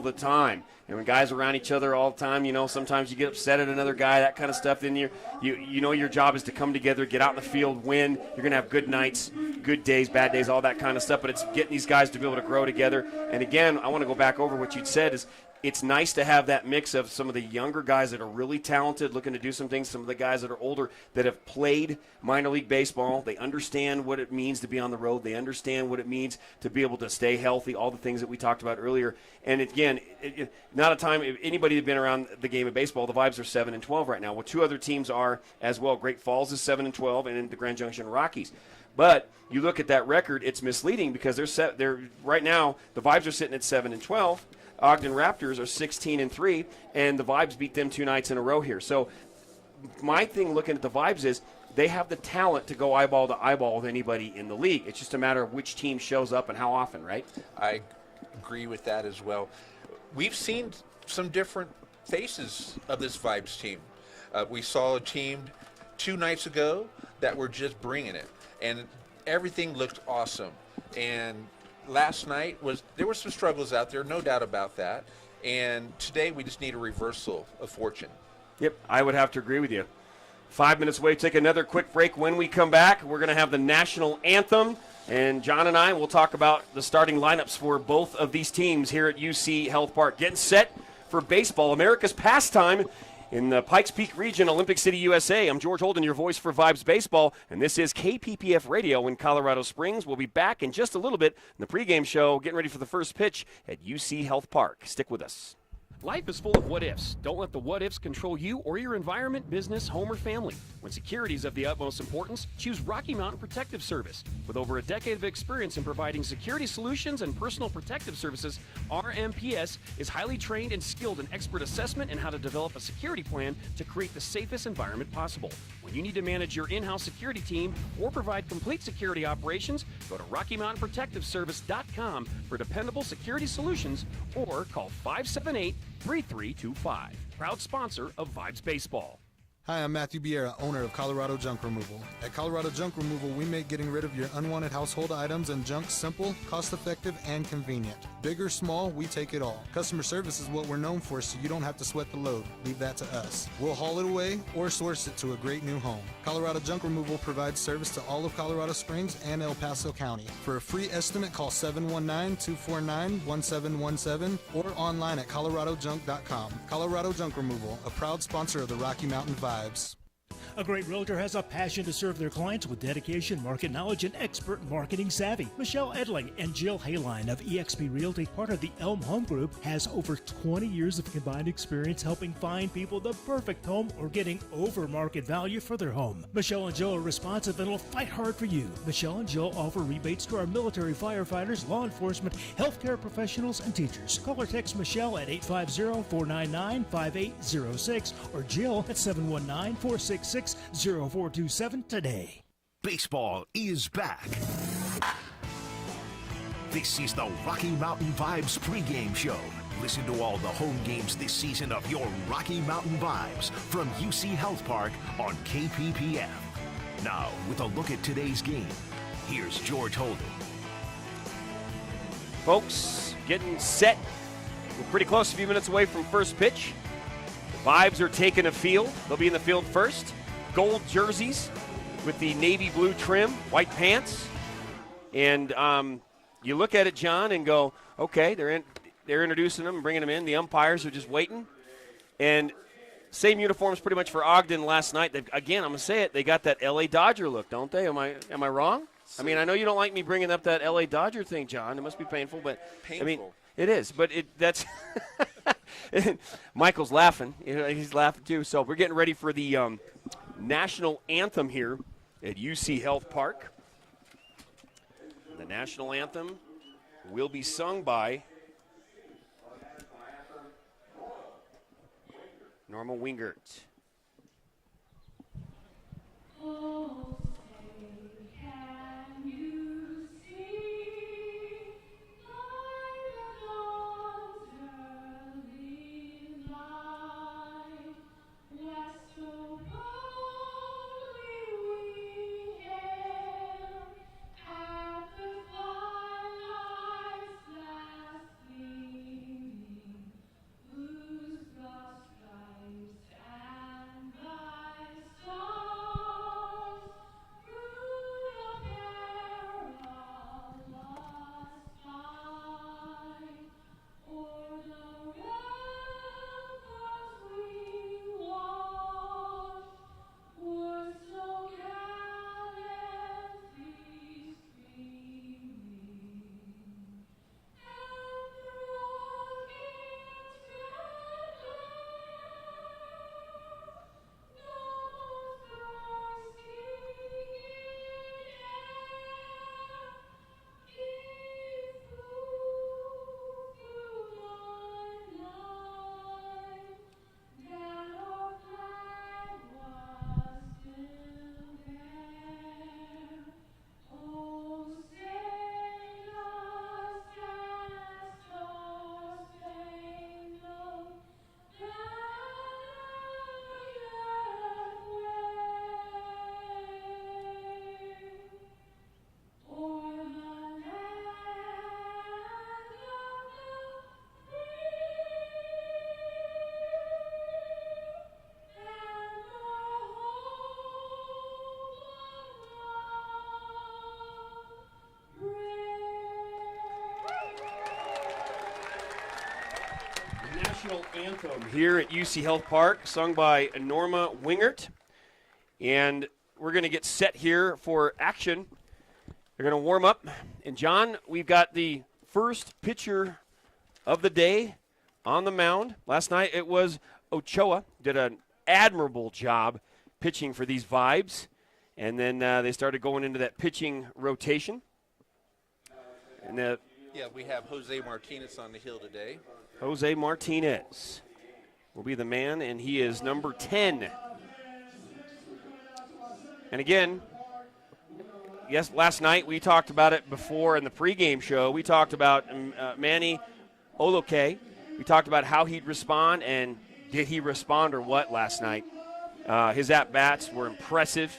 all the time. And when guys are around each other all the time, sometimes you get upset at another guy, that kind of stuff. Then you know your job is to come together, get out in the field, win. You're going to have good nights, good days, bad days, all that kind of stuff. But it's getting these guys to be able to grow together. And, again, I want to go back over what you'd said is it's nice to have that mix of some of the younger guys that are really talented, looking to do some things, some of the guys that are older that have played minor league baseball. They understand what it means to be on the road. They understand what it means to be able to stay healthy, all the things that we talked about earlier. And, again, not a time – if anybody has been around the game of baseball, the Vibes are 7-12 right now. Well, two other teams are as well. Great Falls is 7-12, and then the Grand Junction Rockies. But you look at that record, it's misleading because they're right now the Vibes are sitting at 7-12. Ogden Raptors are 16-3, and the Vibes beat them 2 nights in a row here. So my thing looking at the Vibes is they have the talent to go eyeball to eyeball with anybody in the league. It's just a matter of which team shows up and how often, right? I agree with that as well. We've seen some different faces of this Vibes team. We saw a team 2 nights ago that were just bringing it, and everything looked awesome. And last night there were some struggles out there, no doubt about that. And today we just need a reversal of fortune. Yep, I would have to agree with you. 5 minutes away, take another quick break. When we come back, we're going to have the national anthem. And John and I will talk about the starting lineups for both of these teams here at UC Health Park. Getting set for baseball, America's pastime in the Pikes Peak region, Olympic City, USA. I'm George Holden, your voice for Vibes Baseball, and this is KPPF Radio in Colorado Springs. We'll be back in just a little bit in the pregame show, getting ready for the first pitch at UC Health Park. Stick with us. Life is full of what-ifs. Don't let the what-ifs control you or your environment, business, home, or family. When security is of the utmost importance, choose Rocky Mountain Protective Service. With over a decade of experience in providing security solutions and personal protective services, RMPS is highly trained and skilled in expert assessment and how to develop a security plan to create the safest environment possible. When you need to manage your in-house security team or provide complete security operations, go to RockyMountainProtectiveService.com for dependable security solutions or call 578-3325. Proud sponsor of Vibes Baseball. Hi, I'm Matthew Biera, owner of Colorado Junk Removal. At Colorado Junk Removal, we make getting rid of your unwanted household items and junk simple, cost-effective, and convenient. Big or small, we take it all. Customer service is what we're known for, so you don't have to sweat the load. Leave that to us. We'll haul it away or source it to a great new home. Colorado Junk Removal provides service to all of Colorado Springs and El Paso County. For a free estimate, call 719-249-1717 or online at coloradojunk.com. Colorado Junk Removal, a proud sponsor of the Rocky Mountain Vibes. A great realtor has a passion to serve their clients with dedication, market knowledge, and expert marketing savvy. Michelle Edling and Jill Hayline of eXp Realty, part of the Elm Home Group, has over 20 years of combined experience helping find people the perfect home or getting over market value for their home. Michelle and Jill are responsive and will fight hard for you. Michelle and Jill offer rebates to our military firefighters, law enforcement, healthcare professionals, and teachers. Call or text Michelle at 850-499-5806 or Jill at 719-466-0427 today. Baseball is back. This is the Rocky Mountain Vibes pregame show. Listen to all the home games this season of your Rocky Mountain Vibes from UC Health Park on KPPF. Now, with a look at today's game, here's George Holden. Folks, getting set. We're pretty close, a few minutes away from first pitch. The Vibes are taking a field. They'll be in the field first. Gold jerseys with the navy blue trim, white pants. And you look at it, John, and go, okay, they're introducing them and bringing them in. The umpires are just waiting. And same uniforms pretty much for Ogden last night. Again, I'm going to say it, they got that L.A. Dodger look, don't they? Am I wrong? I mean, I know you don't like me bringing up that L.A. Dodger thing, John. It must be painful, but Painful. I mean, it is. But that's Michael's laughing. He's laughing too. So we're getting ready for the national anthem here at UC Health Park. The national anthem will be sung by Norma Wingert. Oh, say, can you see by the dawn's early light, lest so boldly we hail at the twilight's last gleaming national anthem here at UC Health Park, sung by Norma Wingert. And we're going to get set here for action. They're going to warm up. And, John, we've got the first pitcher of the day on the mound. Last night it was Ochoa. Did an admirable job pitching for these Vibes. And then they started going into that pitching rotation. And Yeah, we have Jose Martinez on the hill today. Jose Martinez will be the man, and he is number 10. And again, yes, last night we talked about it before in the pregame show. We talked about Manny Oloke. We talked about how he'd respond, and did he respond or what last night. His at-bats were impressive.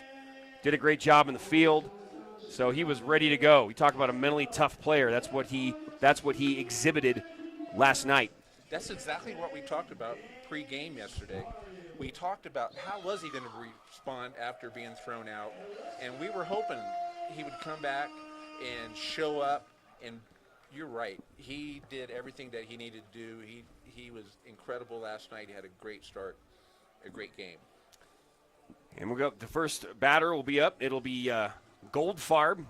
Did a great job in the field. So he was ready to go. We talked about a mentally tough player. That's what he exhibited last night. That's exactly what we talked about pre-game yesterday. We talked about how was he going to respond after being thrown out, and we were hoping he would come back and show up. And you're right, he did everything that he needed to do. He was incredible last night. He had a great start, a great game. And we'll go. The first batter will be up. It'll be Goldfarb.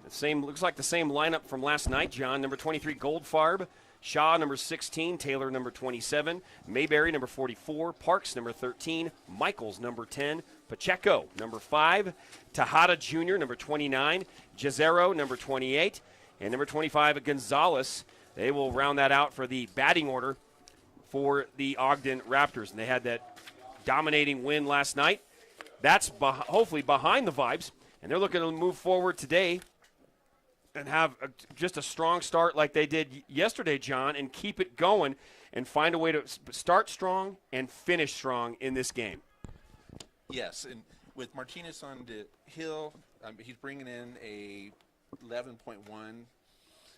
Looks like the same lineup from last night, John. Number 23, Goldfarb. Shaw, number 16. Taylor, number 27. Mayberry, number 44. Parks, number 13. Michaels, number 10. Pacheco, number 5. Tejada Jr., number 29. Jazero, number 28. And number 25, Gonzalez. They will round that out for the batting order for the Ogden Raptors. And they had that dominating win last night. That's hopefully behind the Vibes. And they're looking to move forward today and have just a strong start like they did yesterday, John, and keep it going and find a way to start strong and finish strong in this game. Yes, and with Martinez on the hill, he's bringing in a 11.1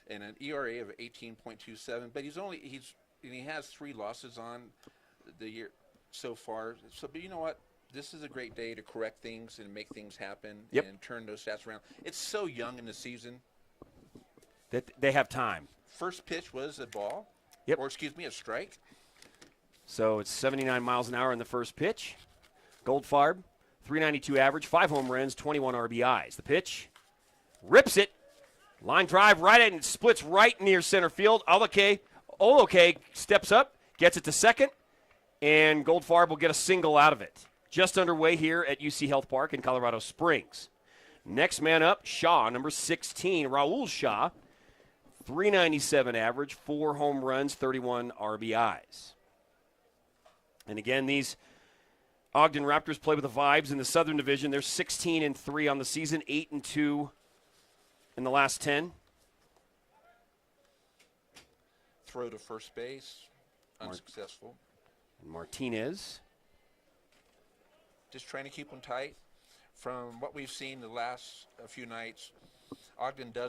and an ERA of 18.27. But he has 3 losses on the year so far. So, but you know what? This is a great day to correct things and make things happen and turn those stats around. It's so young in the season. That they have time. First pitch was a ball, or a strike. So it's 79 miles an hour in the first pitch. Goldfarb, 392 average, 5 home runs, 21 RBIs. The pitch, rips it. Line drive right in, splits right near center field. Oloke steps up, gets it to second, and Goldfarb will get a single out of it. Just underway here at UC Health Park in Colorado Springs. Next man up, Shaw, number 16. Raul Shaw, 397 average, 4 home runs, 31 RBIs. And again, these Ogden Raptors play with the Vibes in the Southern Division. They're 16-3 on the season, 8-2 in the last 10. Throw to first base, unsuccessful. Martinez. Just trying to keep them tight. From what we've seen the last few nights, Ogden the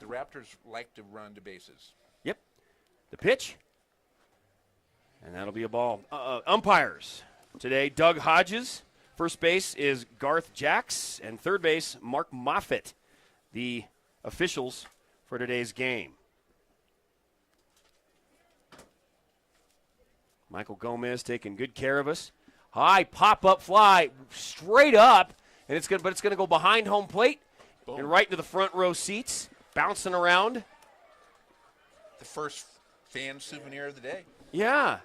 Raptors like to run the bases. Yep. The pitch. And that'll be a ball. Umpires today, Doug Hodges. First base is Garth Jacks. And third base, Mark Moffitt, the officials for today's game. Michael Gomez taking good care of us. High pop-up fly, straight up, and it's going to go behind home plate. Boom. And right into the front row seats, bouncing around. The first fan souvenir of the day. Yeah.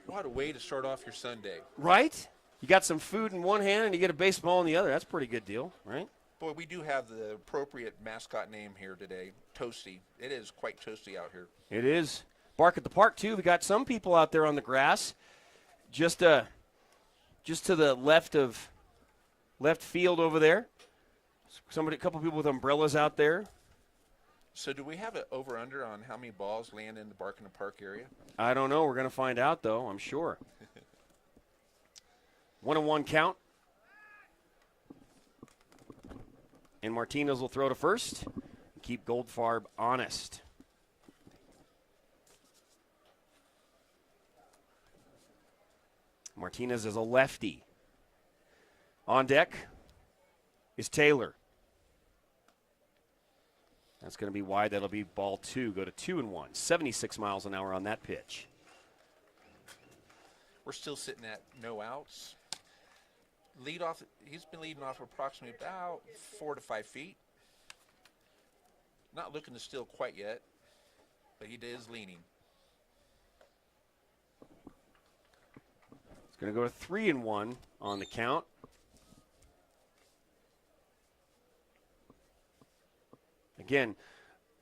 What a way to start off your Sunday. Right? You got some food in one hand and you get a baseball in the other. That's a pretty good deal, right? Boy, we do have the appropriate mascot name here today, Toasty. It is quite toasty out here. It is. Bark at the Park, too. We got some people out there on the grass. Just to the left field over there. A couple people with umbrellas out there. So do we have an over-under on how many balls land in the Bark in the Park area? I don't know. We're going to find out, though, I'm sure. 1-1 count. And Martinez will throw to first. Keep Goldfarb honest. Martinez is a lefty. On deck is Taylor. That's going to be wide. That'll be ball 2. Go to 2-1. 76 miles an hour on that pitch. We're still sitting at no outs. Lead off. He's been leading off approximately about 4 to 5 feet. Not looking to steal quite yet, but he is leaning. It's going to go to 3-1 on the count. Again,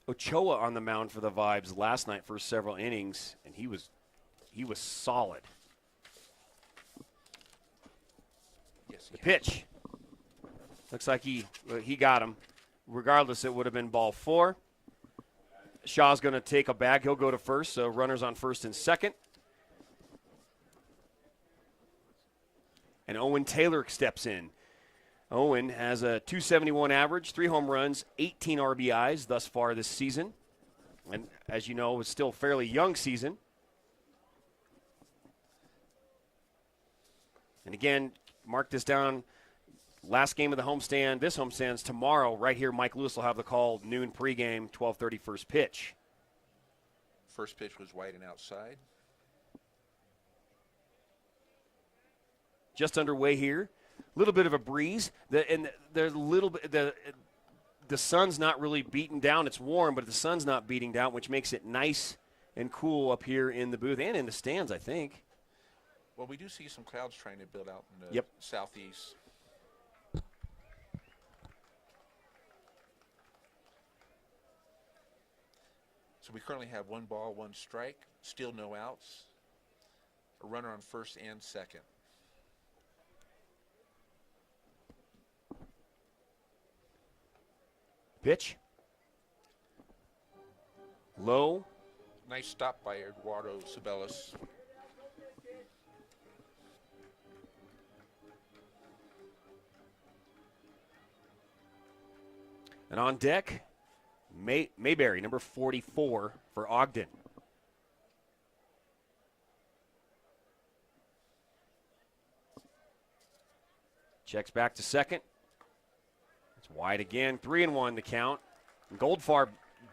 Ochoa on the mound for the Vibes last night for several innings, and he was solid. Yes, The pitch. Looks like he got him. Regardless, it would have been ball 4. Shaw's going to take a bag. He'll go to first, so runners on first and second. And Owen Taylor steps in. Owen has a .271 average, 3 home runs, 18 RBIs thus far this season. And as you know, it's still a fairly young season. And again, mark this down. Last game of the homestand. This homestand's tomorrow. Right here, Mike Lewis will have the call. Noon pregame, 12:30 first pitch. First pitch was wide and outside. Just underway here. A little bit of a breeze. The sun's not really beating down. It's warm, but the sun's not beating down, which makes it nice and cool up here in the booth and in the stands, I think. Well, we do see some clouds trying to build out in the Yep. southeast. So we currently have 1 ball, 1 strike, still no outs. A runner on first and second. Pitch. Low. Nice stop by Eduardo Sabelis. And on deck, Mayberry, number 44 for Ogden. Checks back to second. It's wide again. 3-1 the count. And Goldfarb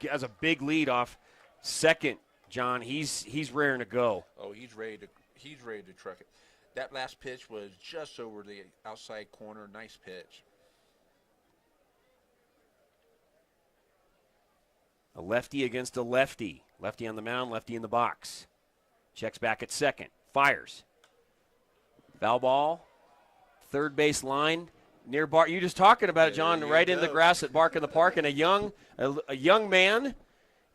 has a big lead off second. John, he's raring to go. Oh, he's ready to truck it. That last pitch was just over the outside corner. Nice pitch. A lefty against a lefty. Lefty on the mound, lefty in the box. Checks back at second. Fires. Foul ball. Third base line. Near Bark. You just talking about it, John. Right in the grass at Bark in the Park. And a young man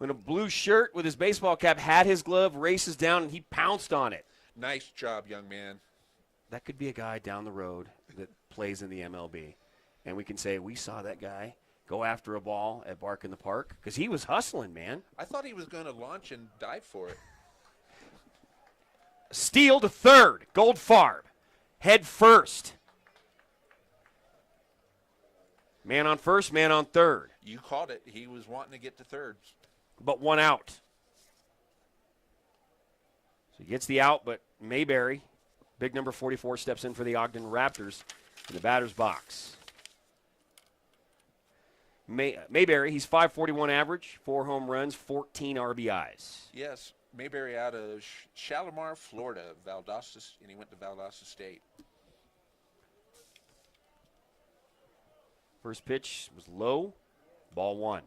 in a blue shirt with his baseball cap had his glove, races down, and he pounced on it. Nice job, young man. That could be a guy down the road that plays in the MLB. And we can say, we saw that guy go after a ball at Bark in the Park because he was hustling, man. I thought he was going to launch and dive for it. Steal to third. Goldfarb. Head first. Man on first, man on third. You caught it. He was wanting to get to third. But 1 out. So he gets the out, but Mayberry, big number 44, steps in for the Ogden Raptors in the batter's box. Mayberry, he's .541 average, 4 home runs, 14 RBIs. Yes, Mayberry out of Shalimar, Florida, Valdosta, and he went to Valdosta State. First pitch was low, ball 1.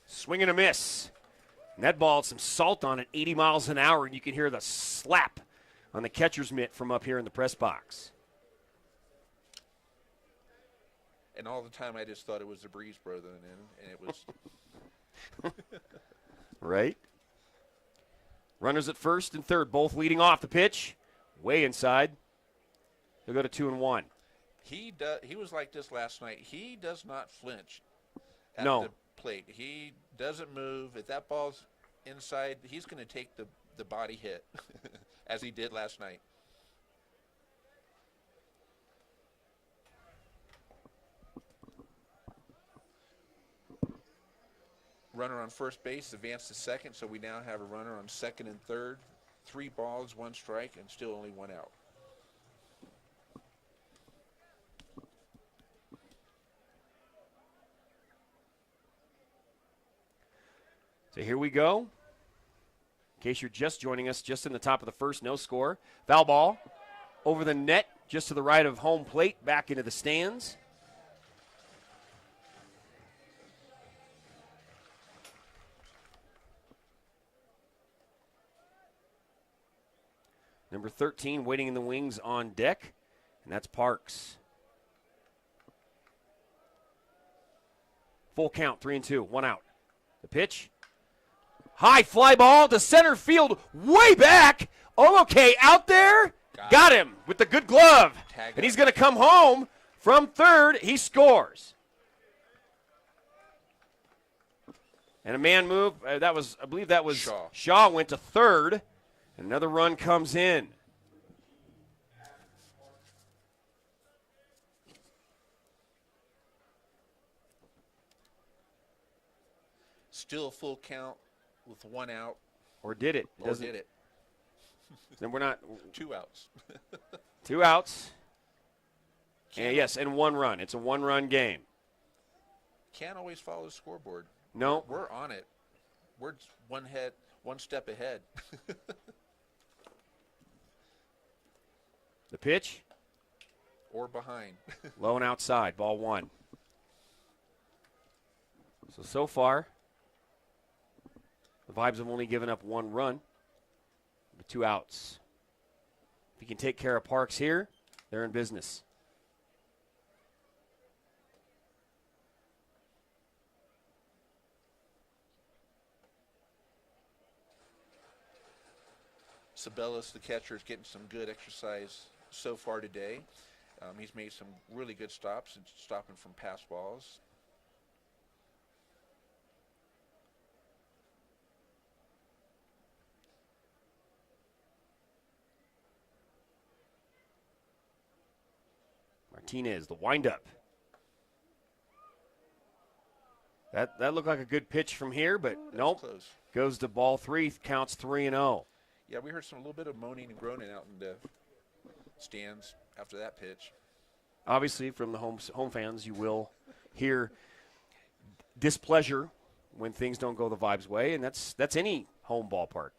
Swing and a miss. And that ball had some salt on it, 80 miles an hour, and you can hear the slap on the catcher's mitt from up here in the press box. And all the time I just thought it was the breeze brother, and it was. Right? Runners at first and third, both leading off the pitch. Way inside. They'll go to 2-1. He was like this last night. He does not flinch at No. the plate. He doesn't move. If that ball's inside, he's going to take the body hit, as he did last night. runner on first base, advanced to second, so we now have a runner on second and third. 3 balls, 1 strike, and still only 1 out. So here we go. In case you're just joining us, just in the top of the first, no score. Foul ball over the net, just to the right of home plate, back into the stands. Number 13 waiting in the wings on deck, and that's Parks. Full count, 3-2, 1 out. The pitch. High fly ball to center field, way back. Oh, okay, out there. Got him with the good glove. And he's going to come home from third. He scores. And a man move. I believe that was Shaw. Shaw went to third. Another run comes in. Still a full count with 1 out. Or did it? Or did it? Then we're not. 2 outs. 2 outs. And yes, and 1 run. It's a 1-run game. Can't always follow the scoreboard. No. We're on it. We're one step ahead. The pitch. Or behind. Low and outside. Ball 1. So far, the Vibes have only given up 1 run with 2 outs. If you can take care of Parks here, they're in business. Sabellis, the catcher, is getting some good exercise so far today. He's made some really good stops and stopping from pass balls. Martinez, the windup. That looked like a good pitch from here, but nope. Close. Goes to ball 3, counts 3-0. Yeah, we heard a little bit of moaning and groaning out in the stands after that pitch. Obviously, from the home fans, you will hear displeasure when things don't go the Vibes' way, and that's any home ballpark.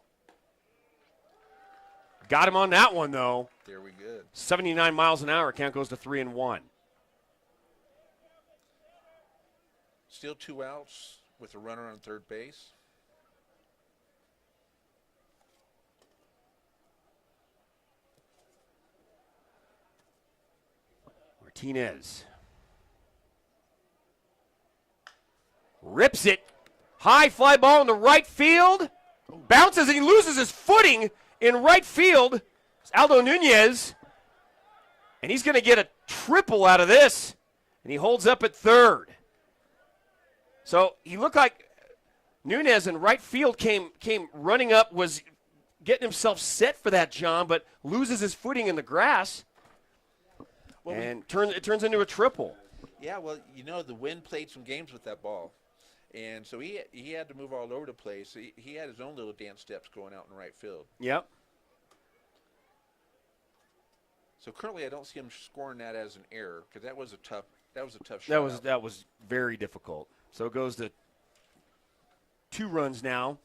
Got him on that one, though. There we go. 79 miles an hour. Count goes to 3-1. Still 2 outs with a runner on third base. Martinez rips it. High fly ball in the right field. Bounces and he loses his footing in right field. It's Aldo Nunez. And he's going to get a triple out of this. And he holds up at third. So he looked like Nunez in right field came running up, was getting himself set for that, John, but loses his footing in the grass. Well, and it turns into a triple. Yeah, well, the wind played some games with that ball. And so he had to move all over the place. He had his own little dance steps going out in right field. Yep. So currently I don't see him scoring that as an error because that was a tough shot. That was very difficult. So it goes to 2 runs now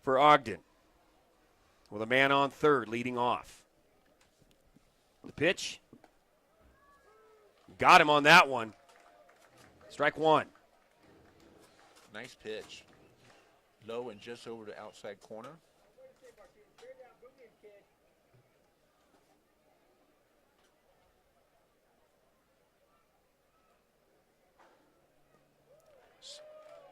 for Ogden with a man on third leading off. The pitch. Got him on that one. Strike 1. Nice pitch. Low and just over the outside corner.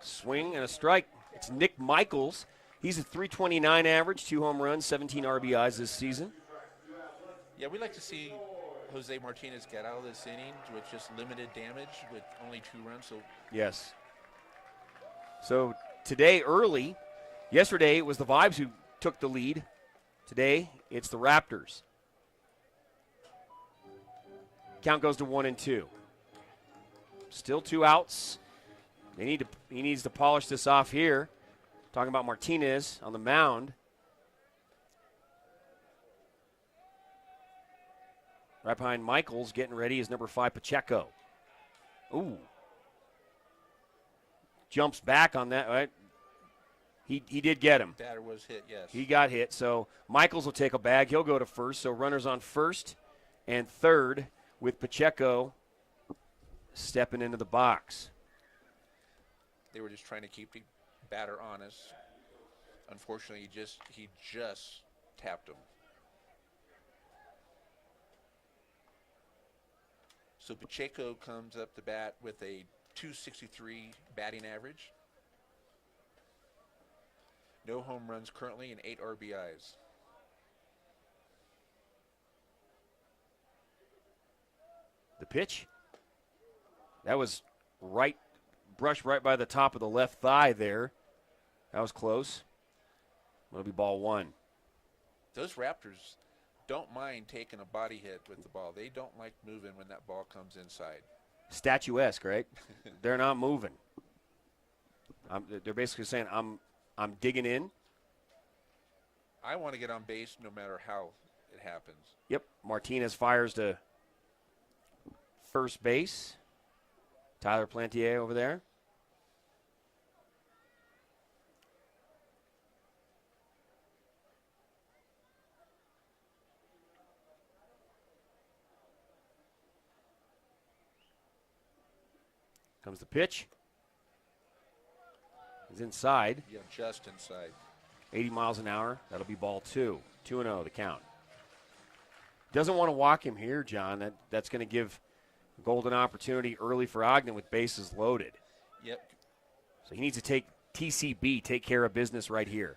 Swing and a strike. It's Nick Michaels. He's a .329 average, 2 home runs, 17 RBIs this season. Yeah, we like to see Jose Martinez get out of this inning with just limited damage with only 2 runs. So yes. So today early, yesterday it was the Vibes who took the lead. Today it's the Raptors. Count goes to 1-2. Still 2 outs He needs to polish this off here. Talking about Martinez on the mound. Right behind Michaels, getting ready, is number 5, Pacheco. Ooh. Jumps back on that, right? He did get him. Batter was hit, yes. He got hit, so Michaels will take a bag. He'll go to first, so runners on first and third with Pacheco stepping into the box. They were just trying to keep the batter honest. Unfortunately, he just tapped him. So Pacheco comes up to bat with a .263 batting average. No home runs currently and 8 RBIs. The pitch. That was brushed right by the top of the left thigh there. That was close. It'll be ball 1. Those Raptors don't mind taking a body hit with the ball. They don't like moving when that ball comes inside. Statuesque, right? They're not moving. They're basically saying, I'm digging in. I want to get on base no matter how it happens. Yep. Martinez fires to first base. Tyler Plantier over there. Comes the pitch. He's inside. Yeah, just inside. 80 miles an hour. That'll be ball 2. 2-0 the count. Doesn't want to walk him here, John. That's going to give a golden opportunity early for Ogden with bases loaded. Yep. So he needs to take take care of business right here.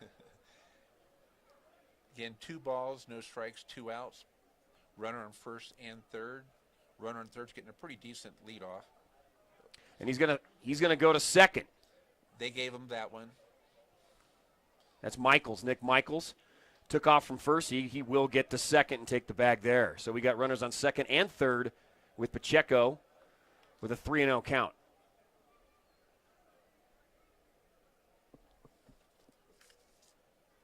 Again, 2 balls, no strikes, 2 outs. Runner on first and third. Runner on third's getting a pretty decent lead off. And he's gonna go to second. They gave him that one. That's Michaels. Nick Michaels took off from first. He will get to second and take the bag there. So we got runners on second and third with Pacheco with a 3-0 count.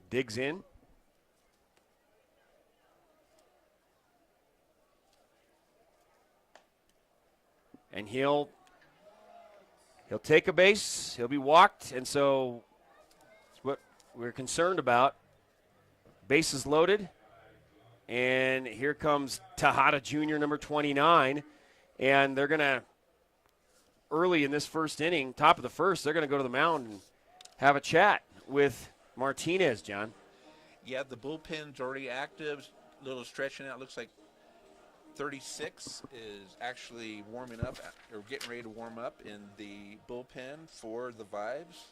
Digs in. And he'll take a base. He'll be walked. And so that's what we're concerned about. Bases loaded. And here comes Tejada Jr., number 29. And they're going to, early in this first inning, top of the first, they're going to go to the mound and have a chat with Martinez, John. Yeah, the bullpen's already active. Little stretching out. Looks like 36 is actually warming up or getting ready to warm up in the bullpen for the Vibes.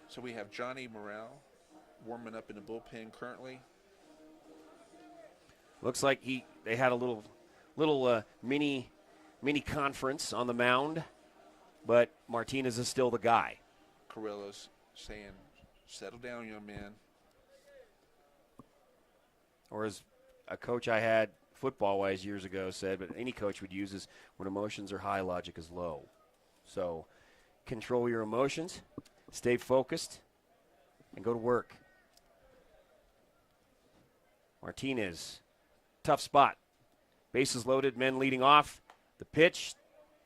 So we have Johnny Morale warming up in the bullpen currently. Looks like they had a little mini conference on the mound, but Martinez is still the guy. Carrillo's saying, settle down, young man. Or as a coach I had football-wise years ago said, but any coach would use is when emotions are high, logic is low. So control your emotions, stay focused, and go to work. Martinez, tough spot. Bases loaded, men leading off. The pitch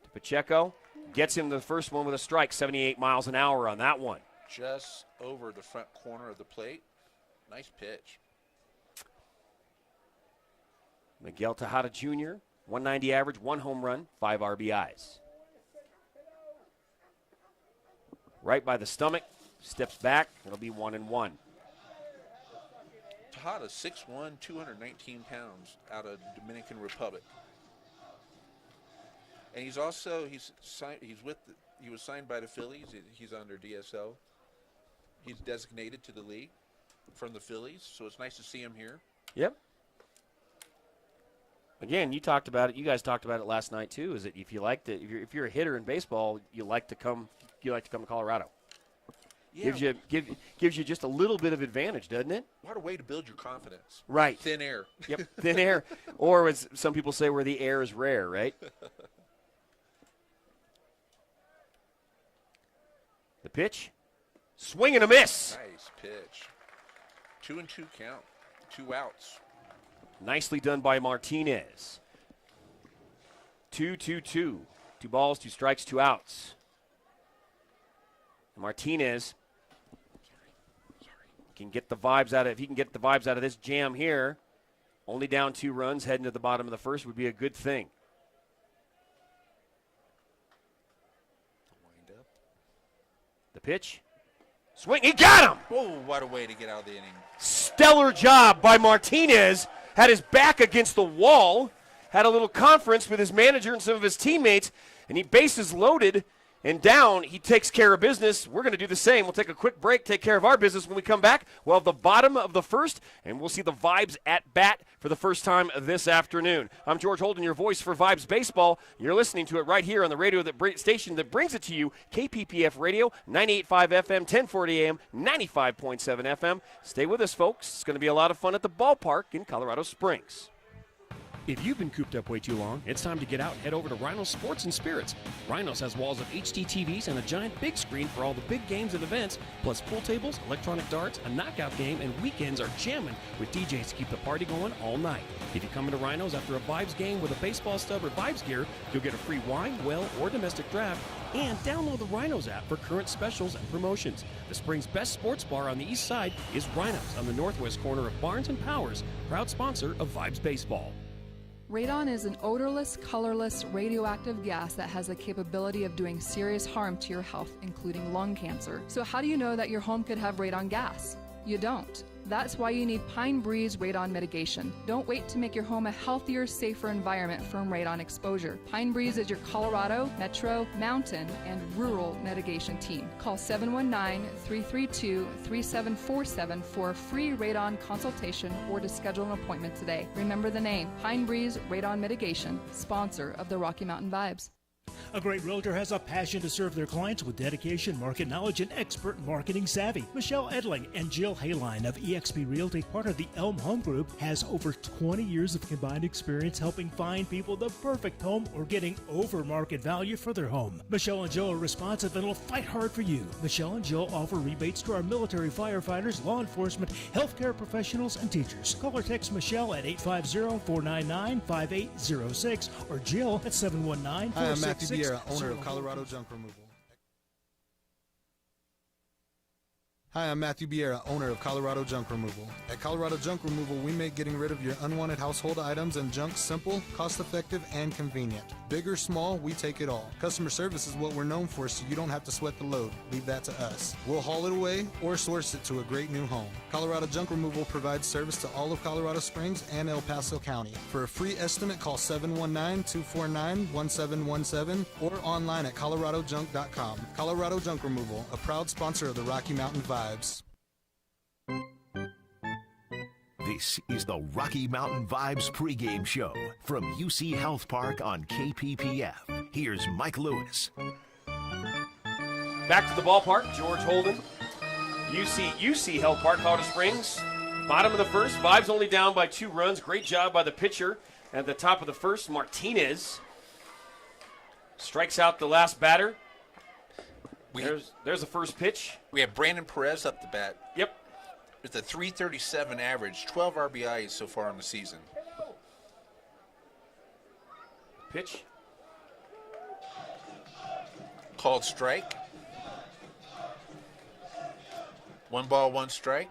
to Pacheco. Gets him the first one with a strike, 78 miles an hour on that one. Just over the front corner of the plate. Nice pitch. Miguel Tejada Jr., 190 average, 1 home run, 5 RBIs. Right by the stomach, steps back, it'll be 1-1. Tejada, 6'1", 219 pounds out of Dominican Republic. And he was signed by the Phillies. He's under DSL. He's designated to the league from the Phillies, so it's nice to see him here. Yep. Again, you talked about it. You guys talked about it last night too. Is that if you're a hitter in baseball, you like to come to Colorado. Yeah. Gives you just a little bit of advantage, doesn't it? What a way to build your confidence. Right. Thin air. Yep, thin air. Or as some people say, where the air is rare, right? The pitch. Swing and a miss. Nice pitch. 2-2 count. 2 outs. Nicely done by Martinez. 2-2-2. 2 balls, 2 strikes, 2 outs. Martinez can get the vibes out of. If he can get the vibes out of this jam here, only down 2 runs, heading to the bottom of the first would be a good thing. Wind up. The pitch. Swing. He got him! Oh, what a way to get out of the inning. Stellar job by Martinez. Had his back against the wall. Had a little conference with his manager and some of his teammates. And he bases loaded and down. He takes care of business. We're going to do the same. We'll take a quick break, take care of our business. When we come back, we'll have the bottom of the first, and we'll see the Vibes at bat for the first time this afternoon. I'm George Holden, your voice for Vibes Baseball. You're listening to it right here on the radio station that brings it to you, KPPF Radio, 98.5 FM, 1040 AM, 95.7 FM. Stay with us, folks. It's going to be a lot of fun at the ballpark in Colorado Springs. If you've been cooped up way too long, it's time to get out and head over to Rhinos Sports and Spirits. Rhinos has walls of HD TVs and a giant big screen for all the big games and events, plus pool tables, electronic darts, a knockout game, and weekends are jamming with DJs to keep the party going all night. If you come into Rhinos after a Vibes game with a baseball stub or Vibes gear, you'll get a free wine, well, or domestic draft, and download the Rhinos app for current specials and promotions. The spring's best sports bar on the east side is Rhinos on the northwest corner of Barnes and Powers, proud sponsor of Vibes Baseball. Radon is an odorless, colorless, radioactive gas that has the capability of doing serious harm to your health, including lung cancer. So how do you know that your home could have radon gas? You don't. That's why you need Pine Breeze Radon Mitigation. Don't wait to make your home a healthier, safer environment from radon exposure. Pine Breeze is your Colorado, Metro, Mountain, and Rural mitigation team. Call 719-332-3747 for a free radon consultation or to schedule an appointment today. Remember the name, Pine Breeze Radon Mitigation, sponsor of the Rocky Mountain Vibes. A great realtor has a passion to serve their clients with dedication, market knowledge, and expert marketing savvy. Michelle Edling and Jill Hayline of eXp Realty, part of the Elm Home Group, has over 20 years of combined experience helping find people the perfect home or getting over market value for their home. Michelle and Jill are responsive and will fight hard for you. Michelle and Jill offer rebates to our military firefighters, law enforcement, healthcare professionals, and teachers. Call or text Michelle at 850-499-5806 or Jill at 719-466. Hi, I'm Matthew Vieira, owner of Colorado Junk Removal. Hi, I'm Matthew Vieira, owner of Colorado Junk Removal. At Colorado Junk Removal, we make getting rid of your unwanted household items and junk simple, cost-effective, and convenient. Big or small, we take it all. Customer service is what we're known for, so you don't have to sweat the load. Leave that to us. We'll haul it away or source it to a great new home. Colorado Junk Removal provides service to all of Colorado Springs and El Paso County. For a free estimate, call 719-249-1717 or online at coloradojunk.com. Colorado Junk Removal, a proud sponsor of the Rocky Mountain Vibes. This is the Rocky Mountain Vibes pregame show from UC Health Park on KPPF. Here's Mike Lewis. Back to the ballpark, George Holden. UC Health Park, Colorado Springs. Bottom of the first, Vibes only down by 2 runs. Great job by the pitcher at the top of the first, Martinez. Strikes out the last batter. There's the first pitch. We have Brandon Perez up the bat. Yep. With a 337 average, 12 RBIs so far in the season. Pitch. Called strike. 1 ball, 1 strike.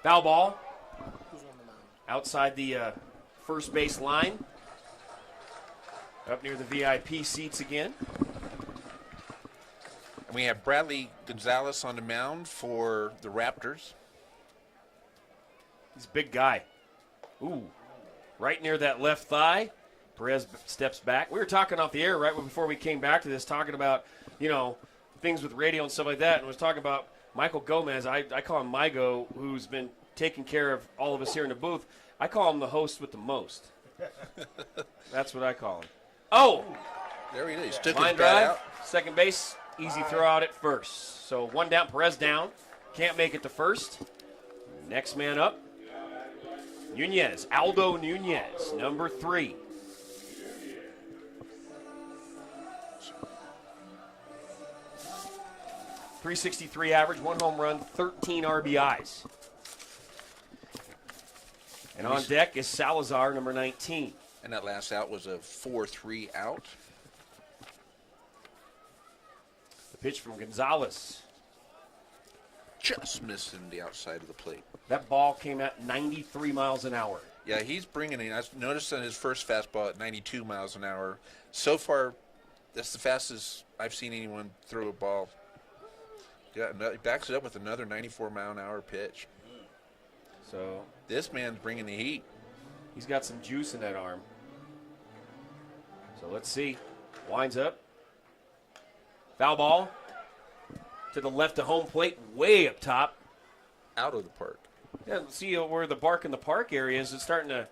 Foul ball. Outside the first base line. Up near the VIP seats again. And we have Bradley Gonzalez on the mound for the Raptors. He's a big guy. Ooh, right near that left thigh. Perez steps back. We were talking off the air right before we came back to this, talking about, things with radio and stuff like that, and was talking about Michael Gomez. I call him Mygo, who's been taking care of all of us here in the booth. I call him the host with the most. That's what I call him. Oh, There he is. Took Line his bat drive, out. second base, easy throw out at first. So one down, Perez down. Can't make it to first. Next man up, Nunez, Aldo Nunez, number 3. .363 average, 1 home run, 13 RBIs. And on deck is Salazar, number 19. And that last out was a 4-3 out. The pitch from Gonzalez. Just missing the outside of the plate. That ball came at 93 miles an hour. Yeah, he's bringing in. I noticed on his first fastball at 92 miles an hour. So far, that's the fastest I've seen anyone throw a ball. Yeah, he backs it up with another 94-mile-an-hour pitch. So this man's bringing the heat. he's got some juice in that arm. So let's see. Winds up. Foul ball to the left of home plate, way up top. Out of the park. Yeah, see where the bark in the park area is. It's starting to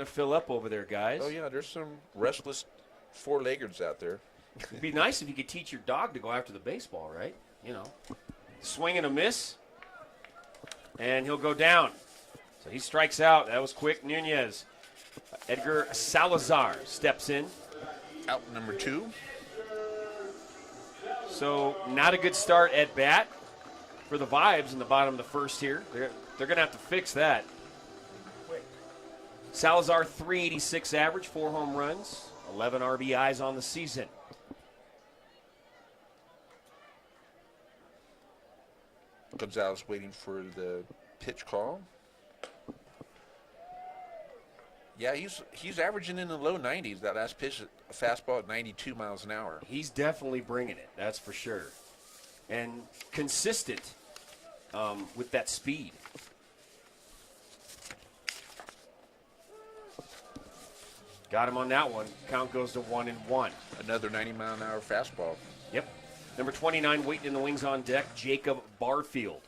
fill up over there, guys. Oh, yeah, there's some restless four-leggers out there. It'd be nice if you could teach your dog to go after the baseball, right? You know, swing and a miss, and he'll go down. So he strikes out. That was quick. Nunez. Edgar Salazar steps in. Out number 2. So not a good start at bat for the Vibes in the bottom of the first here. They're going to have to fix that. Salazar, 386 average, 4 home runs, 11 RBIs on the season. Gonzalez waiting for the pitch call. Yeah, he's averaging in the low 90s. That last pitch, a fastball at 92 miles an hour. He's definitely bringing it, that's for sure. And consistent with that speed. Got him on that one. Count goes to 1-1. Another 90-mile-an-hour fastball. Yep. Number 29 waiting in the wings on deck, Jacob Barfield.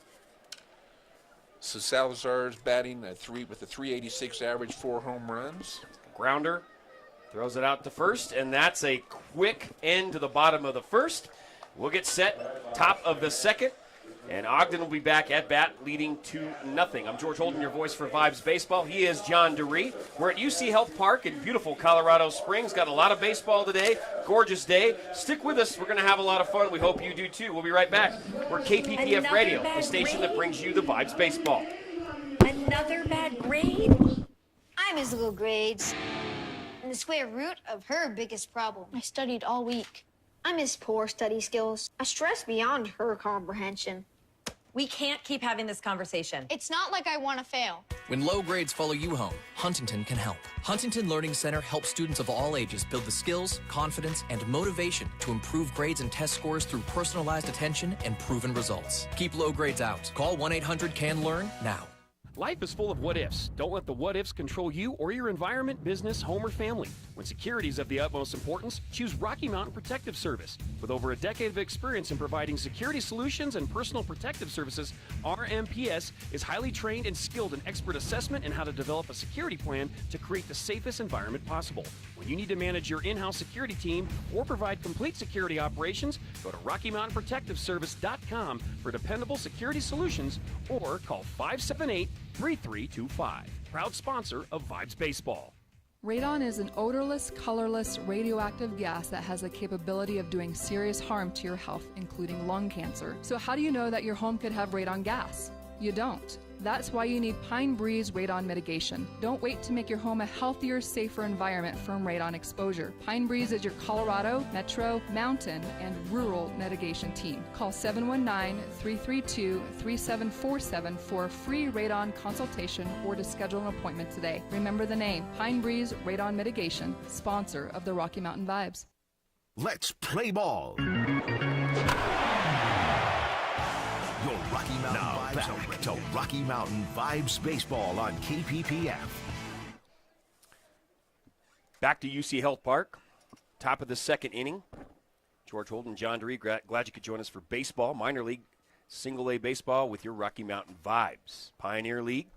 So Salazar's batting with a 386 average, 4 home runs. Grounder throws it out to first, and that's a quick end to the bottom of the first. We'll get set, top of the second, and Ogden will be back at bat, leading 2-0. I'm George Holden, your voice for Vibes Baseball. He is John DeRee. We're at UC Health Park in beautiful Colorado Springs. Got a lot of baseball today. Gorgeous day. Stick with us. We're going to have a lot of fun. We hope you do too. We'll be right back. We're KPPF Another Radio, the bad station that grade? brings you the Vibes Baseball. Another bad grade? I miss little grades and the square root of her biggest problem. I studied all week. I miss poor study skills. I stress beyond her comprehension. We can't keep having this conversation. It's not like I want to fail. When low grades follow you home, Huntington can help. Huntington Learning Center helps students of all ages build the skills, confidence, and motivation to improve grades and test scores through personalized attention and proven results. Keep low grades out. Call 1-800-CAN-LEARN now. Life is full of what-ifs. Don't let the what-ifs control you or your environment, business, home, or family. When security is of the utmost importance, choose Rocky Mountain Protective Service. With over a decade of experience in providing security solutions and personal protective services, RMPS is highly trained and skilled in expert assessment and how to develop a security plan to create the safest environment possible. When you need to manage your in-house security team or provide complete security operations, go to RockyMountainProtectiveService.com for dependable security solutions or call 578-3325. Proud sponsor of Vibes Baseball. Radon is an odorless, colorless, radioactive gas that has the capability of doing serious harm to your health, including lung cancer. So how do you know that your home could have radon gas? You don't. That's why you need Pine Breeze Radon Mitigation. Don't wait to make your home a healthier, safer environment from radon exposure. Pine Breeze is your Colorado, Metro, Mountain, and Rural mitigation team. Call 719-332-3747 for a free radon consultation or to schedule an appointment today. Remember the name, Pine Breeze Radon Mitigation, sponsor of the Rocky Mountain Vibes. Let's play ball. Your Rocky Mountain Vibes back to Rocky Mountain Vibes Baseball on KPPF. Back to UC Health Park, top of the second inning. George Holden, John DeRee, glad you could join us for baseball, minor league, single A baseball with your Rocky Mountain Vibes. Pioneer League.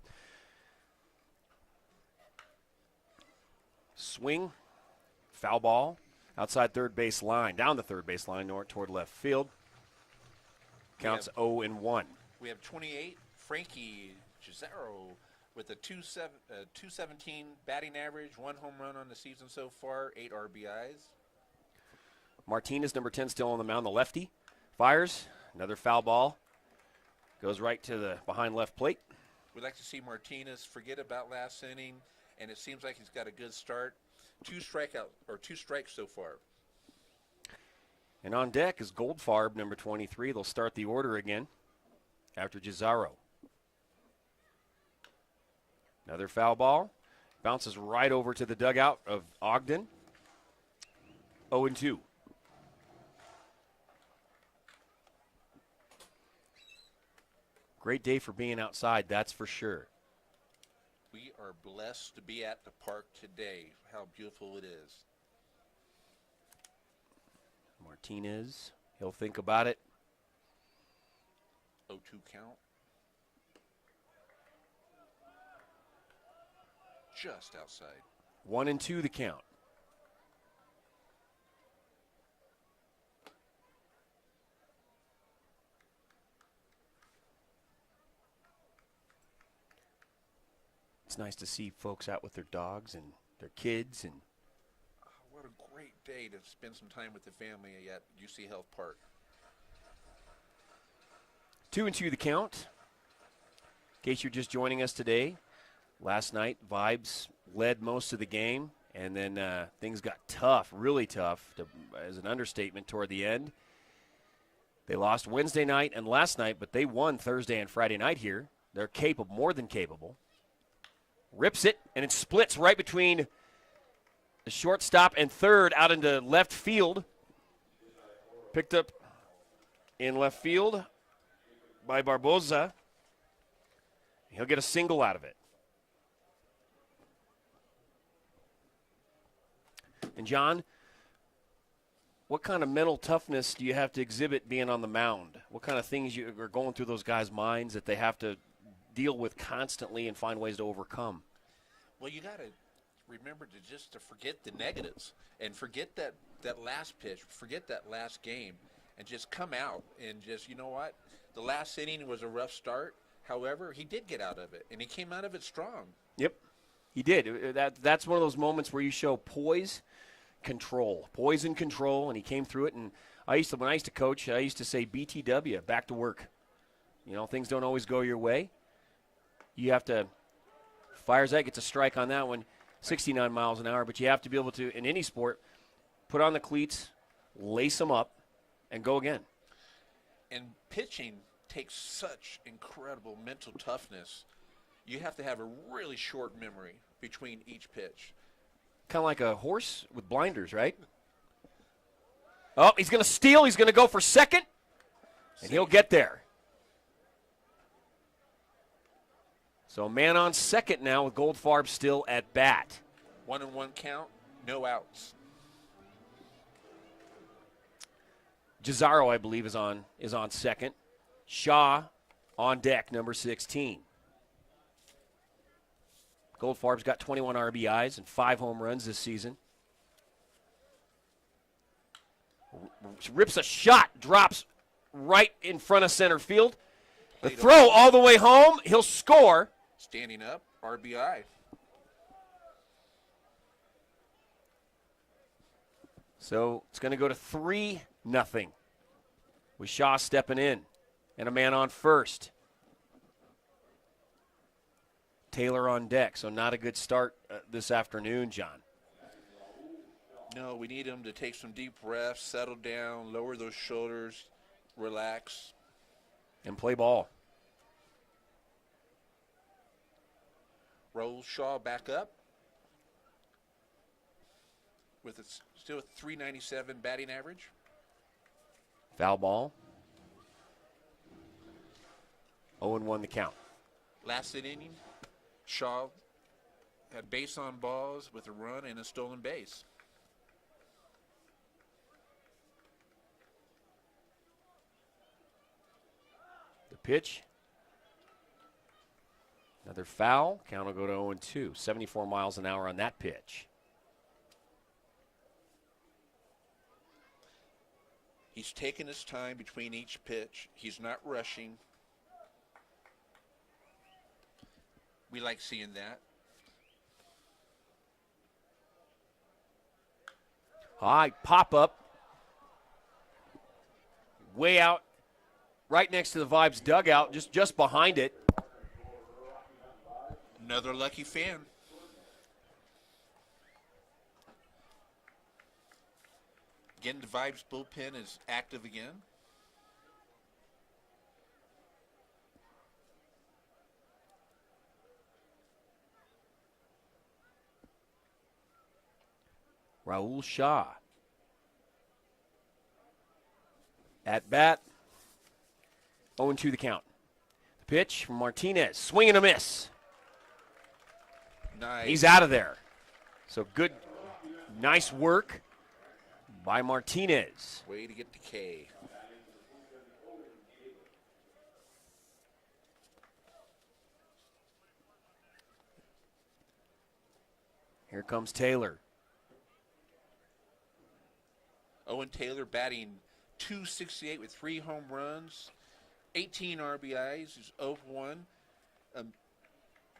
Swing, foul ball. outside third base line, down the third base line, toward left field. Counts 0-1. We have 28, Frankie Gisaro with a 217 batting average, 1 home run on the season so far, 8 RBIs. Martinez, number 10, still on the mound, the lefty. Fires, another foul ball. Goes right to the behind left plate. We'd like to see Martinez forget about last inning, and it seems like he's got a good start. 2 strikes so far. And on deck is Goldfarb, number 23. They'll start the order again after Gisaro. Another foul ball. Bounces right over to the dugout of Ogden. 0-2. Great day for being outside, that's for sure. We are blessed to be at the park today. How beautiful it is. Martinez, he'll think about it. 0-2 count. Just outside. 1-2 the count. It's nice to see folks out with their dogs and their kids. And what a great day to spend some time with the family at UC Health Park. 2-2 the count. In case you're just joining us today, last night Vibes led most of the game, and then things got tough, really tough, as an understatement, toward the end. They lost Wednesday night and last night, but they won Thursday and Friday night here. They're capable, more than capable. Rips it, and it splits right between the shortstop and third out into left field. Picked up in left field by Barboza. He'll get a single out of it. And, John, what kind of mental toughness do you have to exhibit being on the mound? What kind of things are going through those guys' minds that they have to deal with constantly and find ways to overcome? Well, you got to remember to forget the negatives and forget that last pitch, forget that last game, and just come out and just, you know what? The last inning was a rough start. However, he did get out of it, and he came out of it strong. Yep, he did. That's one of those moments where you show poise and control, and he came through it. And when I used to coach, I used to say BTW, back to work. You know, things don't always go your way. You have to, fires that, gets a strike on that one, 69 miles an hour, but you have to be able to, in any sport, put on the cleats, lace them up, and go again. And pitching takes such incredible mental toughness. You have to have a really short memory between each pitch. Kind of like a horse with blinders, right? Oh, he's going to steal. He's going to go for second, and he'll get there. So a man on second now with Goldfarb still at bat. 1-1 count, no outs. Gisaro, I believe, is on second. Shaw on deck, number 16. Goldfarb's got 21 RBIs and 5 home runs this season. Rips a shot, drops right in front of center field. The throw all the way home, he'll score. Standing up, RBI. So it's going to go to 3-0 with Shaw stepping in and a man on first. Taylor on deck, so not a good start this afternoon, John. No, we need him to take some deep breaths, settle down, lower those shoulders, relax. And play ball. Rolls Shaw back up with still a 397 batting average. Foul ball. 0-1 the count. Last inning, Shaw had base on balls with a run and a stolen base. The pitch. Another foul. Count will go to 0-2. 74 miles an hour on that pitch. He's taking his time between each pitch. He's not rushing. We like seeing that. High pop-up. Way out, right next to the Vibes dugout, just behind it. Another lucky fan. Again, the Vibes bullpen is active again. Raul Shah. At bat. 0-2 the count. The pitch from Martinez. Swing and a miss. Nice. He's out of there. So good, nice work by Martinez. Way to get the K. Here comes Taylor. Owen Taylor batting .268 with 3 home runs, 18 RBIs. He's 0-1.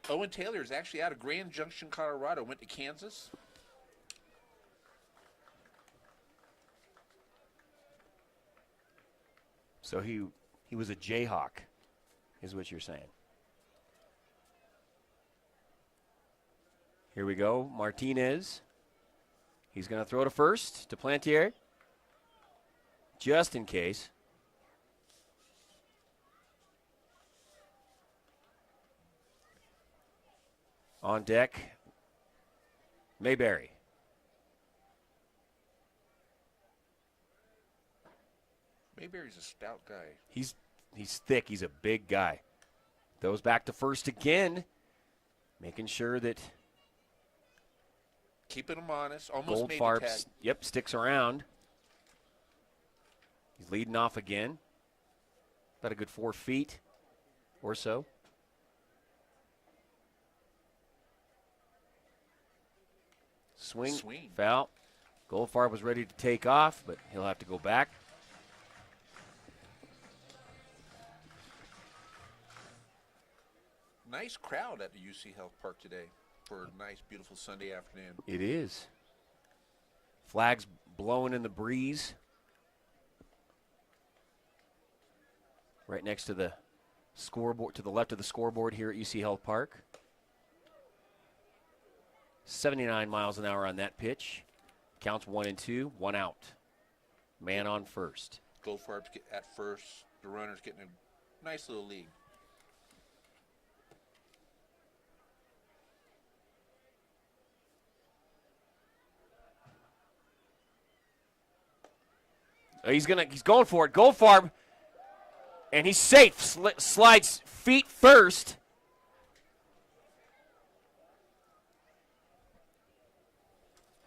Owen Taylor is actually out of Grand Junction, Colorado. Went to Kansas. So he was a Jayhawk, is what you're saying. Here we go, Martinez. He's going to throw to first to Plantier, just in case. On deck, Mayberry. Mayberry's a stout guy. He's thick. He's a big guy. Throws back to first again, making sure that keeping him honest. Almost made the Goldfarb, tag. yep, sticks around. He's leading off again. About a good 4 feet or so. Swing. Foul. Goldfarb was ready to take off, but he'll have to go back. Nice crowd at the UC Health Park today for a nice, beautiful Sunday afternoon. It is. Flags blowing in the breeze. Right next to the scoreboard, to the left of the scoreboard here at UC Health Park. 79 miles an hour on that pitch. Counts 1-2, 1 out. Man on first. Goldfarb's at first. The runner's getting a nice little lead. He's going for it. Goldfarb, and he's safe. Slides feet first.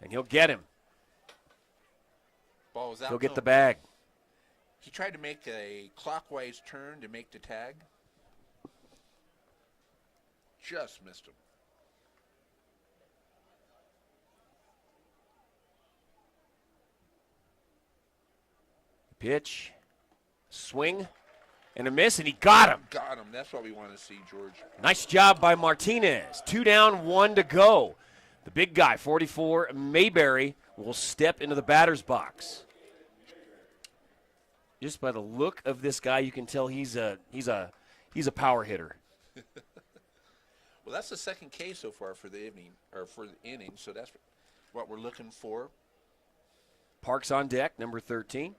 And he'll get him. Ball was out. He'll get the bag. He tried to make a clockwise turn to make the tag. Just missed him. Pitch, swing, and a miss, and he got him. Got him. That's what we want to see, George. Nice job by Martinez. 2 down, 1 to go. The big guy, 44, Mayberry, will step into the batter's box. Just by the look of this guy, you can tell he's a power hitter. Well, that's the second K so far for the inning, so that's what we're looking for. Parks on deck, number 13.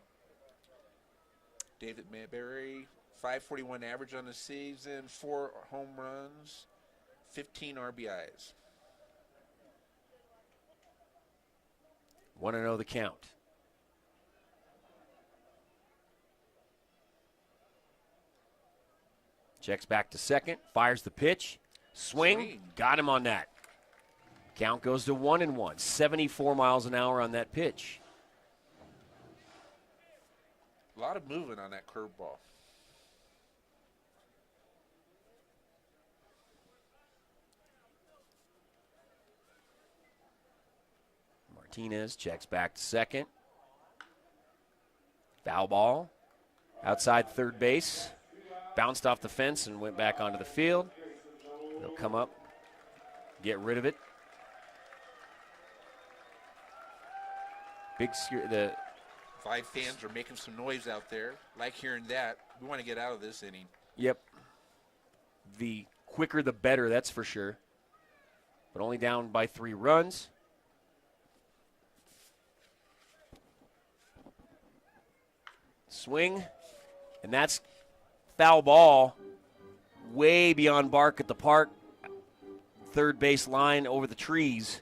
David Mayberry, 541 average on the season, 4 home runs, 15 RBIs. 1-0 the count. Checks back to second, fires the pitch, swing. Got him on that. Count goes to 1-1, 74 miles an hour on that pitch. A lot of movement on that curveball. Martinez checks back to second. Foul ball. Outside third base. Bounced off the fence and went back onto the field. They'll come up, get rid of it. The Vibe fans are making some noise out there. Like hearing that. We want to get out of this inning. Yep. The quicker the better, that's for sure. But only down by 3 runs. Swing, and that's foul ball way beyond bark at the park. Third base line over the trees.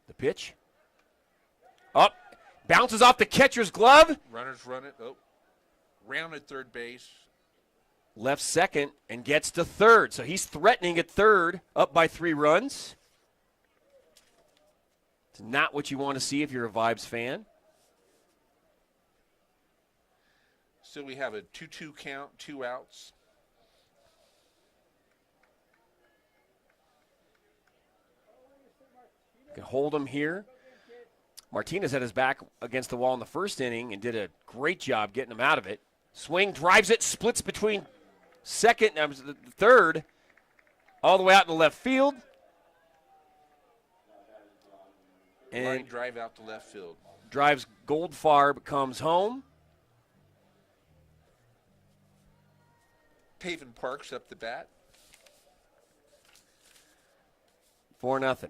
The pitch. Up. Bounces off the catcher's glove. Runners run it. Oh. Rounded third base. Left second and gets to third. So he's threatening at third, up by 3 runs. It's not what you want to see if you're a Vibes fan. Still we have a 2-2 count, 2 outs. Can hold him here. Martinez had his back against the wall in the first inning and did a great job getting him out of it. Swing, drives it, splits between second and third, all the way out in the left field. And Line drive out to left field. Drives Goldfarb, comes home. Pavin Parks up the bat. 4-0.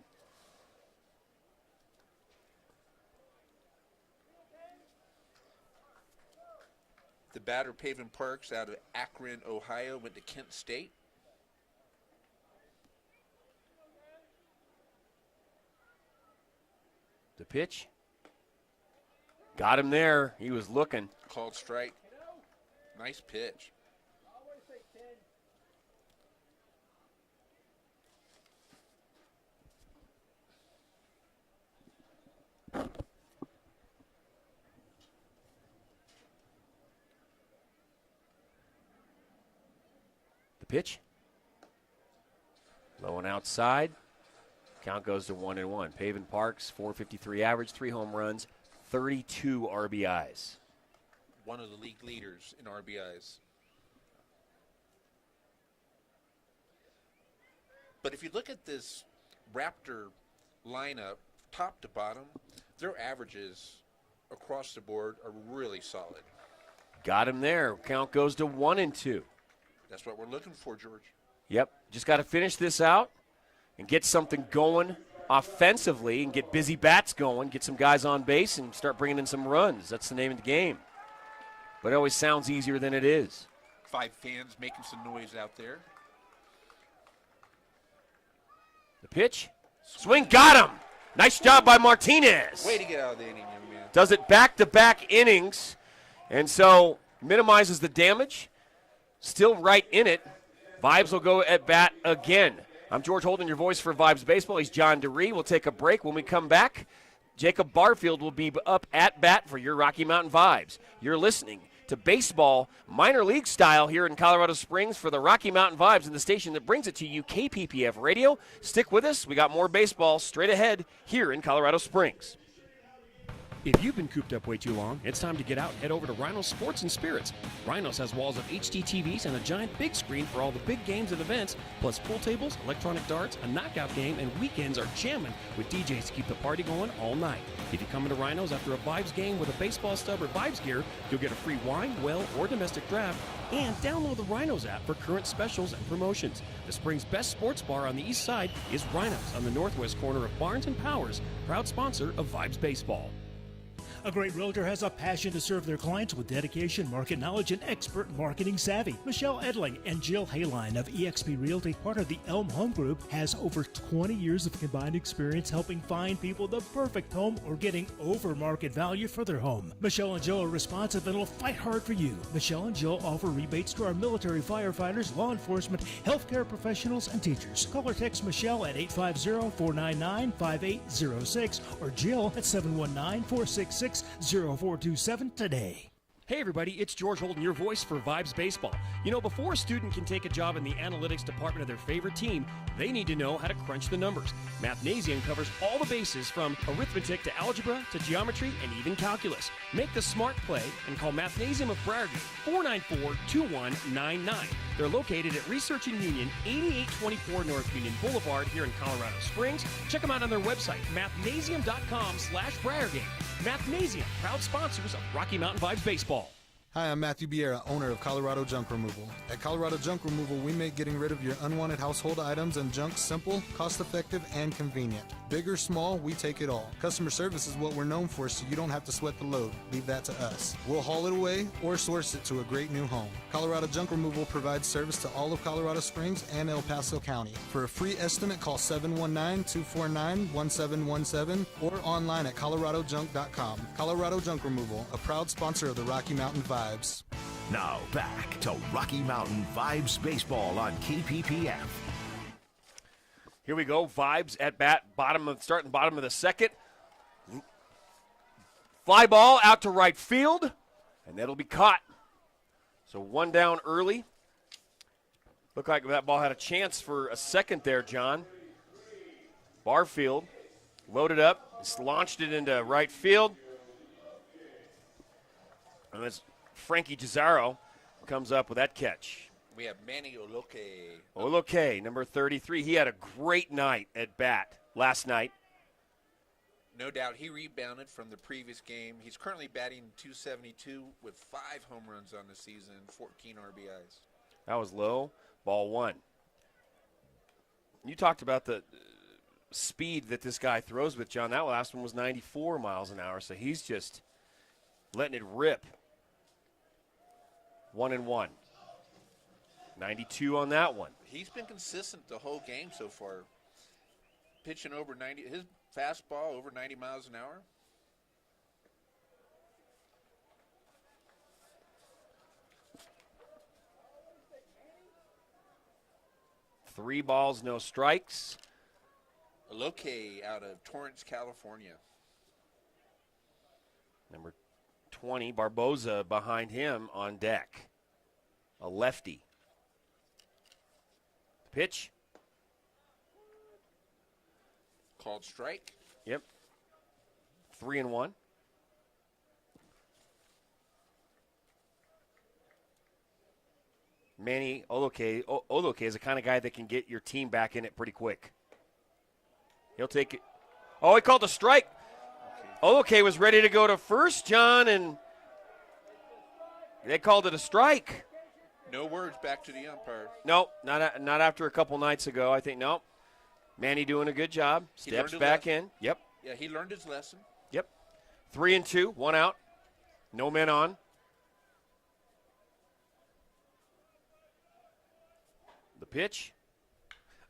The batter, Pavin Parks, out of Akron, Ohio, went to Kent State. The pitch. Got him there. He was looking. Called strike. Nice pitch. Pitch. Low and outside. Count goes to 1-1. Pavin Parks, 453 average, 3 home runs, 32 RBIs. One of the league leaders in RBIs. But if you look at this Raptor lineup, top to bottom, their averages across the board are really solid. Got him there. Count goes to 1-2. That's what we're looking for, George. Yep. Just got to finish this out and get something going offensively and get busy bats going, get some guys on base and start bringing in some runs. That's the name of the game. But it always sounds easier than it is. 5 fans making some noise out there. The pitch. Swing, got him. Nice job by Martinez. Way to get out of the inning, young man. Does it back-to-back innings, and so minimizes the damage. Still right in it. Vibes will go at bat again. I'm George Holden, your voice for Vibes Baseball. He's John DeRee. We'll take a break. When we come back, Jacob Barfield will be up at bat for your Rocky Mountain Vibes. You're listening to baseball minor league style here in Colorado Springs for the Rocky Mountain Vibes and the station that brings it to you, KPPF Radio. Stick with us. We got more baseball straight ahead here in Colorado Springs. If you've been cooped up way too long, it's time to get out and head over to Rhinos Sports and Spirits. Rhinos has walls of HD TVs and a giant big screen for all the big games and events, plus pool tables, electronic darts, a knockout game, and weekends are jamming with DJs to keep the party going all night. If you come into Rhinos after a Vibes game with a baseball stub or Vibes gear, you'll get a free wine, well, or domestic draft, and download the Rhinos app for current specials and promotions. The Spring's best sports bar on the east side is Rhinos on the northwest corner of Barnes and Powers, proud sponsor of Vibes Baseball. A great realtor has a passion to serve their clients with dedication, market knowledge, and expert marketing savvy. Michelle Edling and Jill Hayline of eXp Realty, part of the Elm Home Group, has over 20 years of combined experience helping find people the perfect home or getting over market value for their home. Michelle and Jill are responsive and will fight hard for you. Michelle and Jill offer rebates to our military firefighters, law enforcement, healthcare professionals, and teachers. Call or text Michelle at 850-499-5806 or Jill at 719-466 866-0427 today. Hey everybody, it's George Holden, your voice for Vibes Baseball. You know, before a student can take a job in the analytics department of their favorite team, they need to know how to crunch the numbers. Mathnasium covers all the bases from arithmetic to algebra to geometry and even calculus. Make the smart play and call Mathnasium of Briargate, 494-2199. They're located at Research and Union, 8824 North Union Boulevard here in Colorado Springs. Check them out on their website, mathnasium.com/Briargate. Mathnasium, proud sponsors of Rocky Mountain Vibes Baseball. Hi, I'm Matthew Biera, owner of Colorado Junk Removal. At Colorado Junk Removal, we make getting rid of your unwanted household items and junk simple, cost-effective, and convenient. Big or small, we take it all. Customer service is what we're known for, so you don't have to sweat the load. Leave that to us. We'll haul it away or source it to a great new home. Colorado Junk Removal provides service to all of Colorado Springs and El Paso County. For a free estimate, call 719-249-1717 or online at coloradojunk.com. Colorado Junk Removal, a proud sponsor of the Rocky Mountain Vibes. Now back to Rocky Mountain Vibes Baseball on KPPF. Here we go. Vibes at bat, starting bottom of the second. Fly ball out to right field, and that'll be caught. So one down early. Looked like that ball had a chance for a second there, John. Barfield loaded up, just launched it into right field. And it's Frankie Gisaro comes up with that catch. We have Manny Oloke. Oloke, number 33. He had a great night at bat last night. No doubt he rebounded from the previous game. He's currently batting .272 with 5 home runs on the season, 14 RBIs. That was low. Ball one. You talked about the speed that this guy throws with, John. That last one was 94 miles an hour, so he's just letting it rip. 1-1. 92 on that one. He's been consistent the whole game so far. Pitching over 90, his fastball over 90 miles an hour. Three balls, no strikes. Oloke out of Torrance, California. Number 20, Barboza behind him on deck. A lefty. Pitch. Called strike. Yep. 3-1. Manny Oloke is the kind of guy that can get your team back in it pretty quick. He'll take it. Oh, he called a strike. Oloke was ready to go to first, John, and they called it a strike. No words back to the umpire. No, not after a couple nights ago. I think, no. Manny doing a good job. Steps back in. Yep. Yeah, he learned his lesson. Yep. 3-2, one out. No men on. The pitch.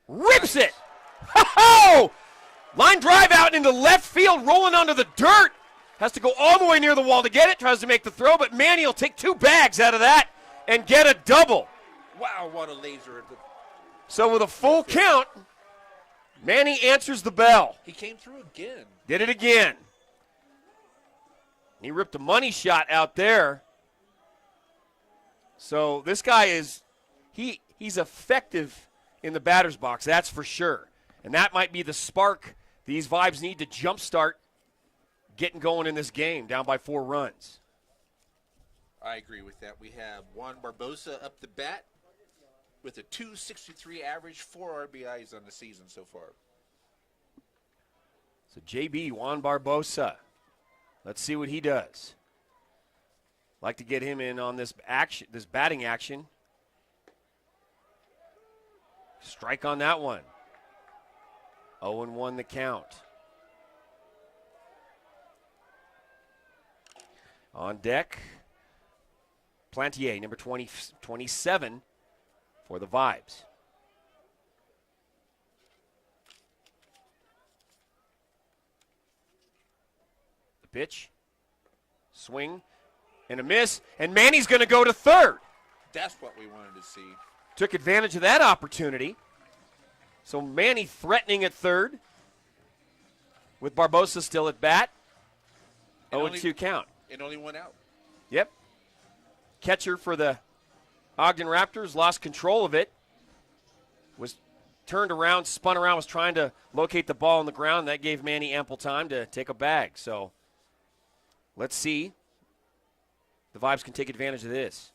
Rips it! Ho-ho! Line drive out into left field, rolling onto the dirt. Has to go all the way near the wall to get it. Tries to make the throw, but Manny will take 2 bags out of that and get a double. Wow, what a laser. So with a full count, Manny answers the bell. He came through again. Did it again. He ripped a money shot out there. So this guy is, he's effective in the batter's box, that's for sure. And that might be the spark these Vibes need to jumpstart getting going in this game, down by 4 runs. I agree with that. We have Juan Barboza up the bat with a .263 average, 4 RBIs on the season so far. So JB, Juan Barboza. Let's see what he does. Like to get him in on this action, this batting action. Strike on that one. 0-1 the count. On deck, Plantier, number 27 for the Vibes. The pitch, swing, and a miss, and Manny's going to go to third. That's what we wanted to see. Took advantage of that opportunity. So Manny threatening at third with Barboza still at bat. 0-2 count. And only one out. Yep. Catcher for the Ogden Raptors lost control of it. Was turned around, spun around, was trying to locate the ball on the ground. That gave Manny ample time to take a bag. So let's see. The Vibes can take advantage of this.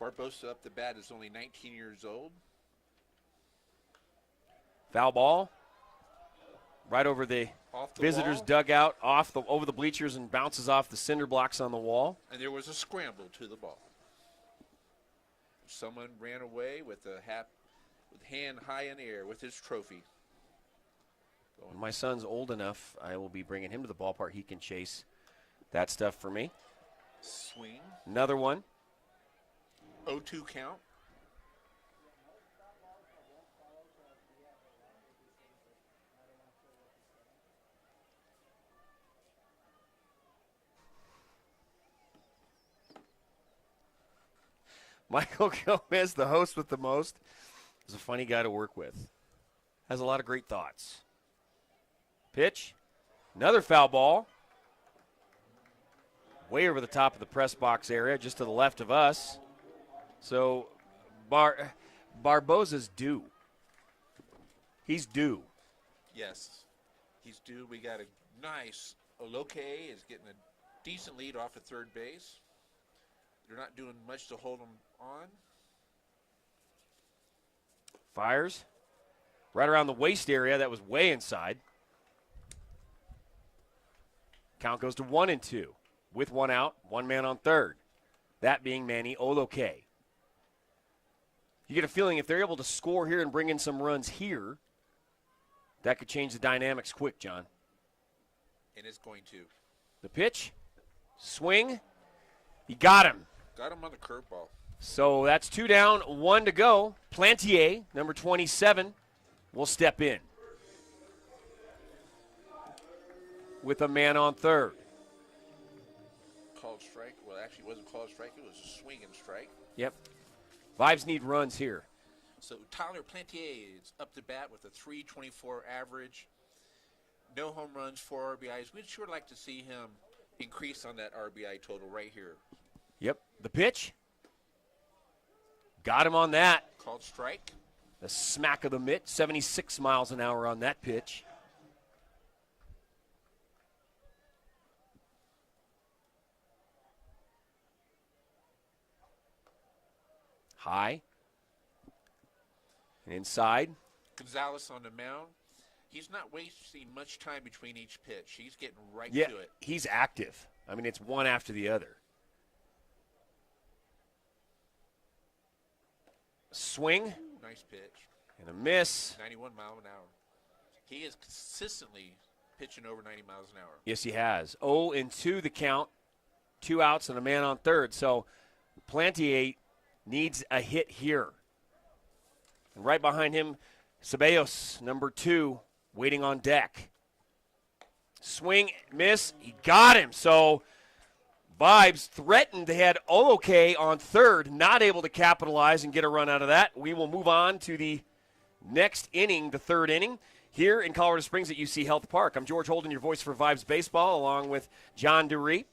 Barbosa up the bat is only 19 years old. Foul ball. Right over the visitors' dugout, over the bleachers, and bounces off the cinder blocks on the wall. And there was a scramble to the ball. Someone ran away with hand high in the air with his trophy. When my son's old enough, I will be bringing him to the ballpark. He can chase that stuff for me. Swing. Another one. 0-2 count. Michael Gomez, the host with the most, is a funny guy to work with. Has a lot of great thoughts. Pitch. Another foul ball. Way over the top of the press box area, just to the left of us. So Barbosa's due. He's due. Yes, he's due. We got a nice Oloke is getting a decent lead off at third base. They're not doing much to hold him on. Fires. Right around the waist area. That was way inside. Count goes to 1-2. With one out, one man on third. That being Manny Oloke. You get a feeling if they're able to score here and bring in some runs here, that could change the dynamics quick, John. And it's going to. The pitch. Swing. He got him. Got him on the curveball. So that's 2 down, 1 to go. Plantier, number 27, will step in with a man on third. Called strike. Well, actually, it wasn't called strike. It was a swing and strike. Yep. Vibes need runs here. So Tyler Plantier is up to bat with a .324 average. No home runs, 4 RBIs. We'd sure like to see him increase on that RBI total right here. Yep. The pitch. Got him on that. Called strike. The smack of the mitt. 76 miles an hour on that pitch. High. And inside. Gonzalez on the mound. He's not wasting much time between each pitch. He's getting right Yeah, to it. he's active. I mean, it's one after the other. Swing. Nice pitch. And a miss. 91 mile an hour. He is consistently pitching over 90 miles an hour. Yes, he has. 0-2 the count. 2 outs and a man on third. So Plantier needs a hit here. And right behind him, Ceballos, number 2, waiting on deck. Swing, miss. He got him. So Vibes threatened. They had Oloke on third, not able to capitalize and get a run out of that. We will move on to the next inning, the third inning, here in Colorado Springs at UC Health Park. I'm George Holden, your voice for Vibes Baseball, along with John Dury.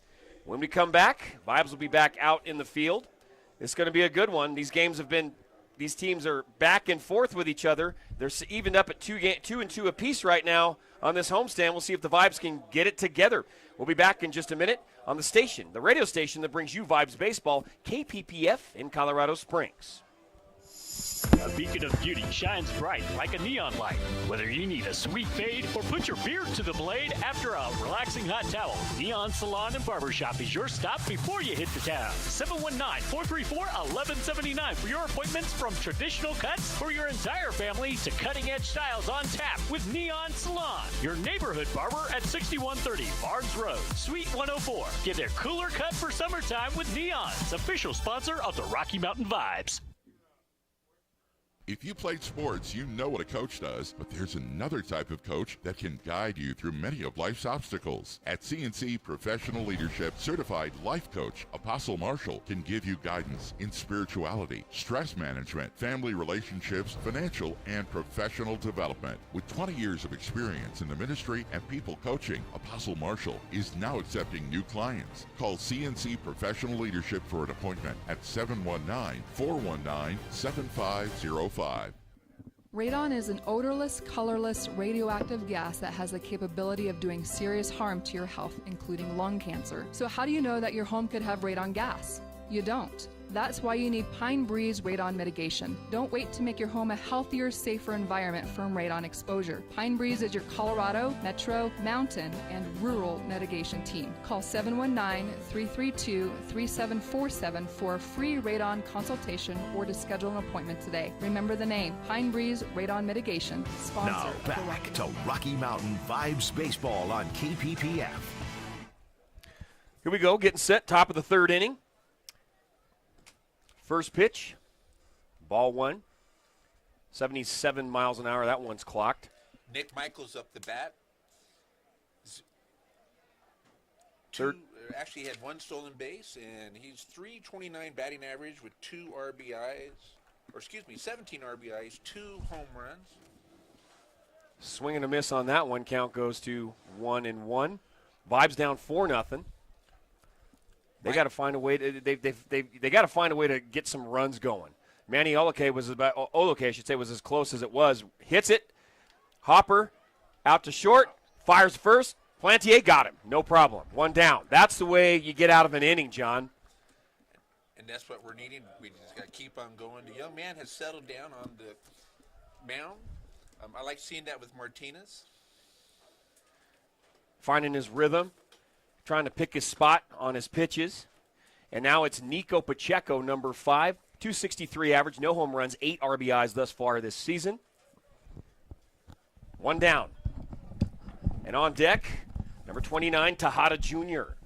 When we come back, Vibes will be back out in the field. It's going to be a good one. These teams are back and forth with each other. They're evened up at 2-2 apiece right now on this homestand. We'll see if the Vibes can get it together. We'll be back in just a minute on the station, the radio station that brings you Vibes Baseball, KPPF in Colorado Springs. A beacon of beauty shines bright like a neon light. Whether you need a sweet fade or put your beard to the blade after a relaxing hot towel, Neon Salon and Barbershop is your stop before you hit the town. 719-434-1179 for your appointments, from traditional cuts for your entire family to cutting-edge styles on tap with Neon Salon. Your neighborhood barber at 6130 Barnes Road, Suite 104. Get their cooler cut for summertime with Neon's official sponsor of the Rocky Mountain Vibes. If you played sports, you know what a coach does, but there's another type of coach that can guide you through many of life's obstacles. At CNC Professional Leadership, certified life coach Apostle Marshall can give you guidance in spirituality, stress management, family relationships, financial and professional development. With 20 years of experience in the ministry and people coaching, Apostle Marshall is now accepting new clients. Call CNC Professional Leadership for an appointment at 719-419-7505. Radon is an odorless, colorless, radioactive gas that has the capability of doing serious harm to your health, including lung cancer. So how do you know that your home could have radon gas? You don't. That's why you need Pine Breeze Radon Mitigation. Don't wait to make your home a healthier, safer environment from radon exposure. Pine Breeze is your Colorado, Metro, Mountain, and Rural mitigation team. Call 719-332-3747 for a free radon consultation or to schedule an appointment today. Remember the name, Pine Breeze Radon Mitigation, sponsor. Now back to Rocky Mountain Vibes Baseball on KPPF. Here we go, getting set, top of the third inning. First pitch, ball one, 77 miles an hour. That one's clocked. Nick Michaels up the bat. Actually had one stolen base, and he's .329 batting average with 2 RBIs, or excuse me, 17 RBIs, 2 home runs. Swing and a miss on that one. Count goes to 1-1. Vibes down 4-0. They got to find a way to they got to find a way to get some runs going. Manny Oloke was as close as it was. Hits it. Hopper out to short. Fires first. Plantier got him. No problem. One down. That's the way you get out of an inning, John. And that's what we're needing. We just got to keep on going. The young man has settled down on the mound. I like seeing that with Martinez. Finding his rhythm. Trying to pick his spot on his pitches. And now it's Nico Pacheco, number 5, .263 average, no home runs, 8 RBIs thus far this season. One down. And on deck, number 29, Tejada Jr.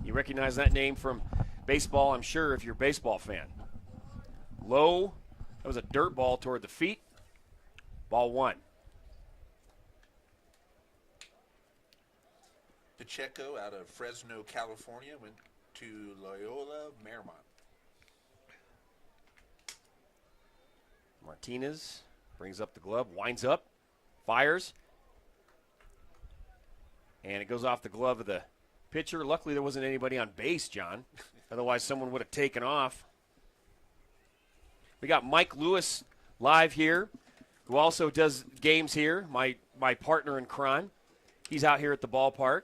You recognize that name from baseball, I'm sure, if you're a baseball fan. Low, that was a dirt ball toward the feet. Ball one. Pacheco out of Fresno, California, went to Loyola Marymount. Martinez brings up the glove, winds up, fires, and it goes off the glove of the pitcher. Luckily, there wasn't anybody on base, John. Otherwise, someone would have taken off. We got Mike Lewis live here, who also does games here, my partner in crime. He's out here at the ballpark.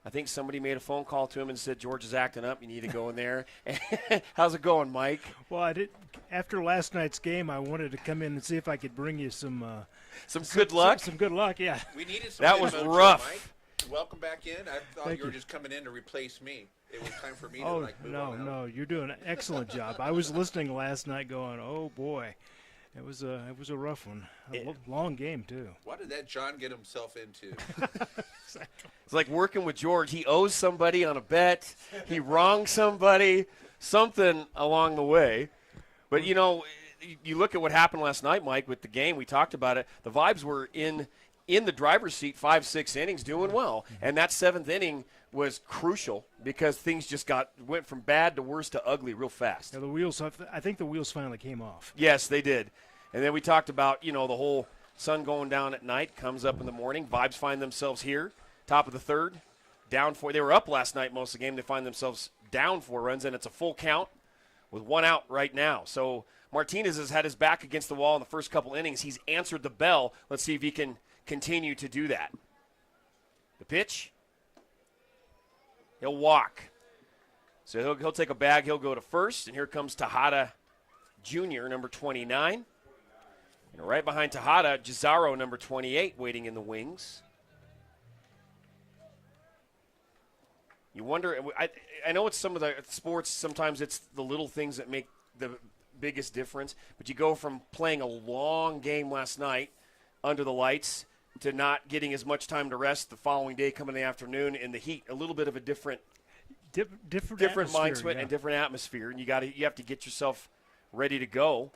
I think somebody made a phone call to him and said, George is acting up. You need to go in there. How's it going, Mike? Well, I did. After last night's game, I wanted to come in and see if I could bring you some good luck. Some good luck, yeah. We needed some. That was rough. Mike. Welcome back in. I thought you were just coming in to replace me. It was time for me to move on. No, you're doing an excellent job. I was listening last night, going, "Oh boy." It was a rough one. Long game, too. What did that John get himself into? It's like working with George. He owes somebody on a bet. He wronged somebody, something along the way. But, you know, you look at what happened last night, Mike, with the game. We talked about it. The Vibes were in the driver's seat 5-6 innings doing well. And that 7th inning was crucial because things just went from bad to worse to ugly real fast. Yeah, I think the wheels finally came off. Yes, they did. And then we talked about, the whole sun going down at night, comes up in the morning. Vibes find themselves here, top of the third, down 4. They were up last night most of the game. They find themselves down 4 runs, and it's a full count with 1 out right now. So Martinez has had his back against the wall in the first couple innings. He's answered the bell. Let's see if he can continue to do that. The pitch. He'll walk. So he'll take a bag. He'll go to first, and here comes Tejada Jr., number 29. And right behind Tejada, Gisaro, number 28, waiting in the wings. You wonder, I know it's some of the sports, sometimes it's the little things that make the biggest difference, but you go from playing a long game last night under the lights to not getting as much time to rest the following day coming in the afternoon in the heat, a little bit of a different mindset and different atmosphere, and you have to get yourself ready to go.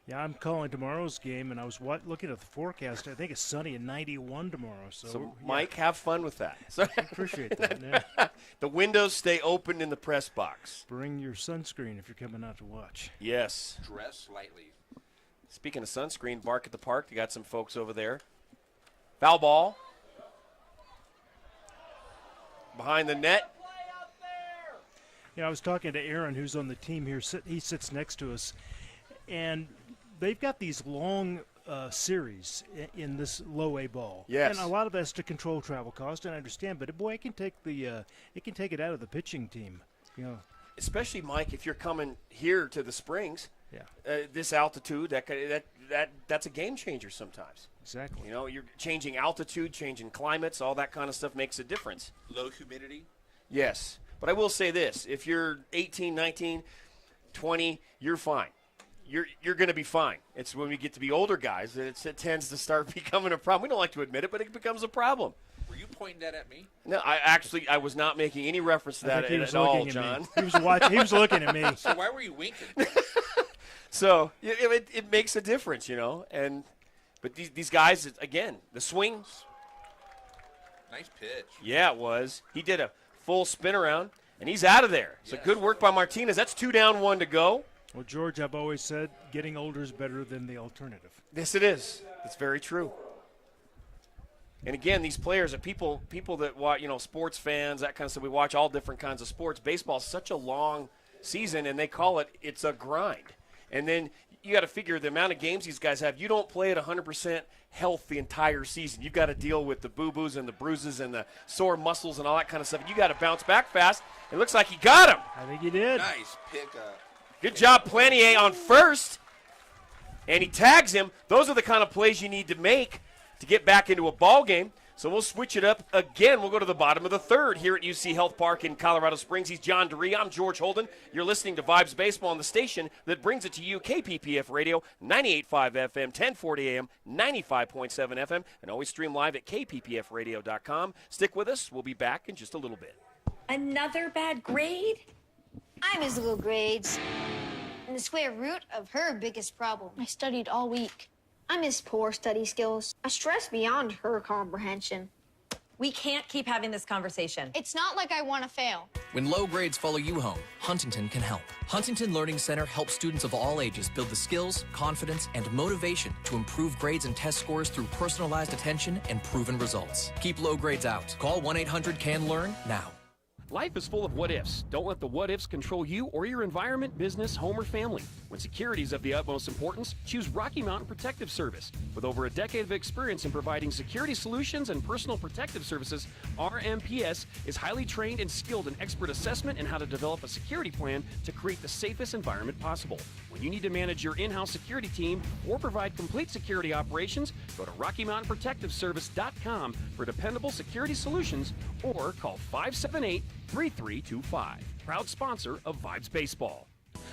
Yeah, I'm calling tomorrow's game, and I was looking at the forecast. I think it's sunny and 91 tomorrow. So Mike, have fun with that. So I appreciate that. Yeah. The windows stay open in the press box. Bring your sunscreen if you're coming out to watch. Yes. Dress lightly. Speaking of sunscreen, Bark at the Park, they got some folks over there. Foul ball. Behind the net. Yeah, I was talking to Aaron, who's on the team here. He sits next to us. And they've got these long series in this low A ball. Yes. And a lot of that's to control travel cost, and I understand. But boy, it can take it out of the pitching team. You know, especially Mike, if you're coming here to the Springs. Yeah. This altitude, that's a game changer sometimes. Exactly. You know, you're changing altitude, changing climates, all that kind of stuff makes a difference. Low humidity. Yes, but I will say this: if you're 18, 19, 20, you're fine. You're going to be fine. It's when we get to be older guys that it tends to start becoming a problem. We don't like to admit it, but it becomes a problem. Were you pointing that at me? No, I was not making any reference to that at all, John. He was watching. He was looking at me. So why were you winking? So it makes a difference, you know. But these guys, again, the swings. Nice pitch. Yeah, it was. He did a full spin around, and he's out of there. So good work by Martinez. That's 2 down, 1 to go. Well, George, I've always said getting older is better than the alternative. Yes, it is. It's very true. And again, these players are people that watch, you know, sports fans, that kind of stuff. We watch all different kinds of sports. Baseball is such a long season, and they call it's a grind. And then you got to figure the amount of games these guys have. You don't play at 100% health the entire season. You've got to deal with the boo-boos and the bruises and the sore muscles and all that kind of stuff. You got to bounce back fast. It looks like he got him. I think he did. Nice pickup. Good job, Planier on first. And he tags him. Those are the kind of plays you need to make to get back into a ball game. So we'll switch it up again. We'll go to the bottom of the third here at UC Health Park in Colorado Springs. He's John DeRee. I'm George Holden. You're listening to Vibes Baseball on the station that brings it to you, KPPF Radio, 98.5 FM, 1040 AM, 95.7 FM, and always stream live at kppfradio.com. Stick with us. We'll be back in just a little bit. Another bad grade? I miss little grades. And the square root of her biggest problem. I studied all week. I miss poor study skills. I stress beyond her comprehension. We can't keep having this conversation. It's not like I want to fail. When low grades follow you home, Huntington can help. Huntington Learning Center helps students of all ages build the skills, confidence, and motivation to improve grades and test scores through personalized attention and proven results. Keep low grades out. Call 1-800-CAN-LEARN now. Life is full of what-ifs. Don't let the what-ifs control you or your environment, business, home, or family. When security is of the utmost importance, choose Rocky Mountain Protective Service. With over a decade of experience in providing security solutions and personal protective services, RMPS is highly trained and skilled in expert assessment and how to develop a security plan to create the safest environment possible. When you need to manage your in-house security team or provide complete security operations, go to RockyMountainProtectiveService.com for dependable security solutions or call 578-3325. Proud sponsor of Vibes Baseball.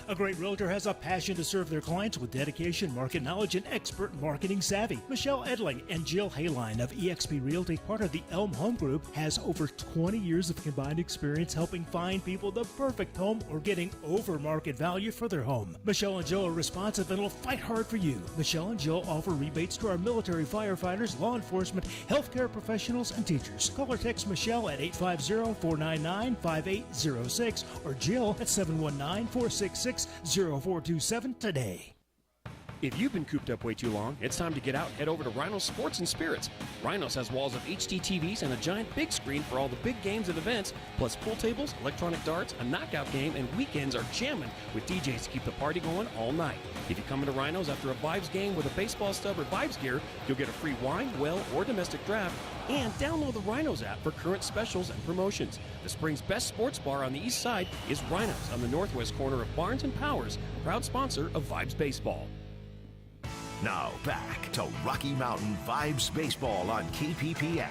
A great realtor has a passion to serve their clients with dedication, market knowledge, and expert marketing savvy. Michelle Edling and Jill Hayline of eXp Realty, part of the Elm Home Group, has over 20 years of combined experience helping find people the perfect home or getting over market value for their home. Michelle and Jill are responsive and will fight hard for you. Michelle and Jill offer rebates to our military firefighters, law enforcement, healthcare professionals, and teachers. Call or text Michelle at 850-499-5806 or Jill at 719-466-0427 today. If you've been cooped up way too long, it's time to get out and head over to Rhinos Sports and Spirits. Rhinos has walls of HD TVs and a giant big screen for all the big games and events, plus pool tables, electronic darts, a knockout game, and weekends are jamming with DJs to keep the party going all night. If you come into Rhinos after a Vibes game with a baseball stub or Vibes gear, you'll get a free wine, well, or domestic draft, and download the Rhinos app for current specials and promotions. The Spring's best sports bar on the east side is Rhinos on the northwest corner of Barnes and Powers, proud sponsor of Vibes Baseball. Now back to Rocky Mountain Vibes Baseball on KPPF.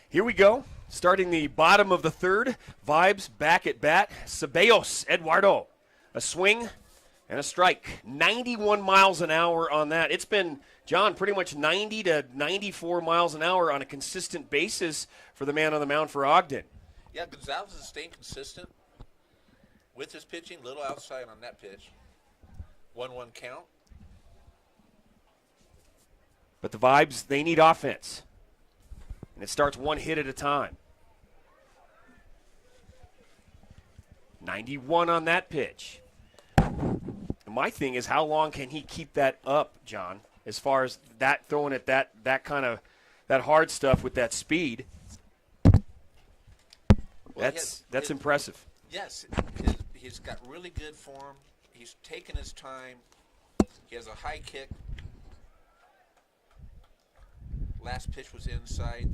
Here we go. Starting the bottom of the third. Vibes back at bat. Ceballos, Eduardo. A swing and a strike. 91 miles an hour on that. It's been, John, pretty much 90 to 94 miles an hour on a consistent basis for the man on the mound for Ogden. Yeah, Gonzalez is staying consistent. with his pitching, little outside on that pitch. 1-1 count. But the Vibes, they need offense. And it starts one hit at a time. 91 on that pitch. My thing is, how long can he keep that up, John, as far as that throwing at that kind of that hard stuff with that speed? Well, that's impressive. Yes, he's got really good form. He's taken his time. He has a high kick. Last pitch was inside.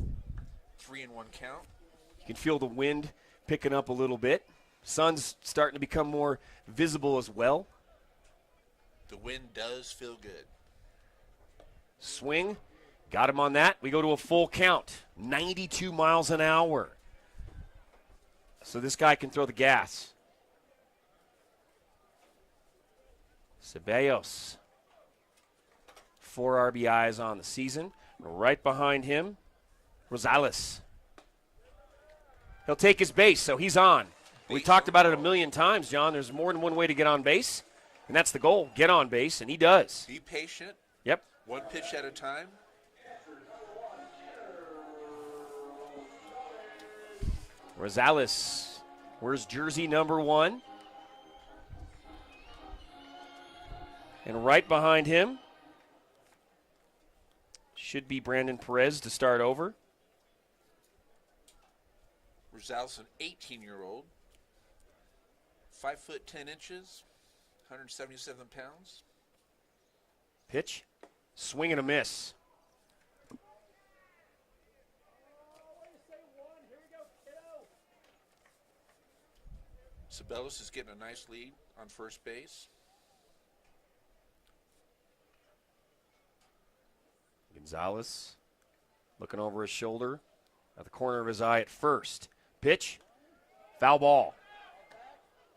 3-1 count. You can feel the wind picking up a little bit. Sun's starting to become more visible as well. The wind does feel good. Swing. Got him on that. We go to a full count. 92 miles an hour. So this guy can throw the gas. Ceballos. 4 RBIs on the season. Right behind him, Rosales. He'll take his base, so he's on. We've talked about it a million times, John. There's more than one way to get on base, and that's the goal. Get on base, and he does. Be patient. Yep. One pitch at a time. Rosales, where's jersey number 1? And right behind him should be Brandon Perez to start over. Rosales, an 18-year-old, 5 foot 10 inches, 177 pounds. Pitch, swing and a miss. Ceballos is getting a nice lead on first base. Gonzalez looking over his shoulder at the corner of his eye at first. Pitch, foul ball.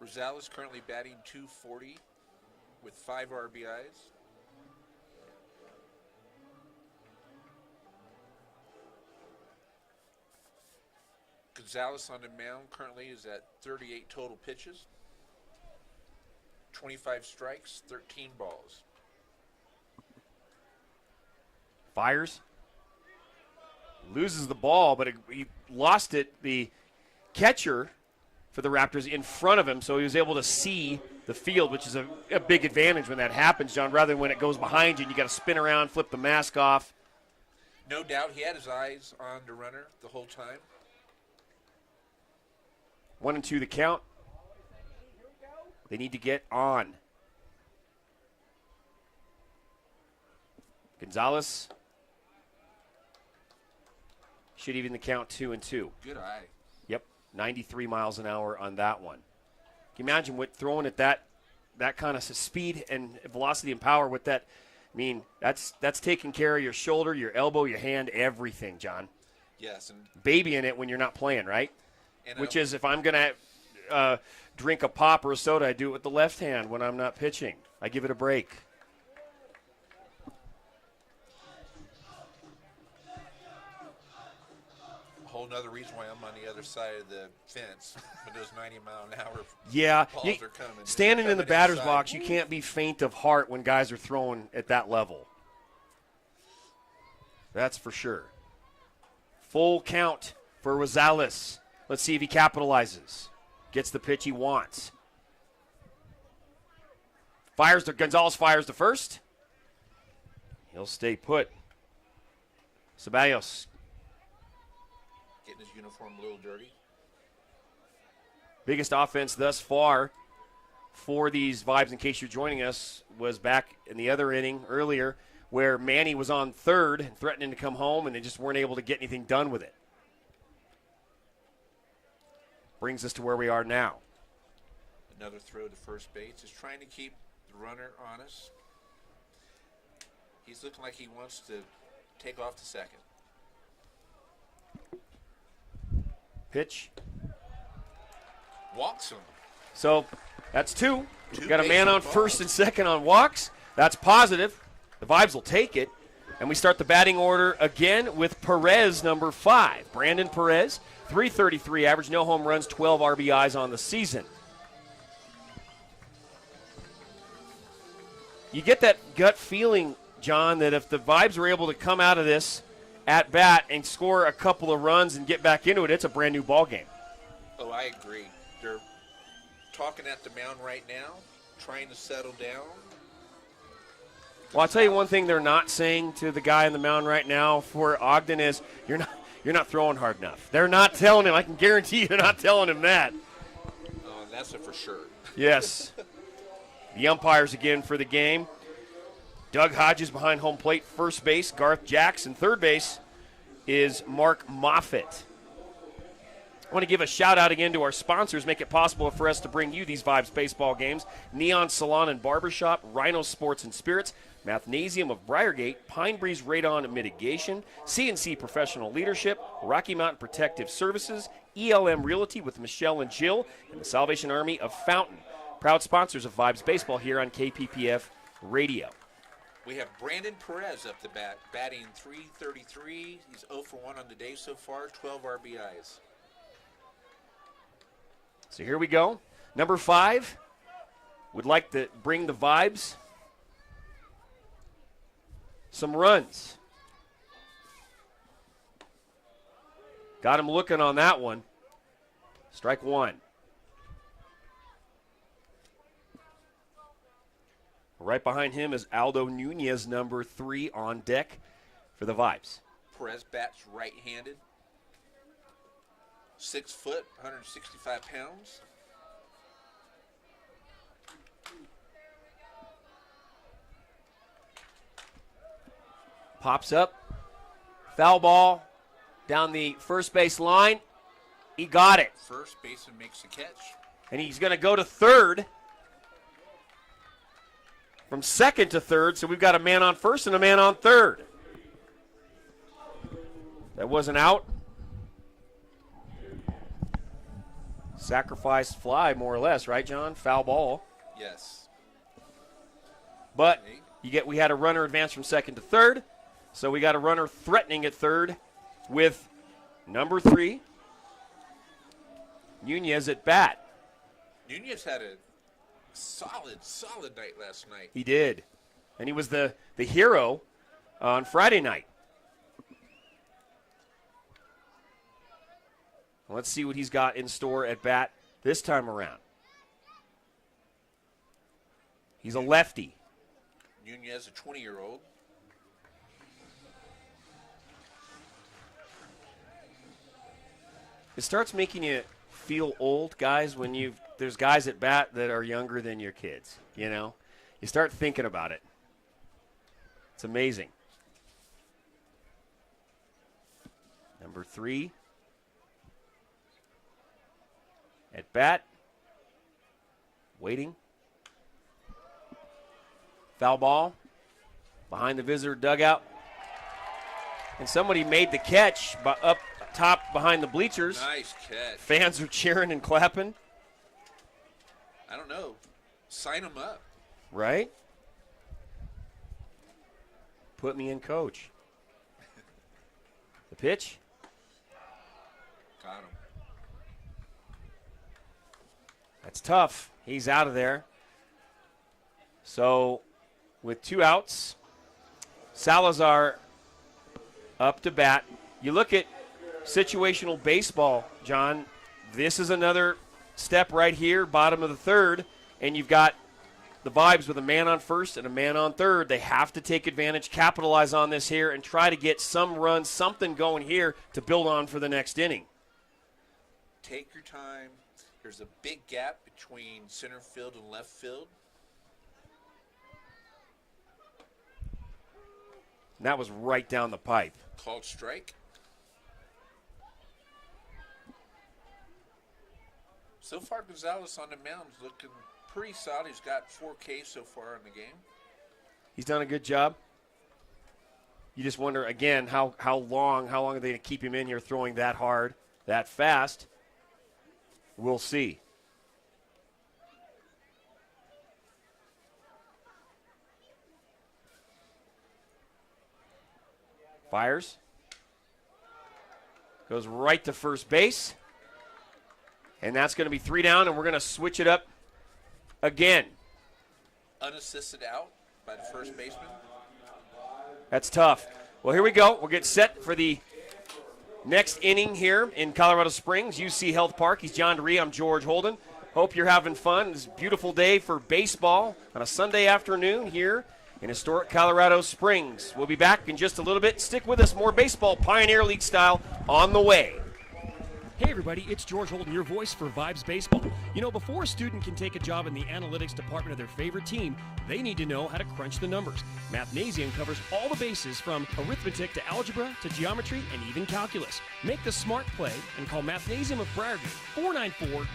Rosales currently batting .240 with 5 RBIs. Gonzalez on the mound currently is at 38 total pitches, 25 strikes, 13 balls. Fires. Loses the ball, but he lost it. The catcher for the Raptors in front of him, so he was able to see the field, which is a big advantage when that happens, John, rather than when it goes behind you and you got to spin around, flip the mask off. No doubt he had his eyes on the runner the whole time. 1-2 the count. They need to get on. Gonzalez should even the count 2-2. Good eye. Yep, 93 miles an hour on that one. Can you imagine what throwing at that kind of speed and velocity and power with that? I mean, that's taking care of your shoulder, your elbow, your hand, everything, John. Yes. And babying it when you're not playing, right? And which is if I'm going to drink a pop or a soda, I do it with the left hand when I'm not pitching. I give it a break. A whole nother reason why I'm on the other side of the fence when those 90-mile-an-hour balls are coming. Standing in the batter's inside. box, you can't be faint of heart when guys are throwing at that level. That's for sure. Full count for Rosales. Let's see if he capitalizes. Gets the pitch he wants. Gonzalez fires the first. He'll stay put. Ceballos. Getting his uniform a little dirty. Biggest offense thus far for these Vibes, in case you're joining us, was back in the other inning earlier where Manny was on third and threatening to come home, and they just weren't able to get anything done with it. Brings us to where we are now. Another throw to first base. Is trying to keep the runner honest. He's looking like he wants to take off to second. Pitch. Walks him. So that's two. Two Got a man on base first balls. and second on walks. That's positive. The Vibes will take it. And we start the batting order again with Perez, number 5. Brandon Perez, .333 average, no home runs, 12 RBIs on the season. you get that gut feeling, John, that if the Vibes were able to come out of this at bat and score a couple of runs and get back into it, it's a brand new ball game. Oh, I agree. They're talking at the mound right now, trying to settle down. Well, I'll tell you one thing they're not saying to the guy on the mound right now for Ogden is you're not throwing hard enough. They're not telling him. I can guarantee you they're not telling him that. Oh, that's it for sure. Yes. The umpires again for the game. Doug Hodges behind home plate, first base. Garth Jackson, third base, is Mark Moffitt. I want to give a shout-out again to our sponsors, make it possible for us to bring you these Vibes baseball games. Neon Salon and Barbershop, Rhino Sports and Spirits, Mathnasium of Briargate, Pine Breeze Radon Mitigation, CNC Professional Leadership, Rocky Mountain Protective Services, ELM Realty with Michelle and Jill, and the Salvation Army of Fountain. Proud sponsors of Vibes Baseball here on KPPF Radio. We have Brandon Perez up the bat, batting .333. He's 0 for 1 on the day so far, 12 RBIs. So here we go. Number 5 would like to bring the Vibes some runs. Got him looking on that one. Strike one. Right behind him is Aldo Nunez, number 3 on deck for the Vibes. Perez bats right-handed. 6 foot, 165 pounds. Pops up. Foul ball down the first base line. He got it. First baseman makes the catch. And he's going to go to third. From second to third, so we've got a man on first and a man on third. That wasn't out. Sacrifice fly, more or less, right, John? Foul ball. Yes. But we had a runner advance from second to third, so we got a runner threatening at third with number 3, Nunez at bat. Nunez had a solid night last night. He did. And he was the hero on Friday night. Let's see what he's got in store at bat this time around. He's a lefty. Nunez, a 20-year-old. It starts making you feel old, guys, when there's guys at bat that are younger than your kids, you know? You start thinking about it. It's amazing. Number 3. At bat. Waiting. Foul ball. Behind the visitor dugout. And somebody made the catch up top behind the bleachers. Nice catch. Fans are cheering and clapping. I don't know. Sign them up. Right? Put me in, coach. The pitch. Got him. That's tough. He's out of there. So, with 2 outs, Salazar up to bat. You look at situational baseball, John. This is another step right here, bottom of the third, and you've got the Vibes with a man on first and a man on third. They have to take advantage, capitalize on this here, and try to get some runs, something going here to build on for the next inning. Take your time. There's a big gap between center field and left field. And that was right down the pipe. Called strike. So far, Gonzalez on the mound is looking pretty solid. He's got 4 Ks so far in the game. He's done a good job. You just wonder, again, how long are they going to keep him in here throwing that hard, that fast? We'll see. Fires. Goes right to first base. And that's going to be 3 down, and we're going to switch it up again. Unassisted out by the first baseman. That's tough. Well, here we go. We'll get set for the next inning here in Colorado Springs, UC Health Park. He's John DeRee. I'm George Holden. Hope you're having fun. It's a beautiful day for baseball on a Sunday afternoon here in historic Colorado Springs. We'll be back in just a little bit. Stick with us. More baseball, Pioneer League style, on the way. Hey everybody, it's George Holden, your voice for Vibes Baseball. You know, before a student can take a job in the analytics department of their favorite team, they need to know how to crunch the numbers. Mathnasium covers all the bases from arithmetic to algebra to geometry and even calculus. Make the smart play and call Mathnasium of Briargate,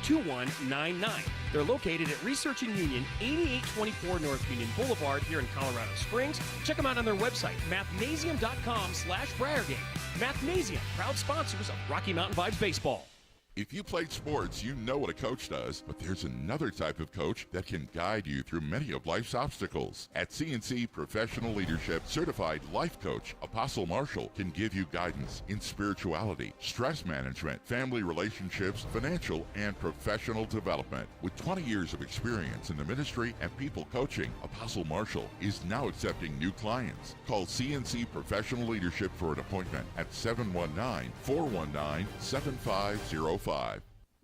494-2199. They're located at Research and Union, 8824 North Union Boulevard here in Colorado Springs. Check them out on their website, mathnasium.com/Briargate. Mathnasium, proud sponsors of Rocky Mountain Vibes Baseball. If you played sports, you know what a coach does, but there's another type of coach that can guide you through many of life's obstacles. At CNC Professional Leadership, certified life coach Apostle Marshall can give you guidance in spirituality, stress management, family relationships, financial and professional development. With 20 years of experience in the ministry and people coaching, Apostle Marshall is now accepting new clients. Call CNC Professional Leadership for an appointment at 719-419-7505.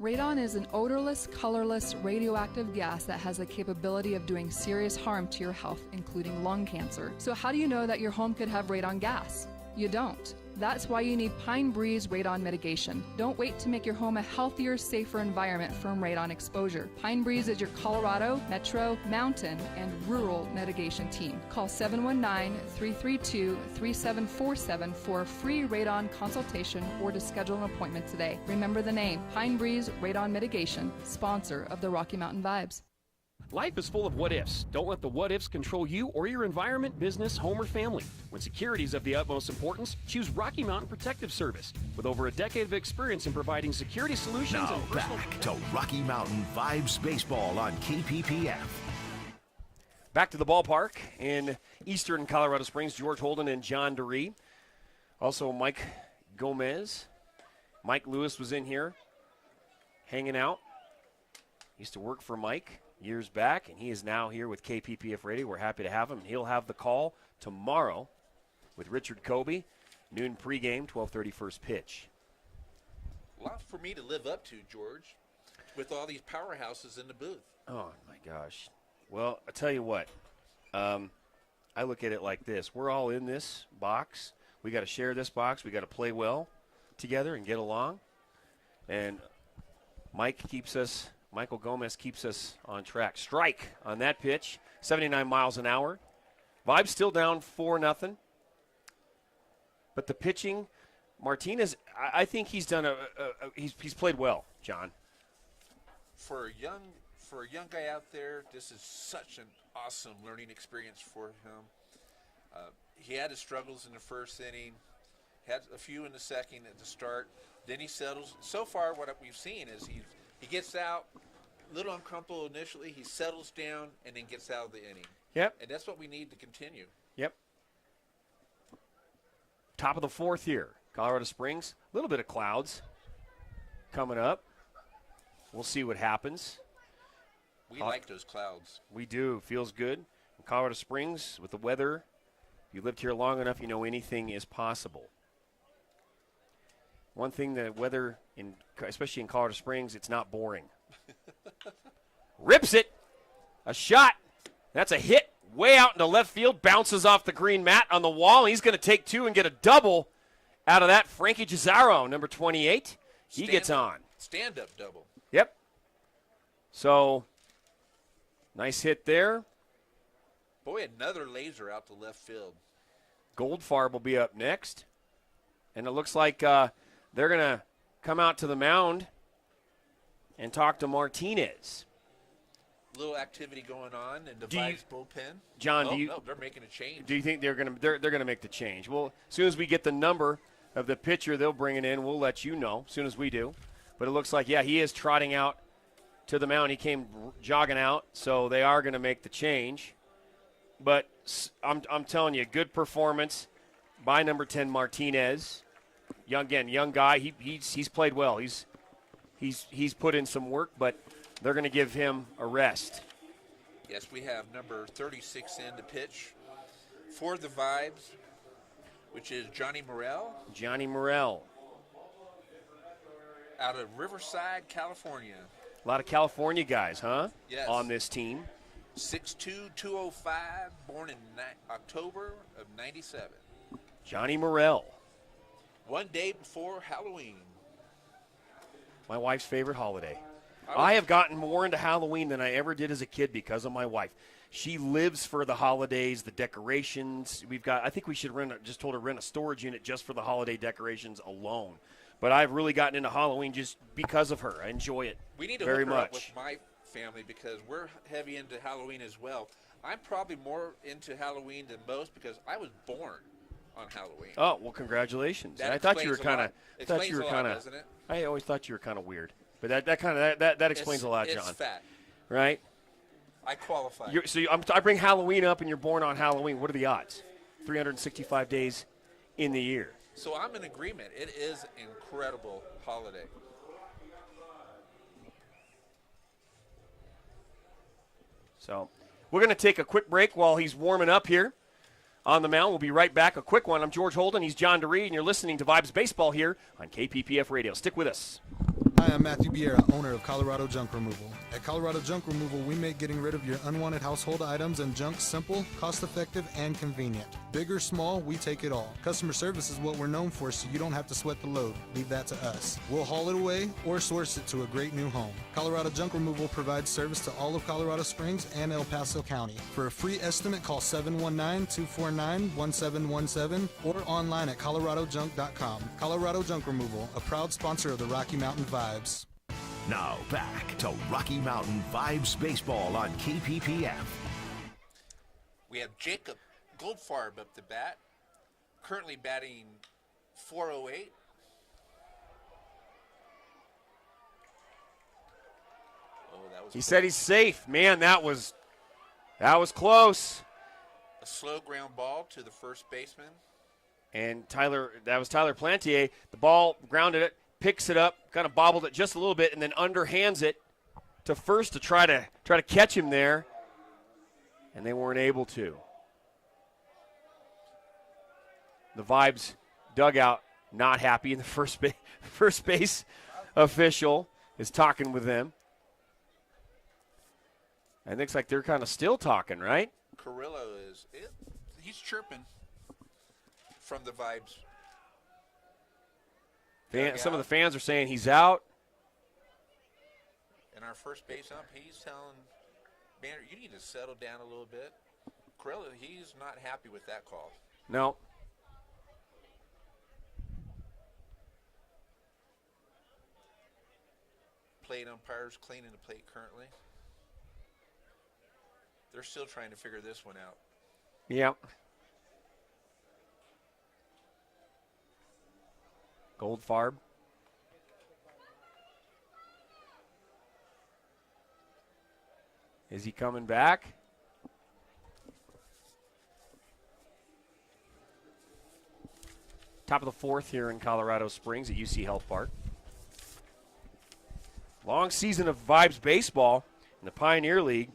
Radon is an odorless, colorless, radioactive gas that has the capability of doing serious harm to your health, including lung cancer. So how do you know that your home could have radon gas? You don't. That's why you need Pine Breeze Radon Mitigation. Don't wait to make your home a healthier, safer environment from radon exposure. Pine Breeze is your Colorado, Metro, Mountain, and Rural mitigation team. Call 719-332-3747 for a free radon consultation or to schedule an appointment today. Remember the name, Pine Breeze Radon Mitigation, sponsor of the Rocky Mountain Vibes. Life is full of what-ifs. Don't let the what-ifs control you or your environment, business, home, or family. When security is of the utmost importance, choose Rocky Mountain Protective Service. With over a decade of experience in providing security solutions Now and personal... back to Rocky Mountain Vibes Baseball on KPPF. Back to the ballpark in eastern Colorado Springs. George Holden and John DeRee. Also Mike Gomez. Mike Lewis was in here hanging out. Used to work for Mike years back, and he is now here with KPPF Radio. We're happy to have him. He'll have the call tomorrow with Richard Kobe. Noon pregame, 12:30 first pitch. A lot for me to live up to, George, with all these powerhouses in the booth. Oh, my gosh. Well, I tell you what. I look at it like this. We're all in this box. We got to share this box. We got to play well together and get along. And Michael Gomez keeps us on track. Strike on that pitch, 79 miles an hour. Vibes still down 4-0. But the pitching, Martinez, I think he's done he's played well, John. For a young guy out there, this is such an awesome learning experience for him. He had his struggles in the first inning, had a few in the second at the start. Then he settles. So far, what we've seen is he gets out, a little uncomfortable initially. He settles down and then gets out of the inning. Yep. And that's what we need to continue. Yep. Top of the fourth here. Colorado Springs. A little bit of clouds coming up. We'll see what happens. We like those clouds. We do. Feels good. In Colorado Springs, with the weather, if you lived here long enough, you know anything is possible. One thing, the weather, especially in Colorado Springs, it's not boring. Rips it. A shot. That's a hit way out into left field. Bounces off the green mat on the wall. He's going to take two and get a double out of that. Frankie Gisaro, number 28. He gets on. Stand-up double. Yep. So, nice hit there. Boy, another laser out to left field. Goldfarb will be up next. And it looks like they're going to come out to the mound and talk to Martinez. Little activity going on in the Vibes bullpen. John, no, they're making a change. Do you think they're going to make the change? Well, as soon as we get the number of the pitcher they'll bring it in, we'll let you know as soon as we do. But it looks like, yeah, he is trotting out to the mound. He came jogging out, so they are going to make the change. But I'm telling you, good performance by number 10 Martinez. Young guy. He's played well. He's put in some work, but they're going to give him a rest. Yes, we have number 36 in to pitch for the Vibes, which is Johnny Morrell. Johnny Morrell. Out of Riverside, California. A lot of California guys, huh? Yes. On this team. 6'2", 205, born in October of 97. Johnny Morrell. One day before Halloween. My wife's favorite holiday. I have gotten more into Halloween than I ever did as a kid because of my wife. She lives for the holidays, the decorations. I think we should rent a storage unit just for the holiday decorations alone. But I've really gotten into Halloween just because of her. I enjoy it We need to very hook her much. up with my family because we're heavy into Halloween as well. I'm probably more into Halloween than most because I was born on Halloween. Oh, well, congratulations. That I thought you were explains a kind of. lot. Explains a lot, doesn't it? I always thought you were kind of weird, but that explains a lot, John. It's fat. Right? I qualify. I bring Halloween up, and you're born on Halloween. What are the odds? 365 days in the year. So I'm in agreement. It is an incredible holiday. So we're going to take a quick break while he's warming up here on the mound. We'll be right back. A quick one. I'm George Holden. He's John DeRee, and you're listening to Vibes Baseball here on KPPF Radio. Stick with us. Hi, I'm Matthew Vieira, owner of Colorado Junk Removal. At Colorado Junk Removal, we make getting rid of your unwanted household items and junk simple, cost-effective, and convenient. Big or small, we take it all. Customer service is what we're known for, so you don't have to sweat the load. Leave that to us. We'll haul it away or source it to a great new home. Colorado Junk Removal provides service to all of Colorado Springs and El Paso County. For a free estimate, call 719-249-1717 or online at coloradojunk.com. Colorado Junk Removal, a proud sponsor of the Rocky Mountain Vibes. Now back to Rocky Mountain Vibes Baseball on KPPF. We have Jacob Goldfarb up the bat, currently batting .408. Oh, that was. He said he's safe. Man, that was close. A slow ground ball to the first baseman. And that was Tyler Plantier. The ball grounded it, picks it up, kind of bobbled it just a little bit, and then underhands it to first to try to catch him there. And they weren't able to. The Vibes dugout not happy, and the first base official is talking with them. And it looks like they're kind of still talking, right? Carrillo he's chirping from the Vibes. Some of the fans are saying he's out. And our first base ump, he's telling Banner, you need to settle down a little bit. Carrillo, he's not happy with that call. No. Plate umpires cleaning the plate currently. They're still trying to figure this one out. Yep. Goldfarb. Is he coming back? Top of the fourth here in Colorado Springs at UC Health Park. Long season of Vibes baseball in the Pioneer League.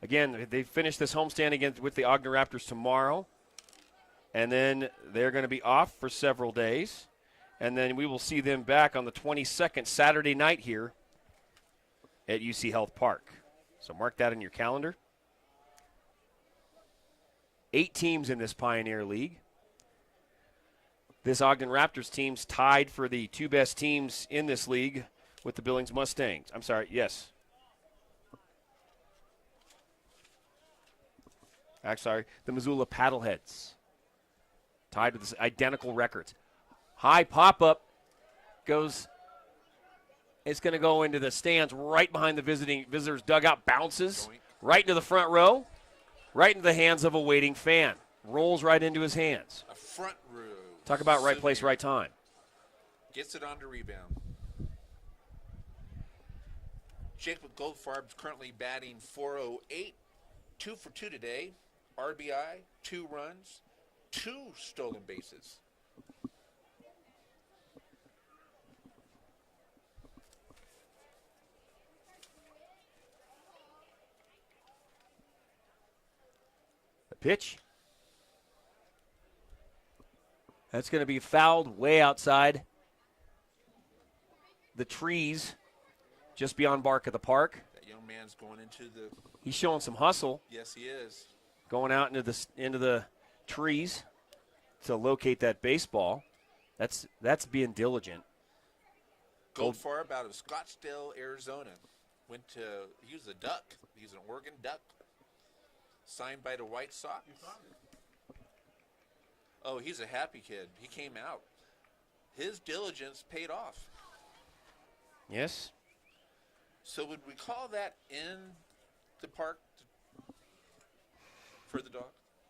Again, they finish this homestand with the Ogden Raptors tomorrow. And then they're going to be off for several days. And then we will see them back on the 22nd, Saturday night here at UC Health Park. So mark that in your calendar. 8 teams in this Pioneer League. This Ogden Raptors team's tied for the 2 best teams in this league with the Billings Mustangs. I'm sorry, yes. I'm sorry, the Missoula Paddleheads. Tied with this identical records. High pop-up goes. It's going to go into the stands right behind the visitors' dugout. Bounces right into the front row, right into the hands of a waiting fan. Rolls right into his hands. A front row. Talk about right place, right time. Gets it on the rebound. Jacob Goldfarb's currently batting .408. 2 for 2 today. RBI, 2 runs, 2 stolen bases. Pitch. That's going to be fouled way outside the trees just beyond Bark at the Park. That young man's going into the. He's showing some hustle. Yes, he is. Going out into the trees to locate that baseball. That's being diligent. Goldfarb out of Scottsdale, Arizona. He was a Duck. He's an Oregon Duck. Signed by the White Sox. Oh, he's a happy kid. He came out. His diligence paid off. Yes. So would we call that in the park for the dog?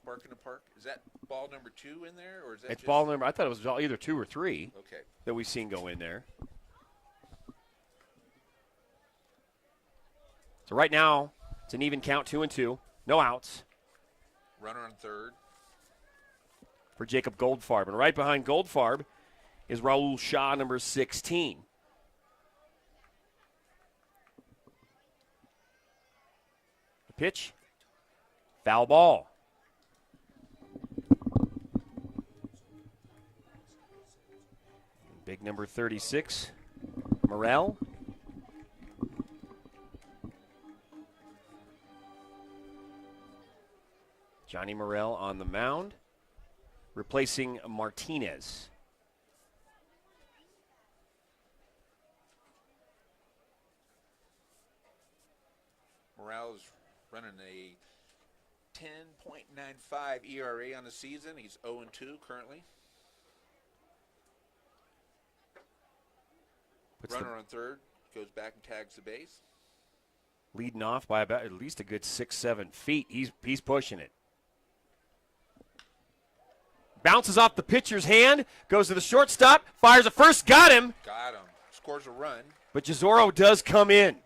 Bark in the park? Is that ball number 2 in there, or is that? It's ball number. I thought it was either 2 or 3. Okay. That we've seen go in there. So right now it's an even count, 2-2, no outs. Runner on third. For Jacob Goldfarb. And right behind Goldfarb is Raul Shaw, number 16. The pitch. Foul ball. Big number 36, Morel. Johnny Morel on the mound, replacing Martinez. Morales running a 10.95 ERA on the season. He's 0-2 currently. Runner on third, goes back and tags the base. Leading off by about at least a good 6-7 feet. He's pushing it. Bounces off the pitcher's hand, goes to the shortstop, fires a first, got him. Got him. Scores a run. But Jazoro does come in.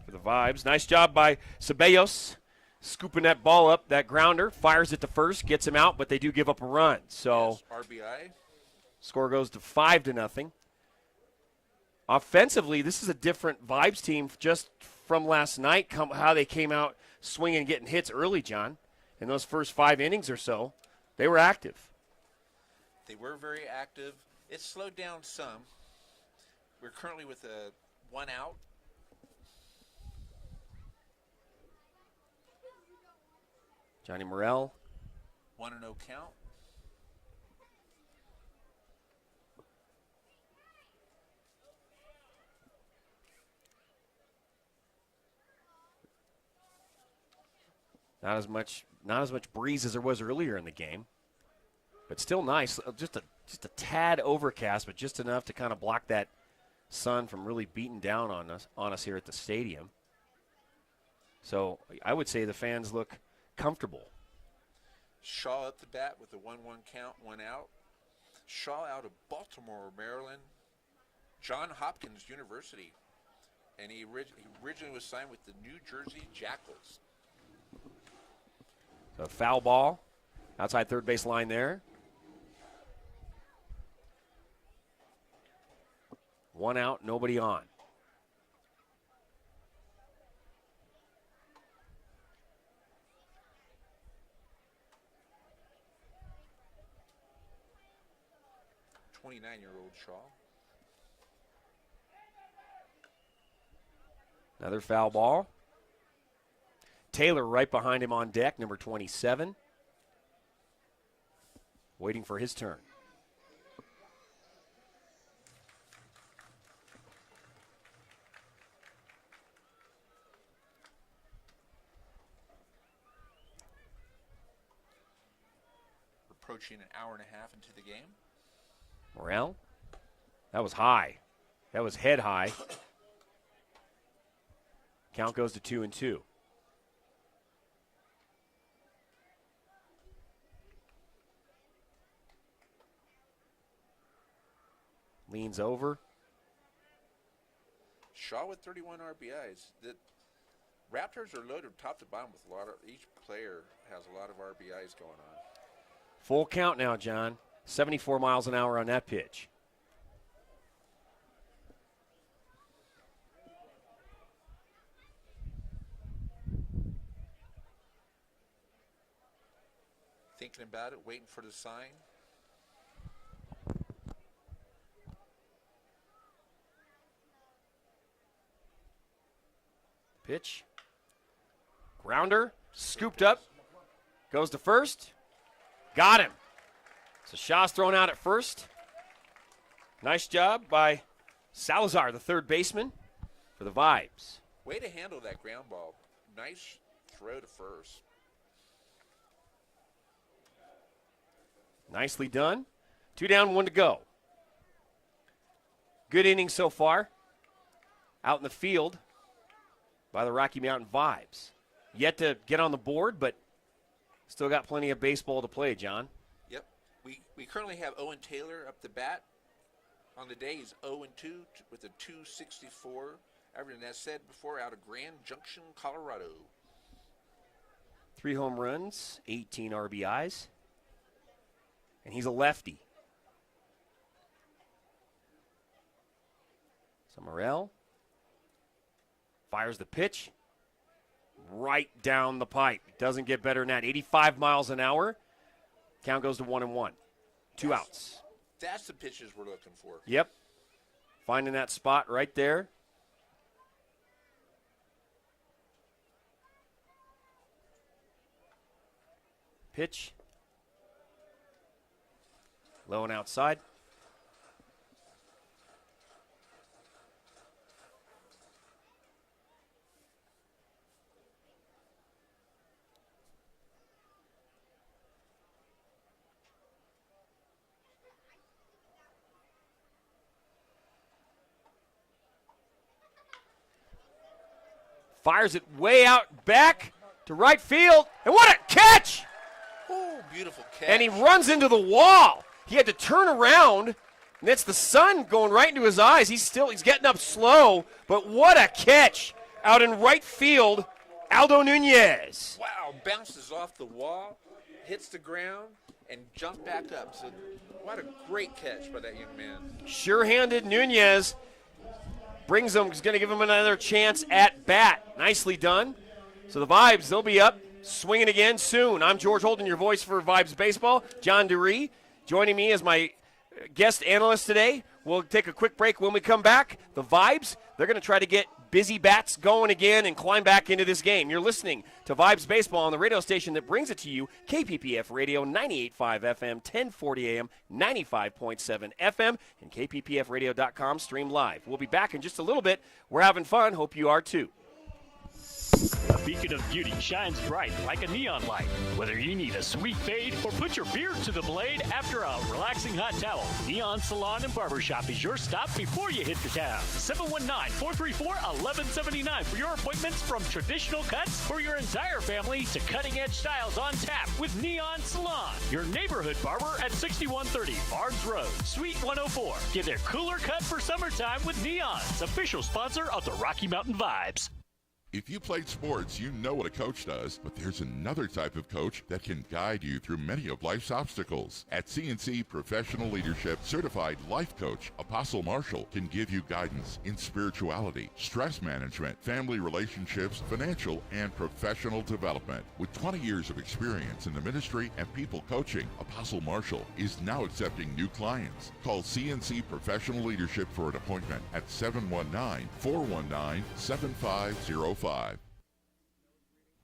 For the Vibes. Nice job by Ceballos. Scooping that ball up, that grounder, fires it to first, gets him out, but they do give up a run. So yes, RBI. Score goes to 5-0. Offensively, this is a different Vibes team just from last night, how they came out swinging and getting hits early, John. In those first 5 innings or so, they were active. They were very active. It slowed down some. We're currently with a 1 out. Johnny Morel. 1-0 count. Not as much breeze as there was earlier in the game, but still nice. Just a tad overcast, but just enough to kind of block that sun from really beating down on us here at the stadium. So I would say the fans look comfortable. Shaw at the bat with a 1-1 count, 1 out. Shaw out of Baltimore, Maryland, Johns Hopkins University, and he originally was signed with the New Jersey Jackals. So foul ball outside third base line there. 1 out, nobody on. Year-old Shaw. Another foul ball. Taylor right behind him on deck, number 27. Waiting for his turn. Approaching an hour and a half into the game. Morel, that was high. That was head high. Count goes to 2-2. Leans over. Shaw with 31 RBIs. The Raptors are loaded top to bottom with each player has a lot of RBIs going on. Full count now, John. 74 miles an hour on that pitch. thinking about it, waiting for the sign. Pitch. Grounder. Scooped up. Goes to first. Got him. So Shaw's thrown out at first. Nice job by Salazar, the third baseman, for the Vibes. Way to handle that ground ball. Nice throw to first. Nicely done. 2 down, 1 to go. Good inning so far. Out in the field by the Rocky Mountain Vibes. Yet to get on the board, but still got plenty of baseball to play, John. Yep. We currently have Owen Taylor up the bat. On the day, he's 0-2 with a 264. Everything as said before, out of Grand Junction, Colorado. 3 home runs, 18 RBIs. And he's a lefty. So Morel fires the pitch right down the pipe. Doesn't get better than that. 85 miles an hour. Count goes to 1-1. 2 outs. That's the pitches we're looking for. Yep. Finding that spot right there. Pitch. Low and outside. Fires it way out back to right field. And what a catch! Oh, beautiful catch. And he runs into the wall. He had to turn around, and it's the sun going right into his eyes. He's getting up slow, but what a catch out in right field, Aldo Nunez. Wow, bounces off the wall, hits the ground, and jumps back up. So what a great catch by that young man. Sure-handed Nunez brings him, is going to give him another chance at bat. Nicely done. So the Vibes, they'll be up, swinging again soon. I'm George Holden, your voice for Vibes Baseball. John Dury joining me as my guest analyst today. We'll take a quick break. When we come back, the Vibes, they're going to try to get busy bats going again and climb back into this game. You're listening to Vibes Baseball on the radio station that brings it to you, KPPF Radio, 98.5 FM, 1040 AM, 95.7 FM, and kppfradio.com stream live. We'll be back in just a little bit. We're having fun. Hope you are too. A beacon of beauty shines bright like a neon light. Whether you need a sweet fade or put your beard to the blade after a relaxing hot towel, Neon Salon and Barbershop is your stop before you hit the town. 719-434-1179 for your appointments, from traditional cuts for your entire family to cutting-edge styles on tap with Neon Salon. Your neighborhood barber at 6130 Barnes Road, Suite 104. Get their cooler cut for summertime with Neon's official sponsor of the Rocky Mountain Vibes. If you played sports, you know what a coach does, but there's another type of coach that can guide you through many of life's obstacles. At CNC Professional Leadership, certified life coach Apostle Marshall can give you guidance in spirituality, stress management, family relationships, financial, and professional development. With 20 years of experience in the ministry and people coaching, Apostle Marshall is now accepting new clients. Call CNC Professional Leadership for an appointment at 719-419-7505.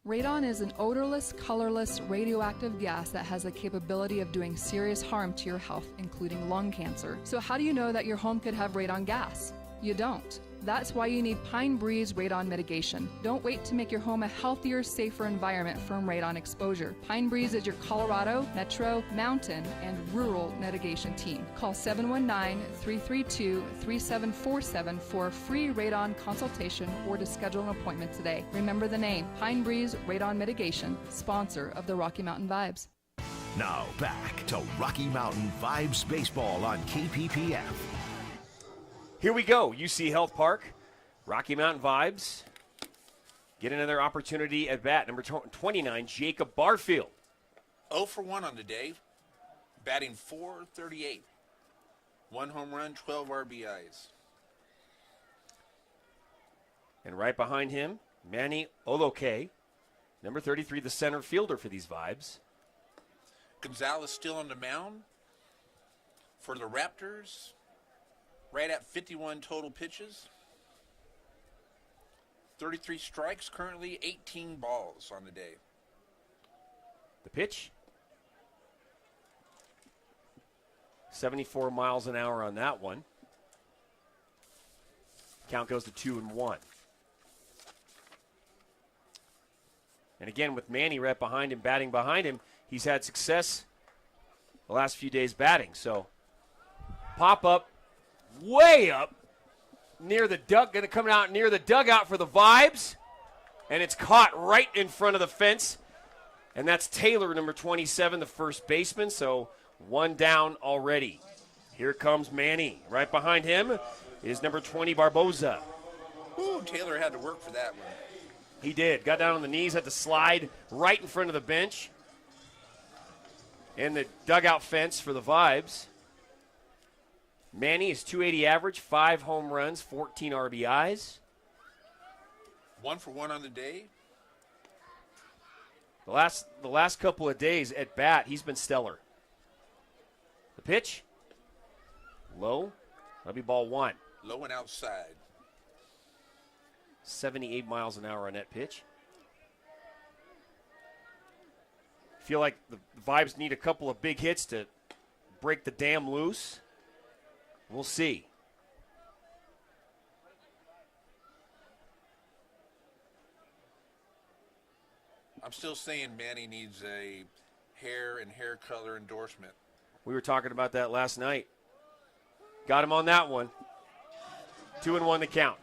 Radon is an odorless, colorless, radioactive gas that has the capability of doing serious harm to your health, including lung cancer. So how do you know that your home could have radon gas? You don't. That's why you need Pine Breeze Radon Mitigation. Don't wait to make your home a healthier, safer environment from radon exposure. Pine Breeze is your Colorado, Metro, Mountain, and Rural mitigation team. Call 719-332-3747 for a free radon consultation or to schedule an appointment today. Remember the name, Pine Breeze Radon Mitigation, sponsor of the Rocky Mountain Vibes. Now back to Rocky Mountain Vibes Baseball on KPPF. Here we go. UC Health Park, Rocky Mountain Vibes. Get another opportunity at bat. Number 29, Jacob Barfield. 0 for 1 on the day, batting .438. 1 home run, 12 RBIs. And right behind him, Manny Oloke, number 33, the center fielder for these Vibes. Gonzalez still on the mound for the Raptors, right at 51 total pitches. 33 strikes, currently 18 balls on the day. The pitch. 74 miles an hour on that one. Count goes to 2-1. And again, with Manny right behind him, batting behind him, he's had success the last few days batting. So, pop up, way up, near the going to come out near the dugout for the Vibes. And it's caught right in front of the fence. And that's Taylor, number 27, the first baseman. So, one down already. Here comes Manny. Right behind him is number 20, Barboza. Ooh, Taylor had to work for that one. He did. Got down on the knees, had to slide right in front of the bench. And the dugout fence for the Vibes. Manny is 280 average, 5 home runs, 14 RBIs. 1 for 1 on the day. The last couple of days at bat, he's been stellar. The pitch, low. That'll be ball 1. Low and outside. 78 miles an hour on that pitch. Feel like the Vibes need a couple of big hits to break the dam loose. We'll see. I'm still saying Manny needs a hair and hair color endorsement. We were talking about that last night. Got him on that one. 2-1 the count.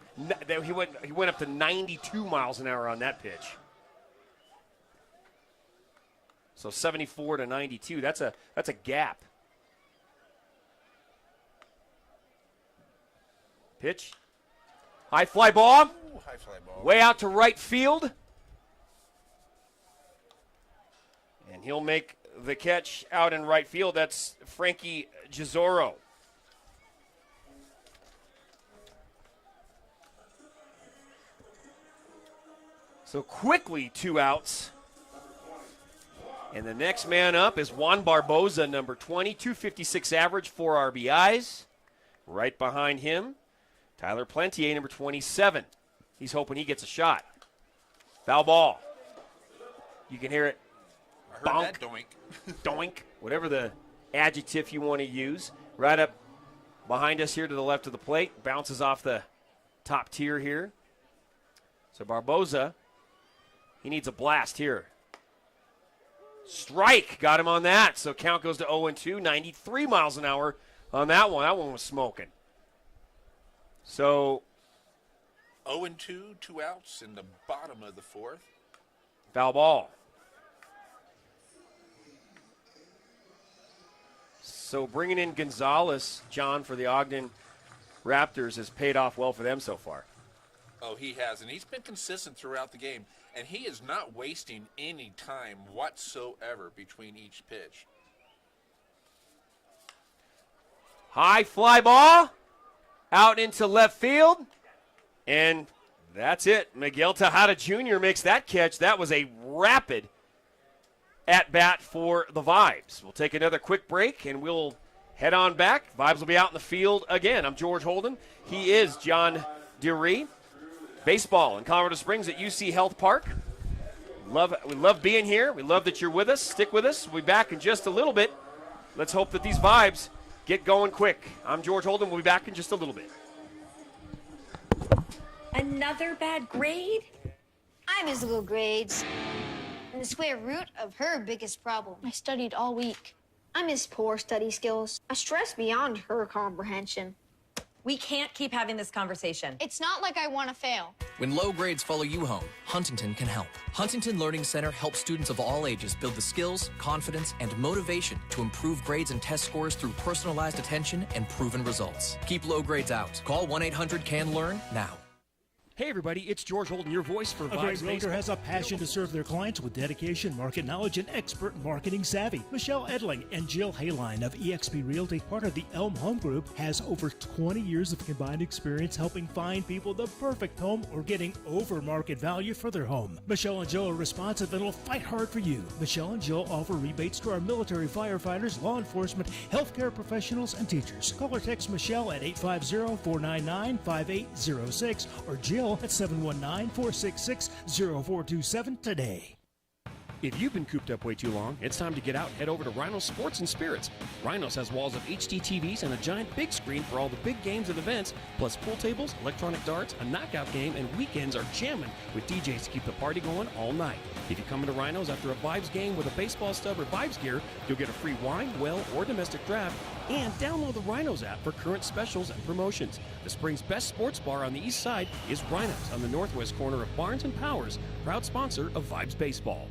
He went up to 92 miles an hour on that pitch. So 74 to 92. That's a gap. Pitch. High fly ball. Ooh, high fly ball. Way out to right field. And he'll make the catch out in right field. That's Frankie Gisoro. So quickly 2 outs. And the next man up is Juan Barboza, number 20, 256 average, 4 RBIs. Right behind him, Tyler Plentier, number 27. He's hoping he gets a shot. Foul ball. You can hear it. I heard Bonk. that doink. Doink. Whatever the adjective you want to use. Right up behind us here to the left of the plate. Bounces off the top tier here. So Barboza, he needs a blast here. Strike. Got him on that. So count goes to 0-2. 93 miles an hour on that one. That one was smoking. So 0-2, 2 outs in the bottom of the 4th. Foul ball. So bringing in Gonzalez, John, for the Ogden Raptors has paid off well for them so far. Oh, he has, and he's been consistent throughout the game, and he is not wasting any time whatsoever between each pitch. High fly ball out into left field, and that's it. Miguel Tejada Jr. makes that catch. That was a rapid at-bat for the Vibes. We'll take another quick break, and we'll head on back. Vibes will be out in the field again. I'm George Holden. He is John DeRee. Baseball in Colorado Springs at UC Health Park. We love being here. We love that you're with us. Stick with us. We'll be back in just a little bit. Let's hope that these Vibes get going quick. I'm George Holden. We'll be back in just a little bit. Another bad grade? I miss little grades. And the square root of her biggest problem. I studied all week. I miss poor study skills. I stress beyond her comprehension. We can't keep having this conversation. It's not like I want to fail. When low grades follow you home, Huntington can help. Huntington Learning Center helps students of all ages build the skills, confidence, and motivation to improve grades and test scores through personalized attention and proven results. Keep low grades out. Call 1-800-CAN-LEARN now. Hey everybody, it's George Holden, your voice for A great Vibes realtor Baseball. has a passion to serve their clients with dedication, market knowledge, and expert marketing savvy. Michelle Edling and Jill Hayline of eXp Realty, part of the Elm Home Group, has over 20 years of combined experience helping find people the perfect home or getting over market value for their home. Michelle and Jill are responsive and will fight hard for you. Michelle and Jill offer rebates to our military firefighters, law enforcement, healthcare professionals, and teachers. Call or text Michelle at 850-499-5806 or Jill at 719-466-0427 today. If you've been cooped up way too long, it's time to get out and head over to Rhinos Sports and Spirits. Rhinos has walls of HD TVs and a giant big screen for all the big games and events, plus pool tables, electronic darts, a knockout game, and weekends are jamming with DJs to keep the party going all night. If you come into Rhinos after a Vibes game with a baseball stub or Vibes gear, you'll get a free wine, well, or domestic draft, and download the Rhinos app for current specials and promotions. The spring's best sports bar on the east side is Rhinos on the northwest corner of Barnes and Powers, proud sponsor of Vibes Baseball.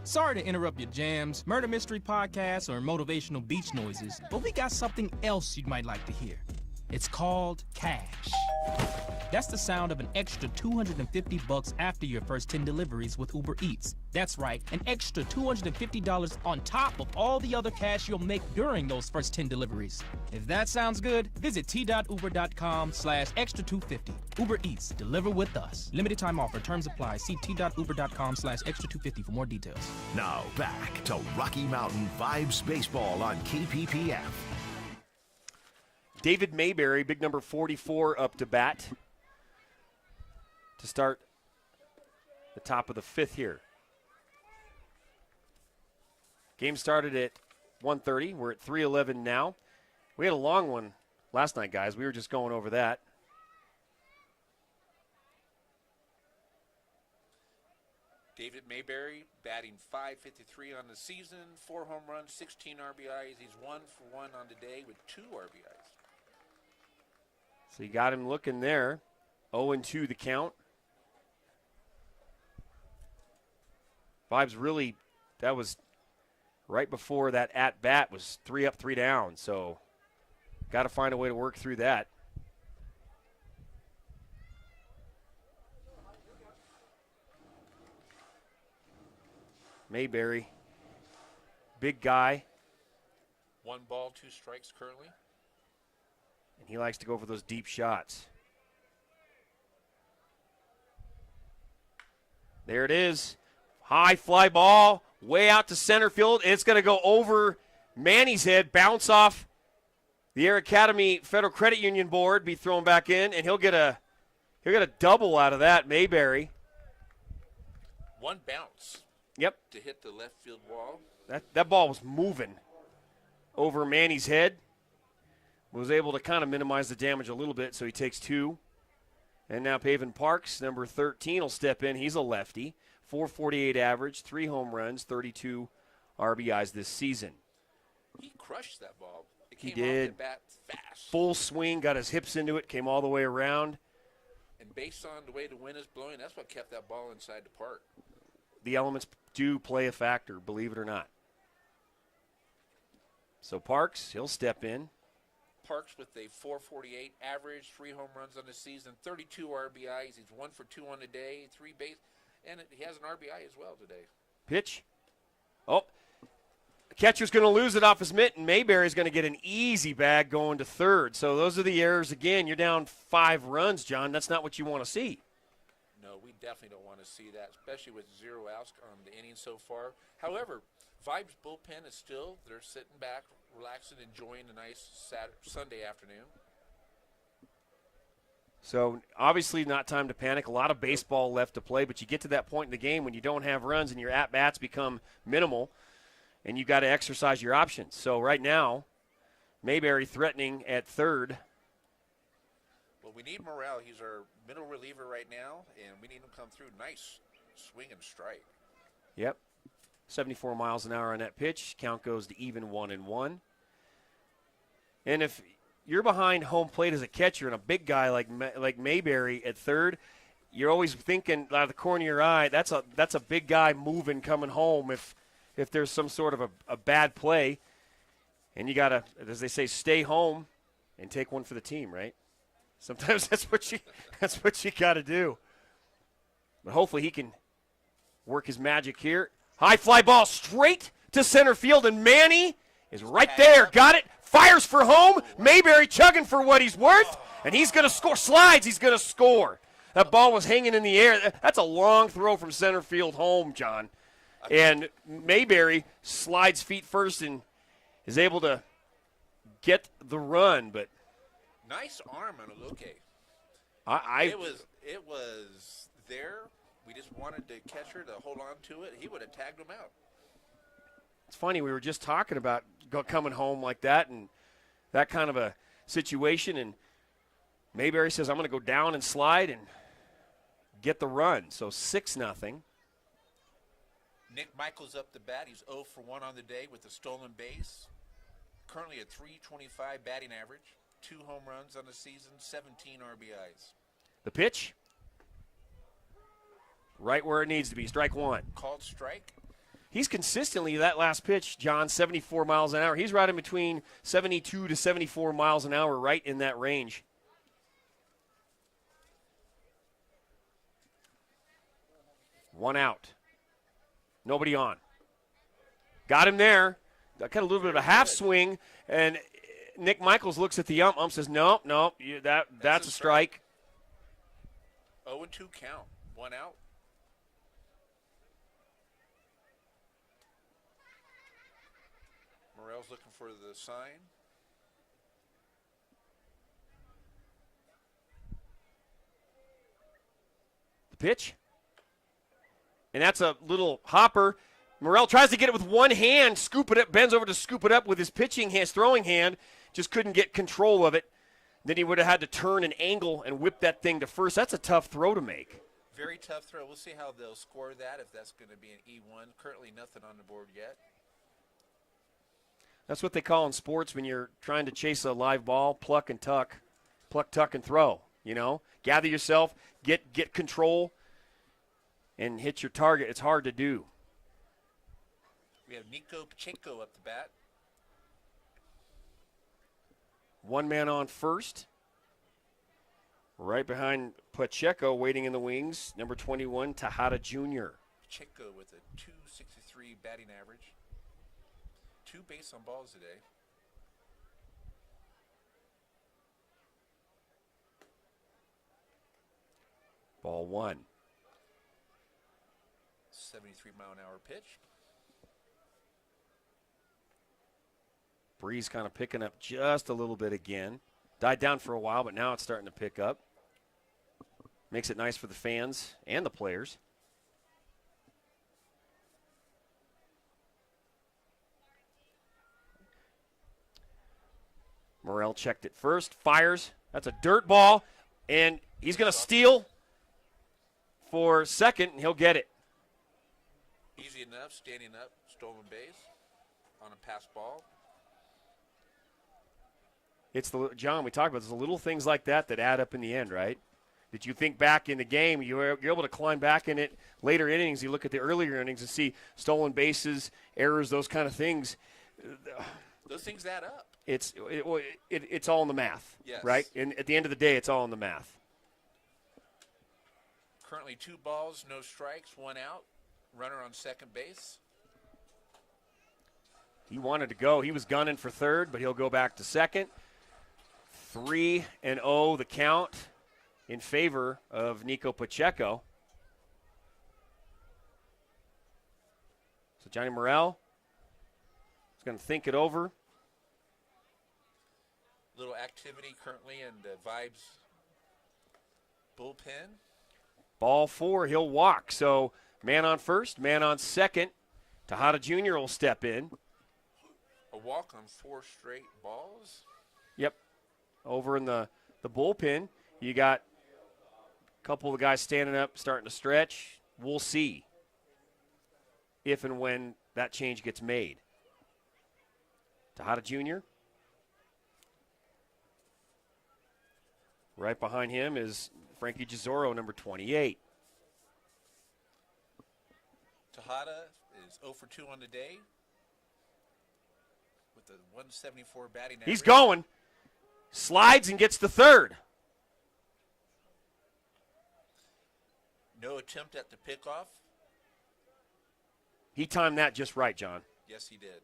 Sorry to interrupt your jams, murder mystery podcasts, or motivational beach noises, but we got something else you might like to hear. It's called cash. That's the sound of an extra $250 after your first 10 deliveries with Uber Eats. That's right, an extra $250 on top of all the other cash you'll make during those first 10 deliveries. If that sounds good, visit t.uber.com/extra250. Uber Eats, deliver with us. Limited time offer, terms apply. See t.uber.com/extra250 for more details. Now back to Rocky Mountain Vibes Baseball on KPPF. David Mayberry, big number 44, up to bat to start the top of the fifth here. Game started at 1:30. We're at 3:11 now. We had a long one last night, guys. We were just going over that. David Mayberry batting .553 on the season, 4 home runs, 16 RBIs. He's 1 for 1 on the day with 2 RBIs. So you got him looking there. 0-2 the count. Vibes really, that was right before that at-bat was 3 up, 3 down. So got to find a way to work through that. Mayberry, big guy. 1 ball, 2 strikes currently. And he likes to go for those deep shots. There it is. High fly ball, way out to center field. It's going to go over Manny's head, bounce off the Air Academy Federal Credit Union board, be thrown back in, and he'll get a double out of that, Mayberry. 1 bounce. Yep. To hit the left field wall. That ball was moving over Manny's head. Was able to kind of minimize the damage a little bit, so he takes 2. And now Paven Parks, number 13, will step in. He's a lefty. 448 average, 3 home runs, 32 RBIs this season. He crushed that ball. It He came did. off the bat fast. Full swing, got his hips into it, came all the way around. And based on the way the wind is blowing, that's what kept that ball inside the park. The elements do play a factor, believe it or not. So Parks, he'll step in. Parks with a 448 average, 3 home runs on the season, 32 RBIs. He's 1 for 2 on the day, 3 base, and he has an RBI as well today. Pitch. Oh, the catcher's going to lose it off his mitt, and Mayberry's going to get an easy bag going to third. So those are the errors. Again, you're down 5 runs, John. That's not what you want to see. No, we definitely don't want to see that, especially with 0 outs on the inning so far. However, Vibes bullpen is still, they're sitting back, relaxing, enjoying a nice Sunday afternoon. So obviously not time to panic. A lot of baseball left to play, but you get to that point in the game when you don't have runs and your at-bats become minimal, and you've got to exercise your options. So right now, Mayberry threatening at third. Well, we need Morale. He's our middle reliever right now, and we need him to come through. Nice swing and strike. Yep. 74 miles an hour on that pitch. Count goes to even 1-1. And if you're behind home plate as a catcher and a big guy like Mayberry at third, you're always thinking out of the corner of your eye, that's a big guy moving coming home if there's some sort of a bad play. And you got to, as they say, stay home and take one for the team, right? Sometimes that's what you got to do. But hopefully he can work his magic here. High fly ball straight to center field, and Manny is right there. Got it. Fires for home. Mayberry chugging for what he's worth, and he's going to score. Slides. He's going to score. That ball was hanging in the air. That's a long throw from center field home, John. And Mayberry slides feet first and is able to get the run. But nice arm on Aloke. It was there. We just wanted the catcher to hold on to it. He would have tagged him out. It's funny. We were just talking about coming home like that and that kind of a situation. And Mayberry says, I'm going to go down and slide and get the run. So 6-0. Nick Michaels up the bat. He's 0 for 1 on the day with a stolen base. Currently at .325 batting average. 2 home runs on the season, 17 RBIs. The pitch? Right where it needs to be. Strike one. Called strike. He's consistently, that last pitch, John, 74 miles an hour. He's right in between 72 to 74 miles an hour, right in that range. One out. Nobody on. Got him there. Got a little bit of a half swing, and Nick Michaels looks at the ump. Ump says, no, that's a strike. 0-2 count. 1 out. Morel's looking for the sign. The pitch. And that's a little hopper. Morel tries to get it with one hand, scoop it up, bends over to scoop it up with his throwing hand, just couldn't get control of it. Then he would have had to turn an angle and whip that thing to first. That's a tough throw to make. Very tough throw. We'll see how they'll score that, if that's going to be an E1. Currently nothing on the board yet. That's what they call in sports when you're trying to chase a live ball, pluck, tuck, and throw. You know, gather yourself, get control, and hit your target. It's hard to do. We have Nico Pacheco up the bat. One man on first. Right behind Pacheco, waiting in the wings, number 21, Tejada Jr. Pacheco with a .263 batting average. 2 base on balls today. Ball one. 73-mile-an-hour pitch. Breeze kind of picking up just a little bit again. Died down for a while, but now it's starting to pick up. Makes it nice for the fans and the players. Morel checked it first, fires. That's a dirt ball, and he's going to steal for second, and he'll get it. Easy enough, standing up, stolen base on a pass ball. It's John, we talked about the little things like that add up in the end, right? Did you think back in the game, you're able to climb back in it later innings, you look at the earlier innings and see stolen bases, errors, those kind of things. Those things add up. It's all in the math, yes. Right? And at the end of the day, it's all in the math. Currently 2 balls, no strikes, 1 out. Runner on second base. He wanted to go. He was gunning for third, but he'll go back to second. 3-0 the count in favor of Nico Pacheco. So Johnny Morel is going to think it over. Little activity currently in the Vibes bullpen. Ball 4, he'll walk. So man on first, man on second. Tejada Jr. will step in. A walk on 4 straight balls. Yep. Over in the bullpen, you got a couple of the guys standing up, starting to stretch. We'll see if and when that change gets made. Tejada Jr. Right behind him is Frankie Gisoro, number 28. Tejada is 0 for 2 on the day with the 174 batting average. He's going. Slides and gets the third. No attempt at the pickoff. He timed that just right, John. Yes, he did.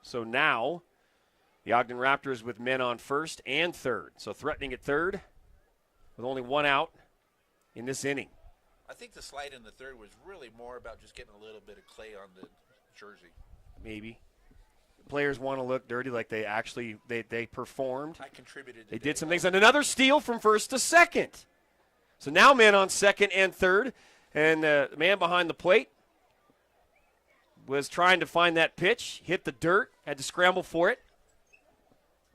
So now the Ogden Raptors with men on first and third. So threatening at third with only one out in this inning. I think the slide in the third was really more about just getting a little bit of clay on the jersey. Maybe. Players want to look dirty like they actually they performed. I contributed. They did some things. And another steal from first to second. So now men on second and third. And the man behind the plate was trying to find that pitch, hit the dirt, had to scramble for it.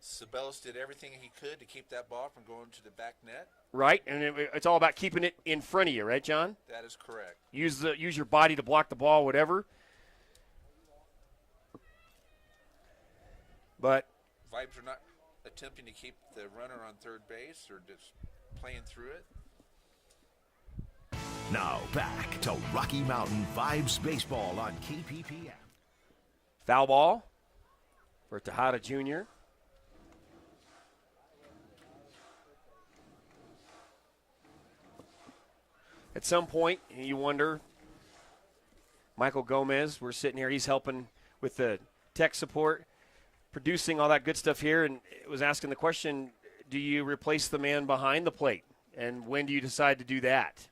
Sabellis did everything he could to keep that ball from going to the back net. Right, and it's all about keeping it in front of you, right, John? That is correct. Use your body to block the ball, whatever. But Vibes are not attempting to keep the runner on third base or just playing through it. Now back to Rocky Mountain Vibes Baseball on KPPF. Foul ball for Tejada Jr. At some point, you wonder, Michael Gomez, we're sitting here, he's helping with the tech support, producing all that good stuff here, and was asking the question, do you replace the man behind the plate? And when do you decide to do that?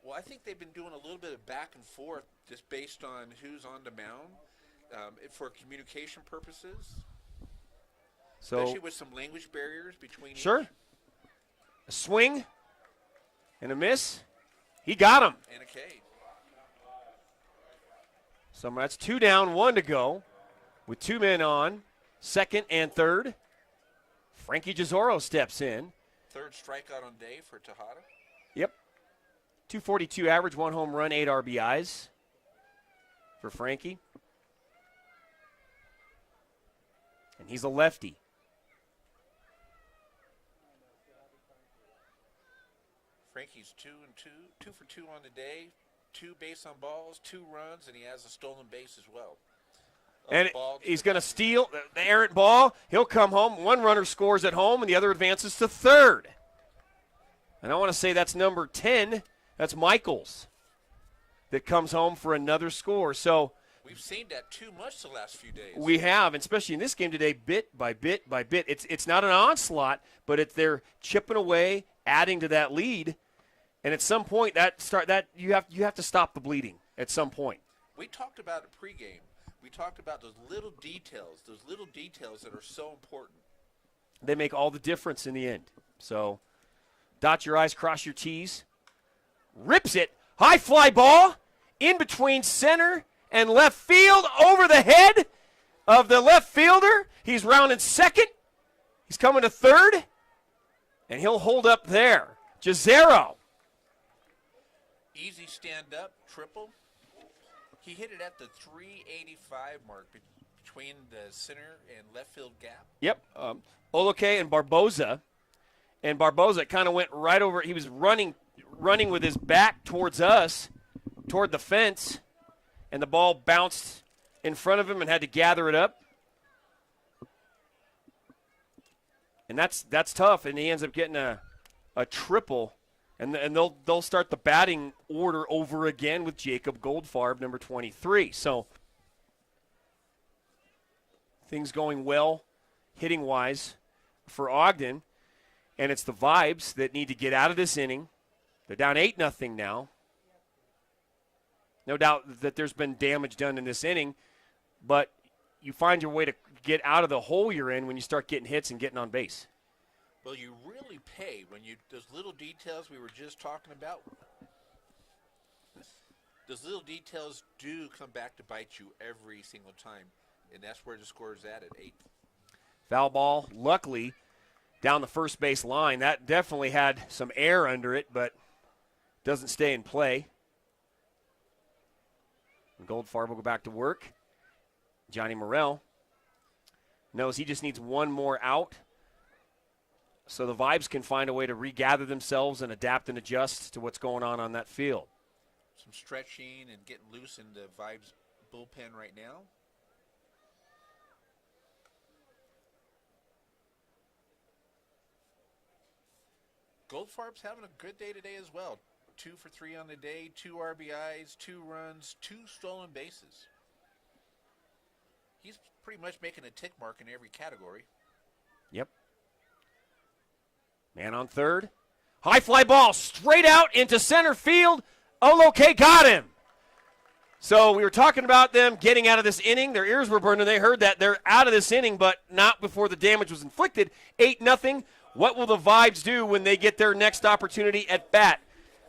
Well, I think they've been doing a little bit of back and forth just based on who's on the mound for communication purposes. So, especially with some language barriers between sure. each. A swing and a miss. He got him. And a K. So that's 2 down, 1 to go with 2 men on, second and third. Frankie Gisoro steps in. Third strikeout on day for Tejada. Yep. 242 average, 1 home run, 8 RBIs for Frankie. And he's a lefty. Frankie's 2 for 2 on the day, 2 base on balls, 2 runs, and he has a stolen base as well. And he's going to steal the errant ball. He'll come home. 1 runner scores at home, and the other advances to third. And I want to say that's number 10. That's Michaels that comes home for another score. So we've seen that too much the last few days. We have, and especially in this game today, bit by bit by bit. It's not an onslaught, but they're chipping away, adding to that lead. And at some point, you have to stop the bleeding. At some point, we talked about it pregame. We talked about those little details that are so important. They make all the difference in the end. So, dot your I's, cross your T's. Rips it, high fly ball, in between center and left field, over the head of the left fielder. He's rounding second. He's coming to third, and he'll hold up there. Gisero. Easy stand-up, triple. He hit it at the 385 mark between the center and left field gap. Yep, Oloke and Barboza. And Barboza kind of went right over. He was running with his back towards us, toward the fence, and the ball bounced in front of him and had to gather it up. And that's tough, and he ends up getting a triple. And they'll start the batting order over again with Jacob Goldfarb, number 23. So things going well hitting-wise for Ogden. And it's the Vibes that need to get out of this inning. They're down 8-0 now. No doubt that there's been damage done in this inning, but you find your way to get out of the hole you're in when you start getting hits and getting on base. Well, you really pay when those little details we were just talking about. Those little details do come back to bite you every single time, and that's where the score is at 8. Foul ball, luckily, down the first base line. That definitely had some air under it, but doesn't stay in play. And Goldfarb will go back to work. Johnny Morrell knows he just needs one more out so the Vibes can find a way to regather themselves and adapt and adjust to what's going on that field. Some stretching and getting loose in the Vibes bullpen right now. Goldfarb's having a good day today as well. 2 for 3 on the day, 2 RBIs, 2 runs, 2 stolen bases. He's pretty much making a tick mark in every category. Yep. Man on third. High fly ball straight out into center field. Oloke got him. So we were talking about them getting out of this inning. Their ears were burning. They heard that. They're out of this inning, but not before the damage was inflicted. 8-0. What will the Vibes do when they get their next opportunity at bat?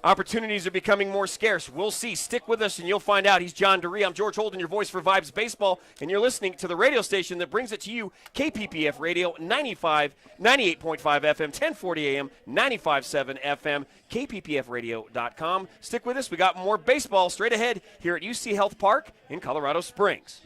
Opportunities are becoming more scarce. We'll see. Stick with us, and you'll find out. He's John DeRee. I'm George Holden, your voice for Vibes Baseball, and you're listening to the radio station that brings it to you, KPPF Radio, 98.5 FM, 1040 AM, 95.7 FM, kppfradio.com. Stick with us. We got more baseball straight ahead here at UC Health Park in Colorado Springs.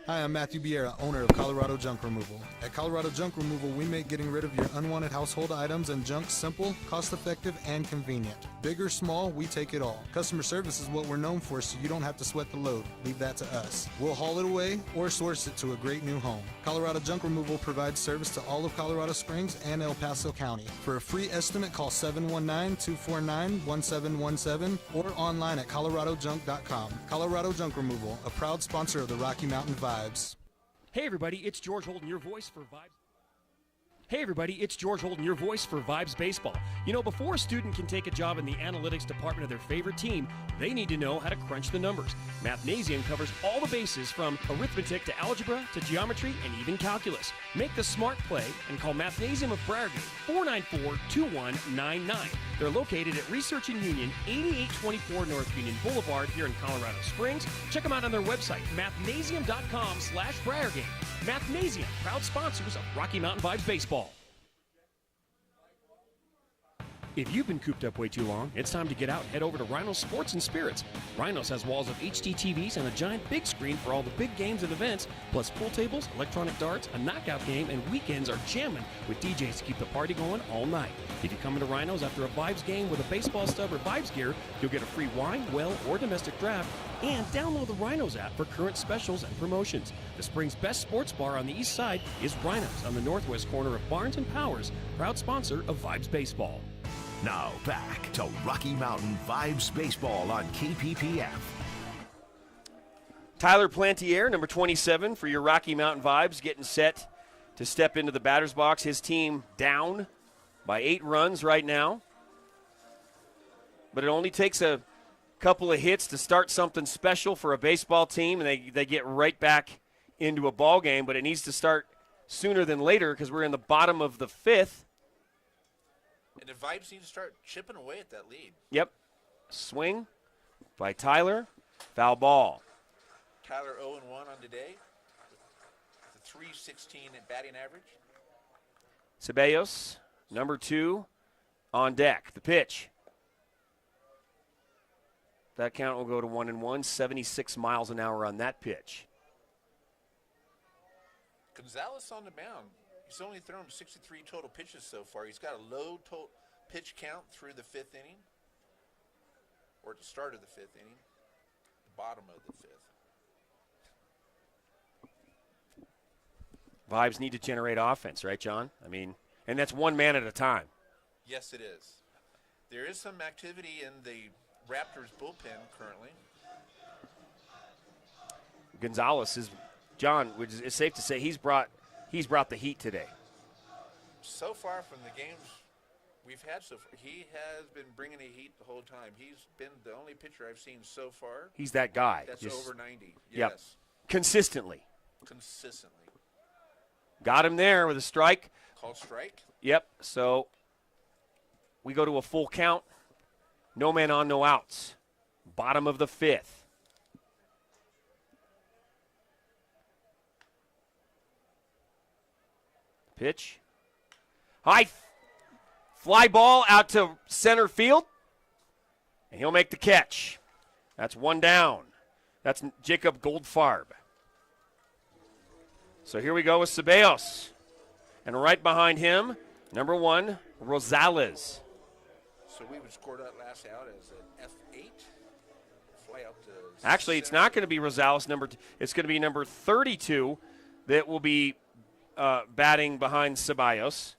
Hi, I'm Matthew Biera, owner of Colorado Junk Removal. At Colorado Junk Removal, we make getting rid of your unwanted household items and junk simple, cost-effective, and convenient. Big or small, we take it all. Customer service is what we're known for, so you don't have to sweat the load. Leave that to us. We'll haul it away or source it to a great new home. Colorado Junk Removal provides service to all of Colorado Springs and El Paso County. For a free estimate, call 719-249-1717 or online at coloradojunk.com. Colorado Junk Removal, a proud sponsor of the Rocky Mountain Vibes. Hey everybody, it's George Holden, your voice for Vibes. Hey everybody, it's George Holden, your voice for Vibes Baseball. You know, before a student can take a job in the analytics department of their favorite team, they need to know how to crunch the numbers. Mathnasium covers all the bases from arithmetic to algebra to geometry and even calculus. Make the smart play and call Mathnasium of Pregame, 494-2199. They're located at Research and Union, 8824 North Union Boulevard here in Colorado Springs. Check them out on their website, mathnasium.com/Briargame. Mathnasium, proud sponsors of Rocky Mountain Vibes Baseball. If you've been cooped up way too long, it's time to get out and head over to Rhinos Sports and Spirits. Rhinos has walls of HD TVs and a giant big screen for all the big games and events, plus pool tables, electronic darts, a knockout game, and weekends are jamming with DJs to keep the party going all night. If you come into Rhinos after a Vibes game with a baseball stub or Vibes gear, you'll get a free wine, well, or domestic draft, and download the Rhinos app for current specials and promotions. The spring's best sports bar on the east side is Rhinos on the northwest corner of Barnes and Powers, proud sponsor of Vibes Baseball. Now back to Rocky Mountain Vibes Baseball on KPPF. Tyler Plantier, number 27 for your Rocky Mountain Vibes, getting set to step into the batter's box. His team down by 8 runs right now. But it only takes a couple of hits to start something special for a baseball team, and they get right back into a ball game. But it needs to start sooner than later because we're in the bottom of the 5th. And the Vibes need to start chipping away at that lead. Yep. Swing by Tyler. Foul ball. Tyler 0-1 on the day with a .316 at batting average. Ceballos, number 2, on deck. The pitch. That count will go to 1-1. 76 miles an hour on that pitch. Gonzalez on the mound. He's only thrown 63 total pitches so far. He's got a low total pitch count through the 5th inning, or at the start of the 5th inning, the bottom of the 5th. Vibes need to generate offense, right, John? I mean, and that's one man at a time. Yes, it is. There is some activity in the Raptors bullpen currently. Gonzalez is, John, it's safe to say he's brought the heat today. So far from the games we've had so far, he has been bringing the heat the whole time. He's been the only pitcher I've seen so far. He's that guy. That's over 90. Yep. Yes. Consistently. Got him there with a strike. Called strike? Yep. So we go to a full count. No man on, no outs. Bottom of the 5th. Pitch. High fly ball out to center field. And he'll make the catch. That's one down. That's Jacob Goldfarb. So here we go with Ceballos. And right behind him, number 1, Rosales. So we would score that last out as an F8. Fly out to Actually, it's not going to be Rosales. It's going to be number 32 that will be batting behind Ceballos.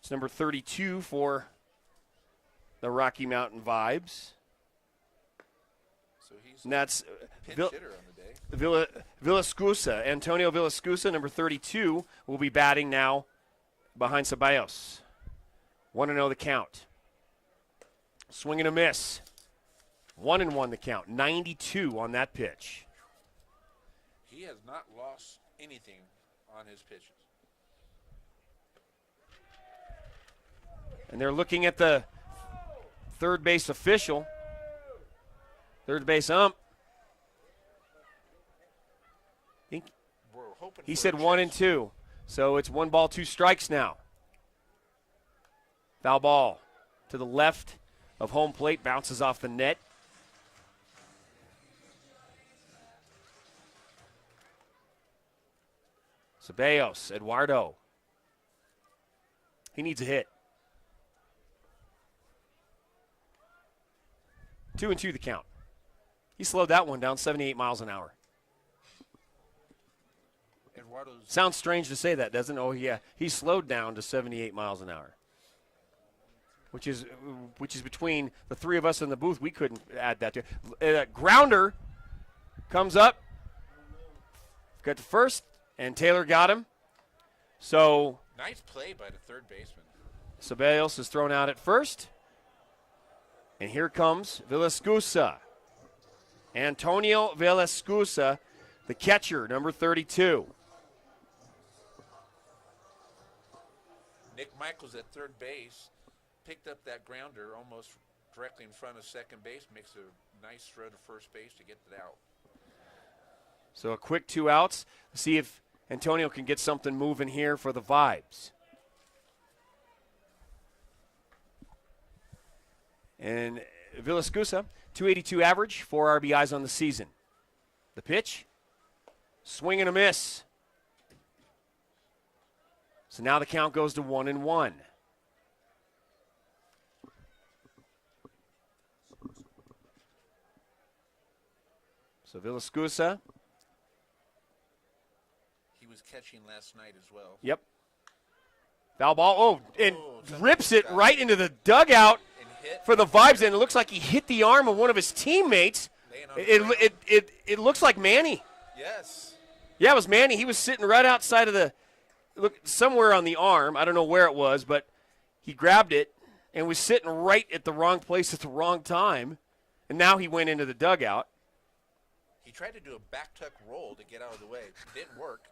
It's number 32 for the Rocky Mountain Vibes. So he's And that's pinch hitter on the day. Villascusa. Antonio Villascusa, number 32, will be batting now behind Ceballos. 1-0 the count. Swing and a miss. 1-1 the count. 92 on that pitch. He has not lost anything on his pitches. And they're looking at the third base official. Third base ump. He said 1-2. So it's 1 ball, 2 strikes now. Foul ball to the left of home plate. Bounces off the net. Ceballos, Eduardo. He needs a hit. 2-2 the count. He slowed that one down 78 miles an hour. Sounds strange to say that, doesn't it? Oh, yeah. He slowed down to 78 miles an hour. Which is between the three of us in the booth. We couldn't add that to. Grounder comes up. Got to first, and Taylor got him. So nice play by the third baseman. Ceballos is thrown out at first. And here comes Villascusa. Antonio Villascusa, the catcher, number 32. Nick Michaels at third base picked up that grounder almost directly in front of second base, makes a nice throw to first base to get it out. So a quick 2 outs. See if Antonio can get something moving here for the Vibes. And Villascusa, 282 average, 4 RBIs on the season. The pitch, swing and a miss. So now the count goes to 1-1. So Villascusa. He was catching last night as well. Yep. Foul ball. Oh, and rips it right into the dugout for the Vibes, and it looks like he hit the arm of one of his teammates. It looks like Manny. Yes. Yeah, it was Manny. He was sitting right outside of somewhere on the arm. I don't know where it was, but he grabbed it and was sitting right at the wrong place at the wrong time, and now he went into the dugout. He tried to do a back tuck roll to get out of the way. It didn't work.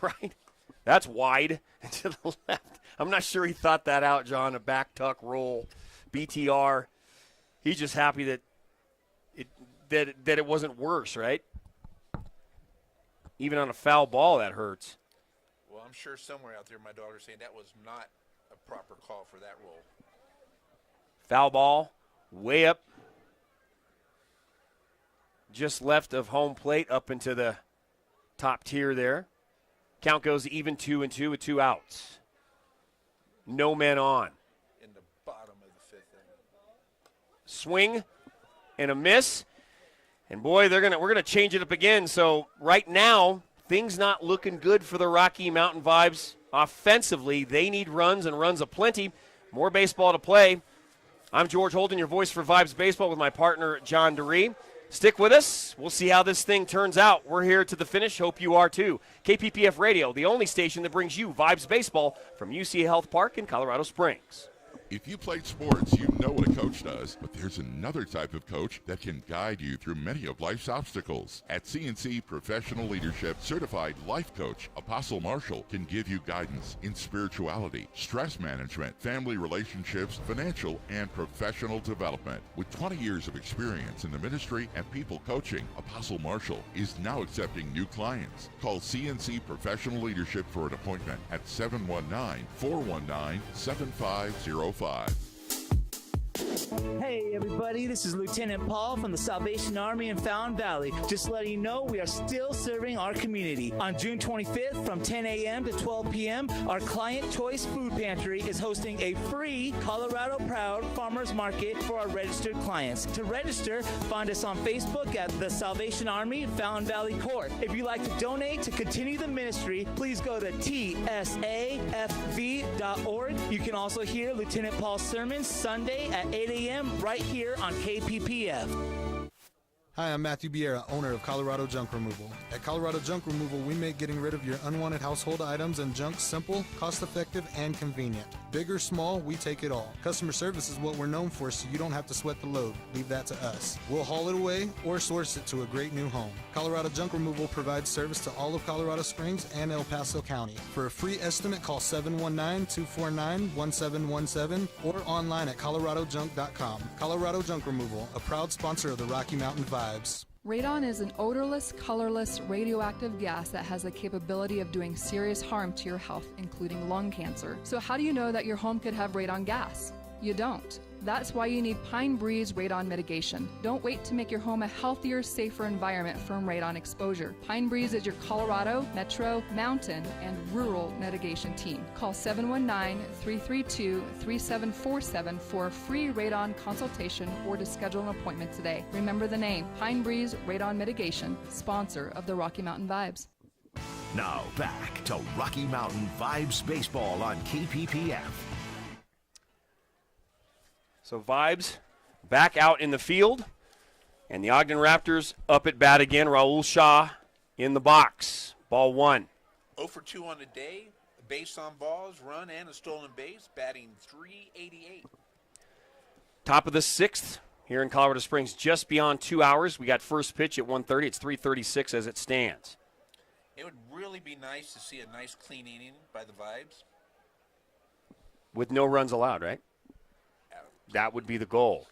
Right. That's wide to the left. I'm not sure he thought that out, John, a back tuck roll, BTR. He's just happy that it wasn't worse, right? Even on a foul ball, that hurts. Well, I'm sure somewhere out there my daughter's saying that was not a proper call for that roll. Foul ball, way up, just left of home plate, up into the top tier there. Count goes even 2-2 with 2 outs. No men on. In the bottom of the 5th inning. Swing and a miss. And boy, we're gonna change it up again. So right now, things not looking good for the Rocky Mountain Vibes offensively. They need runs and runs aplenty. More baseball to play. I'm George Holden, your voice for Vibes Baseball, with my partner John DeRee. Stick with us. We'll see how this thing turns out. We're here to the finish. Hope you are too. KPPF Radio, the only station that brings you Vibes Baseball from UCA Health Park in Colorado Springs. If you played sports, you know what a coach does, but there's another type of coach that can guide you through many of life's obstacles. At CNC Professional Leadership, certified life coach Apostle Marshall can give you guidance in spirituality, stress management, family relationships, financial, and professional development. With 20 years of experience in the ministry and people coaching, Apostle Marshall is now accepting new clients. Call CNC Professional Leadership for an appointment at 719-419-7505. Hey everybody, this is Lieutenant Paul from the Salvation Army in Fountain Valley. Just letting you know we are still serving our community. On June 25th from 10 a.m. to 12 p.m., our Client Choice Food Pantry is hosting a free Colorado Proud Farmers Market for our registered clients. To register, find us on Facebook at the Salvation Army Fountain Valley Court. If you'd like to donate to continue the ministry, please go to tsafv.org. You can also hear Lieutenant Paul's sermons Sunday at 8 a.m. a.m. right here on KPPF. Hi, I'm Matthew Biera, owner of Colorado Junk Removal. At Colorado Junk Removal, we make getting rid of your unwanted household items and junk simple, cost-effective, and convenient. Big or small, we take it all. Customer service is what we're known for, so you don't have to sweat the load. Leave that to us. We'll haul it away or source it to a great new home. Colorado Junk Removal provides service to all of Colorado Springs and El Paso County. For a free estimate, call 719-249-1717 or online at coloradojunk.com. Colorado Junk Removal, a proud sponsor of the Rocky Mountain Vibes. Radon is an odorless, colorless, radioactive gas that has the capability of doing serious harm to your health, including lung cancer. So how do you know that your home could have radon gas? You don't. That's why you need Pine Breeze radon mitigation. Don't wait to make your home a healthier, safer environment from radon exposure. Pine Breeze is your Colorado, Metro, Mountain, and Rural mitigation team. Call 719-332-3747 for a free radon consultation or to schedule an appointment today. Remember the name, Pine Breeze Radon Mitigation, sponsor of the Rocky Mountain Vibes. Now back to Rocky Mountain Vibes Baseball on KPPF. So Vibes back out in the field, and the Ogden Raptors up at bat again. Raul Shah in the box. Ball one. 0 for 2 on the day, base on balls, run, and a stolen base, batting .388. Top of the sixth here in Colorado Springs, just beyond 2 hours. We got first pitch at 1:30. It's 3:36 as it stands. It would really be nice to see a nice clean inning by the Vibes. With no runs allowed, right? That would be the goal.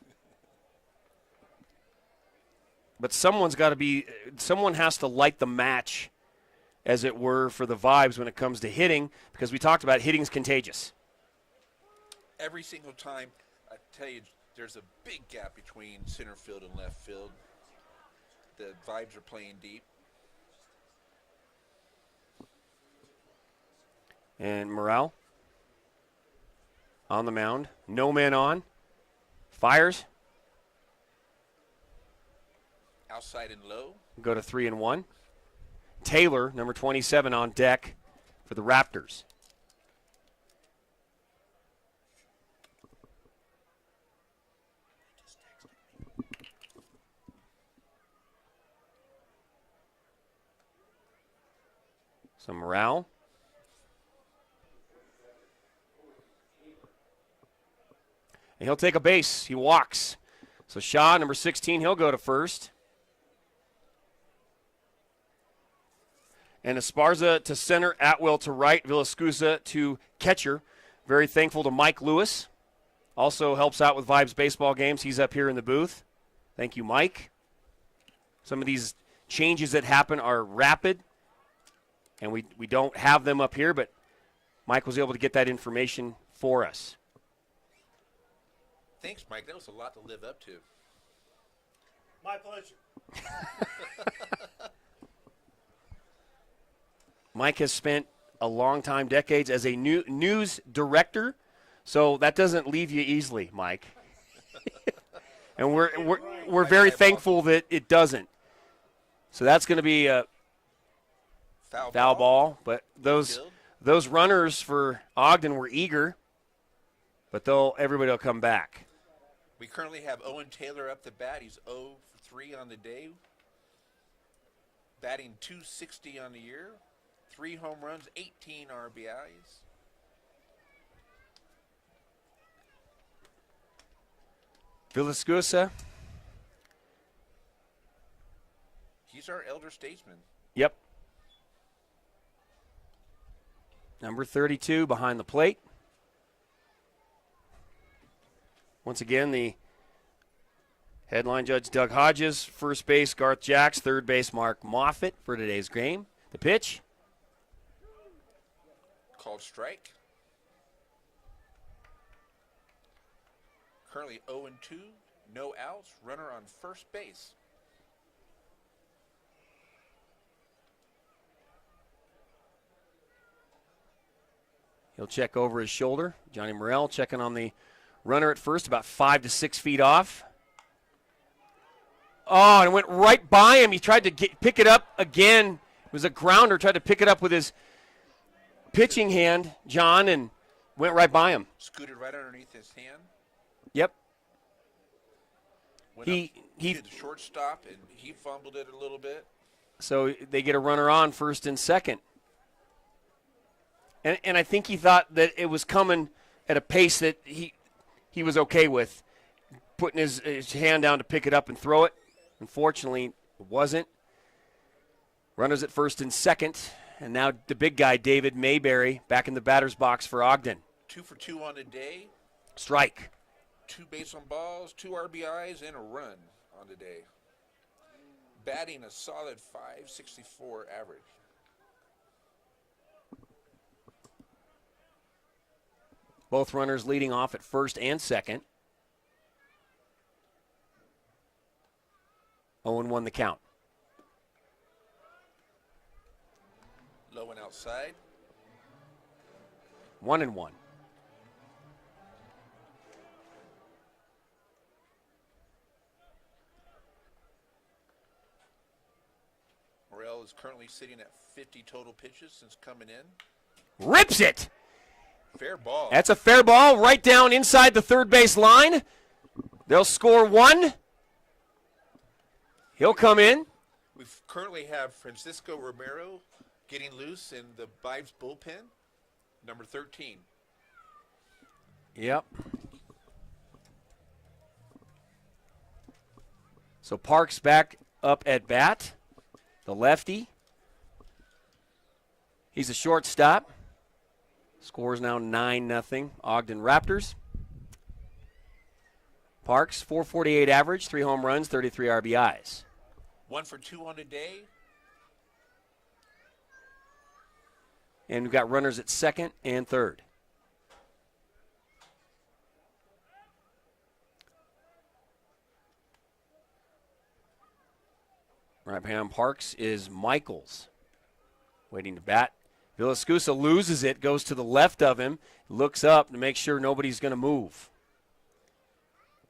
But someone has to light the match, as it were, for the Vibes when it comes to hitting, because we talked about hitting's contagious. Every single time, I tell you, there's a big gap between center field and left field. The Vibes are playing deep. And Morrell on the mound. No man on. Fires. Outside and low. Go to 3-1. Taylor, number 27, on deck for the Raptors. So Morrell. And he'll take a base. He walks. So Shaw, number 16, he'll go to first. And Esparza to center, Atwell to right, Villascusa to catcher. Very thankful to Mike Lewis. Also helps out with Vibes baseball games. He's up here in the booth. Thank you, Mike. Some of these changes that happen are rapid, and we don't have them up here, but Mike was able to get that information for us. Thanks, Mike. That was a lot to live up to. My pleasure. Mike has spent a long time, decades, as a news director, so that doesn't leave you easily, Mike. And we're very thankful that it doesn't. So that's going to be a foul ball. But those runners for Ogden were eager, but everybody will come back. We currently have Owen Taylor up the bat. He's 0 for 3 on the day. Batting .260 on the year. 3 home runs, 18 RBIs. Villascusa. He's our elder statesman. Yep. Number 32 behind the plate. Once again, the headline judge, Doug Hodges. First base, Garth Jacks. Third base, Mark Moffitt for today's game. The pitch. Called strike. Currently 0-2, no outs, runner on first base. He'll check over his shoulder. Johnny Morrell checking on the runner at first, about 5 to 6 feet off. Oh, and it went right by him. He tried to pick it up again. It was a grounder, tried to pick it up with his pitching hand, John, and went right by him. Scooted right underneath his hand. Yep. He did the shortstop, and he fumbled it a little bit. So they get a runner on first and second. And I think he thought that it was coming at a pace that he was okay with, putting his hand down to pick it up and throw it. Unfortunately, it wasn't. Runners at first and second. And now the big guy, David Mayberry, back in the batter's box for Ogden. 2 for 2 on the day. Strike. 2 base on balls, 2 RBIs, and a run on the day. Batting a solid .564 average. Both runners leading off at first and second. 0-1 the count. Low and outside. 1-1. Morrell is currently sitting at 50 total pitches since coming in. Rips it! Fair ball. That's a fair ball right down inside the third base line. They'll score 1. He'll come in. We currently have Francisco Romero getting loose in the Vibes bullpen, number 13. Yep. So Parks back up at bat, the lefty. He's a shortstop. Score is now 9-0. Ogden Raptors. Parks, 448 average, 3 home runs, 33 RBIs. 1 for 2 on the day. And we've got runners at second and third. Right behind Parks is Michaels, waiting to bat. Villascusa loses it, goes to the left of him, looks up to make sure nobody's going to move.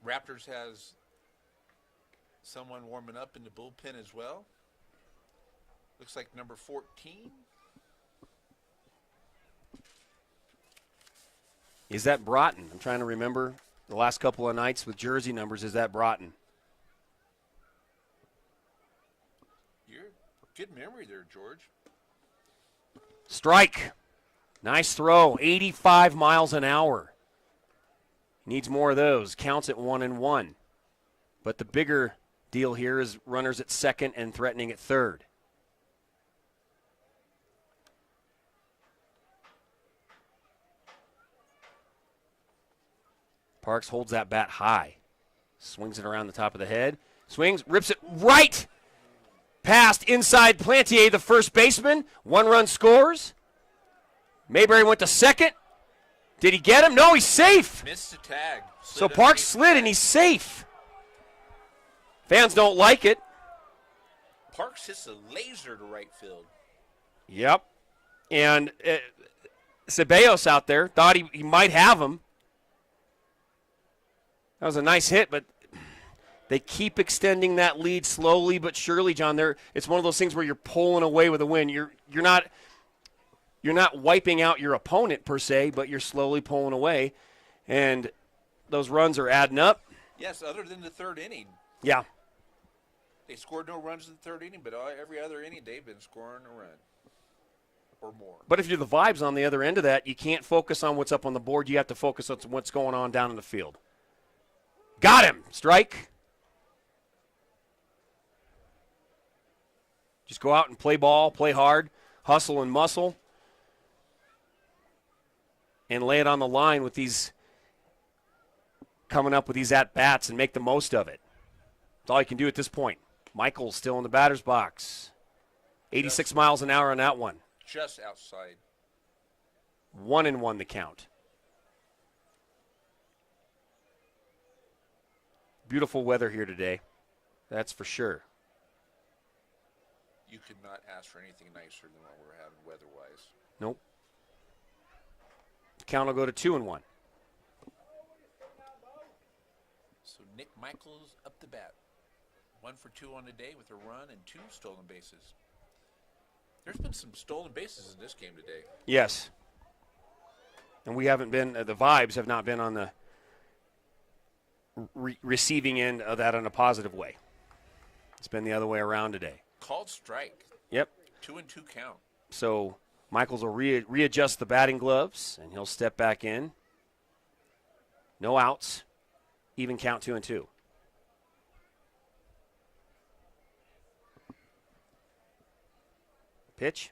Raptors has someone warming up in the bullpen as well. Looks like number 14. Is that Broughton? I'm trying to remember the last couple of nights with jersey numbers. Is that Broughton? You're good memory there, George. Strike. Nice throw. 85 miles an hour. Needs more of those. Counts at 1-1. But the bigger deal here is runners at second and threatening at third. Parks holds that bat high. Swings it around the top of the head. Swings, rips it right past inside Plantier, the first baseman. 1 run scores. Mayberry went to second. Did he get him? No, he's safe. Missed the tag. So Parks slid and he's safe. Fans don't like it. Parks hits a laser to right field. Yep. And Ceballos out there thought he might have him. That was a nice hit, but they keep extending that lead slowly but surely, John. It's one of those things where you're pulling away with a win. You're not wiping out your opponent per se, but you're slowly pulling away, and those runs are adding up. Yes, other than the third inning. Yeah. They scored no runs in the third inning, but every other inning they've been scoring a run or more. But if you're the Vibes on the other end of that, you can't focus on what's up on the board. You have to focus on what's going on down in the field. Got him. Strike. Just go out and play ball, play hard, hustle and muscle, and lay it on the line with these, coming up with these at-bats and make the most of it. That's all you can do at this point. Michael's still in the batter's box. 86 miles an hour on that one. Just outside. 1-1 the count. Beautiful weather here today. That's for sure. You could not ask for anything nicer than what we're having weather-wise. Nope. The count will go to 2-1. So Nick Michaels up the bat. 1 for 2 on the day with a run and 2 stolen bases. There's been some stolen bases in this game today. Yes. And we haven't been, the Vibes have not been on the receiving end of that in a positive way. It's been the other way around today. Called strike. Yep. 2-2 count. So Michaels will readjust the batting gloves, and he'll step back in. No outs. Even count 2-2. Pitch.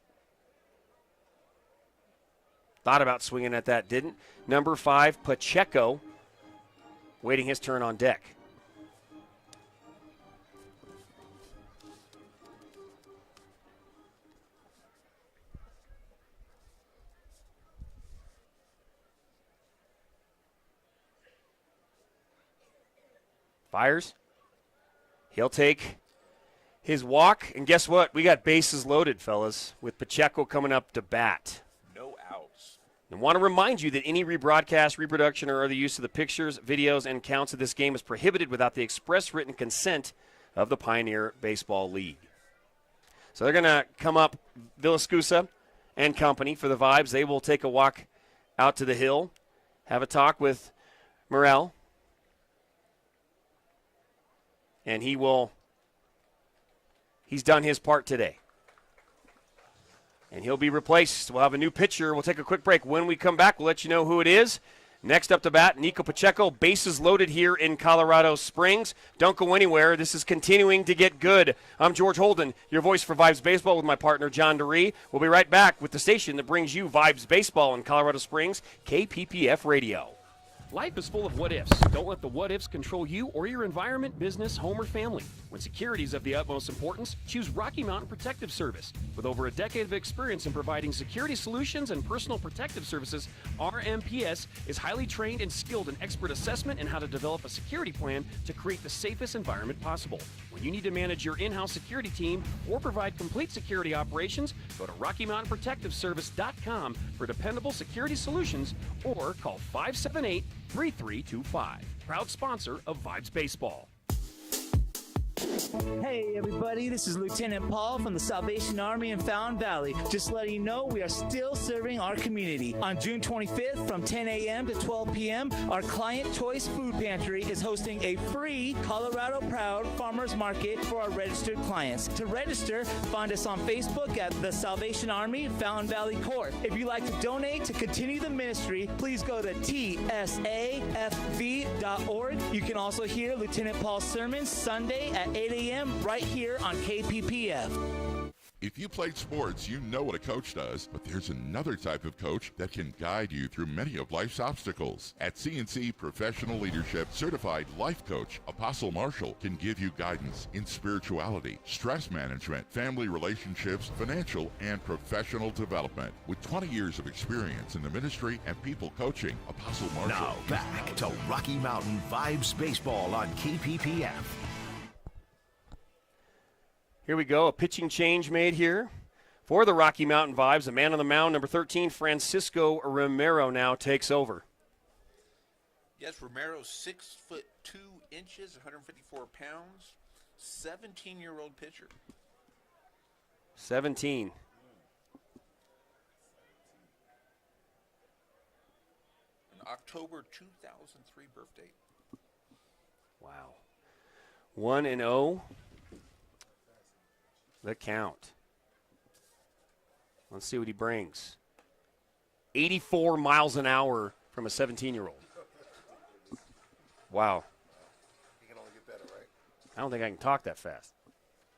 Thought about swinging at that, didn't. Number 5, Pacheco, waiting his turn on deck. Fires. He'll take his walk, and guess what? We got bases loaded, fellas, with Pacheco coming up to bat. No outs. And want to remind you that any rebroadcast, reproduction, or other use of the pictures, videos, and counts of this game is prohibited without the express written consent of the Pioneer Baseball League. So they're going to come up, Villascusa and company for the Vibes. They will take a walk out to the hill, have a talk with Morrell, and he's done his part today. And he'll be replaced. We'll have a new pitcher. We'll take a quick break. When we come back, we'll let you know who it is. Next up to bat, Nico Pacheco. Bases loaded here in Colorado Springs. Don't go anywhere. This is continuing to get good. I'm George Holden, your voice for Vibes Baseball with my partner, John DeRee. We'll be right back with the station that brings you Vibes Baseball in Colorado Springs, KPPF Radio. Life is full of what-ifs. Don't let the what-ifs control you or your environment, business, home, or family. When security is of the utmost importance, choose Rocky Mountain Protective Service. With over a decade of experience in providing security solutions and personal protective services, RMPS is highly trained and skilled in expert assessment and how to develop a security plan to create the safest environment possible. When you need to manage your in-house security team or provide complete security operations, go to RockyMountainProtectiveService.com for dependable security solutions or call 578-3325. Proud sponsor of Vibes Baseball. Hey everybody, this is Lieutenant Paul from the Salvation Army in Fountain Valley. Just letting you know we are still serving our community. On June 25th from 10 a.m. to 12 p.m., our Client Choice Food Pantry is hosting a free Colorado Proud Farmers Market for our registered clients. To register, find us on Facebook at the Salvation Army Fountain Valley Court. If you'd like to donate to continue the ministry, please go to tsafv.org. You can also hear Lieutenant Paul's sermons Sunday at 8 a.m. right here on KPPF. If you played sports, you know what a coach does, but there's another type of coach that can guide you through many of life's obstacles. At CNC Professional Leadership, certified life coach Apostle Marshall can give you guidance in spirituality, stress management, family relationships, financial and professional development. With 20 years of experience in the ministry and people coaching, Apostle Marshall. Now back to Rocky Mountain Vibes Baseball on KPPF. Here we go, a pitching change made here for the Rocky Mountain Vibes. A man on the mound, number 13, Francisco Romero now takes over. Yes, Romero's 6'2", 154 pounds, 17-year-old pitcher. 17. An October 2003 birth date. Wow. 1-0. The count. Let's see what he brings. 84 miles an hour from a 17-year-old. Wow. You can only get better, right? I don't think I can talk that fast.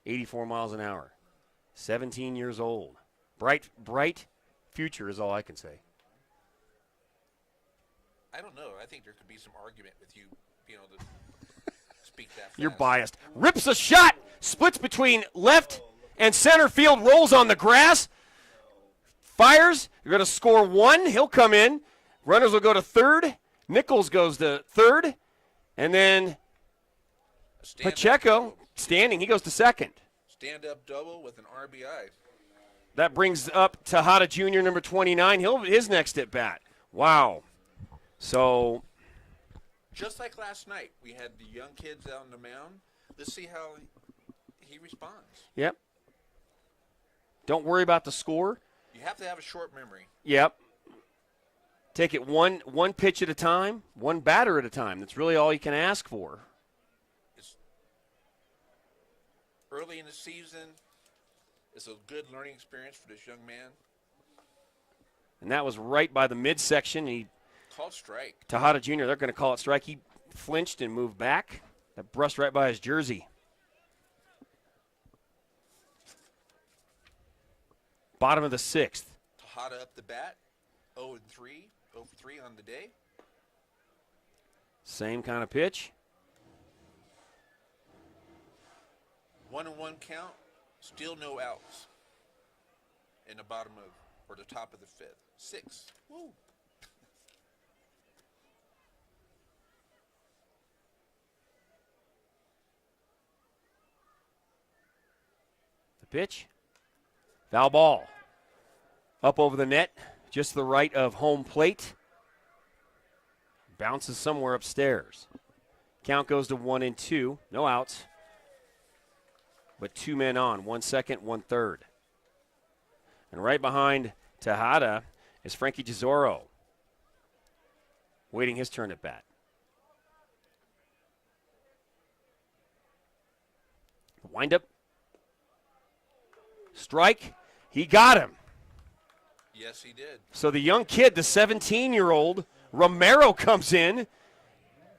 84 miles an hour. 17 years old. Bright future is all I can say. I don't know. I think there could be some argument with you being able to speak that fast. You're biased. Rips a shot. Splits between left and center field, rolls on the grass, fires. You're going to score one. He'll come in. Runners will go to third. Nichols goes to third. And then Pacheco, standing, he goes to second. Stand-up double with an RBI. That brings up Tejada Jr., number 29. His next at bat. Wow. So. Just like last night, we had the young kids out on the mound. Let's see how he responds. Yep. Don't worry about the score. You have to have a short memory. Yep. Take it one pitch at a time, one batter at a time. That's really all you can ask for. It's early in the season. It's a good learning experience for this young man. And that was right by the midsection. He Called strike. Tejada Jr., they're going to call it strike. He flinched and moved back. That brushed right by his jersey. Bottom of the 6th. Tejada up the bat. 0-3. 0 for 3 on the day. Same kind of pitch. 1-1 count. Still no outs. In the bottom of, or the top of the 5th. 6. Woo. The pitch. Foul ball. Up over the net. Just to the right of home plate. Bounces somewhere upstairs. Count goes to 1-2. No outs. But 2 men on. 1 second, 1 third. And right behind Tejada is Frankie Gisoro. Waiting his turn at bat. Wind up. Strike. He got him. Yes, he did. So the young kid, the 17-year-old, Romero, comes in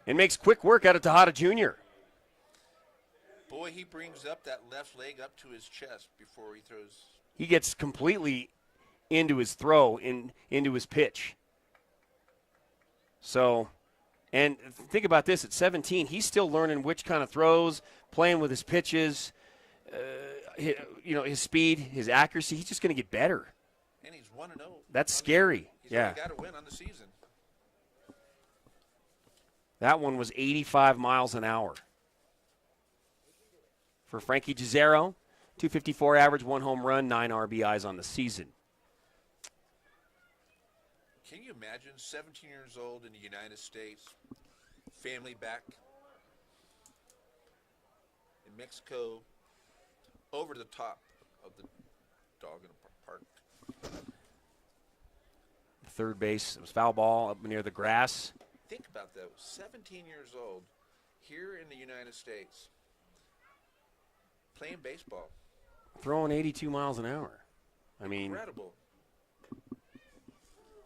and makes quick work out of Tejada Jr. Boy, he brings up that left leg up to his chest before he throws. He gets completely into his throw, into his pitch. So, and think about this, at 17, he's still learning which kind of throws, playing with his pitches, his speed, his accuracy. He's just going to get better. And he's 1-0. That's scary. He's yeah. only got to win on the season. That one was 85 miles an hour. For Frankie Gisero, 254 average, 1 home run, 9 RBIs on the season. Can you imagine 17 years old in the United States, family back in Mexico, over the top of the dog in a park? Third base, it was foul ball up near the grass. Think about that. 17 years old, here in the United States, playing baseball. Throwing 82 miles an hour. I mean, Incredible.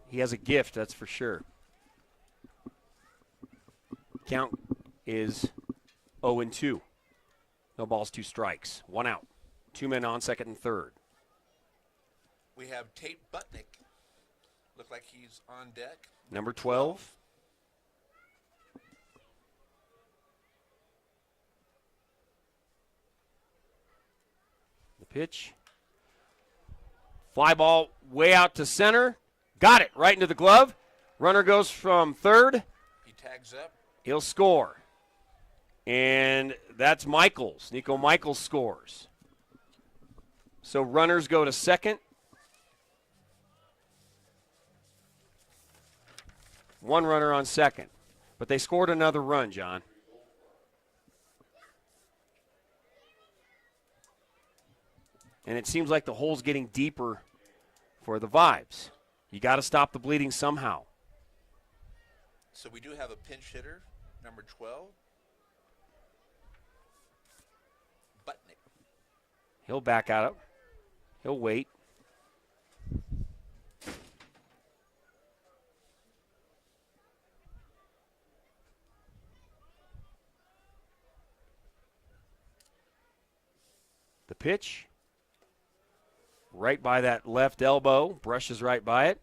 He has a gift, that's for sure. Count is 0-2. No balls, 2 strikes. 1 out. 2 men on, second and third. We have Tate Butnick. Look like he's on deck. Number 12. The pitch. Fly ball way out to center. Got it right into the glove. Runner goes from third. He tags up. He'll score. And that's Michaels. Nico Michaels scores. So runners go to second. 1 runner on second. But they scored another run, John. And it seems like the hole's getting deeper for the Vibes. You got to stop the bleeding somehow. So we do have a pinch hitter, number 12. Butnick. He'll back out. He'll wait. The pitch. Right by that left elbow. Brushes right by it.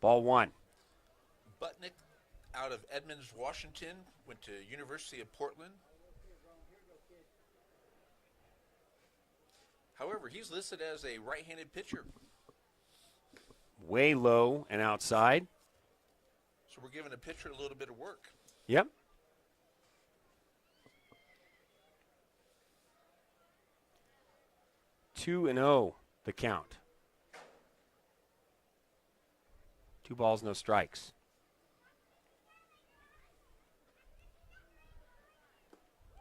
Ball 1. Butnick out of Edmonds, Washington, went to University of Portland. However, he's listed as a right-handed pitcher. Way low and outside. So we're giving the pitcher a little bit of work. Yep. Two and 0, the count. 2 balls, no strikes.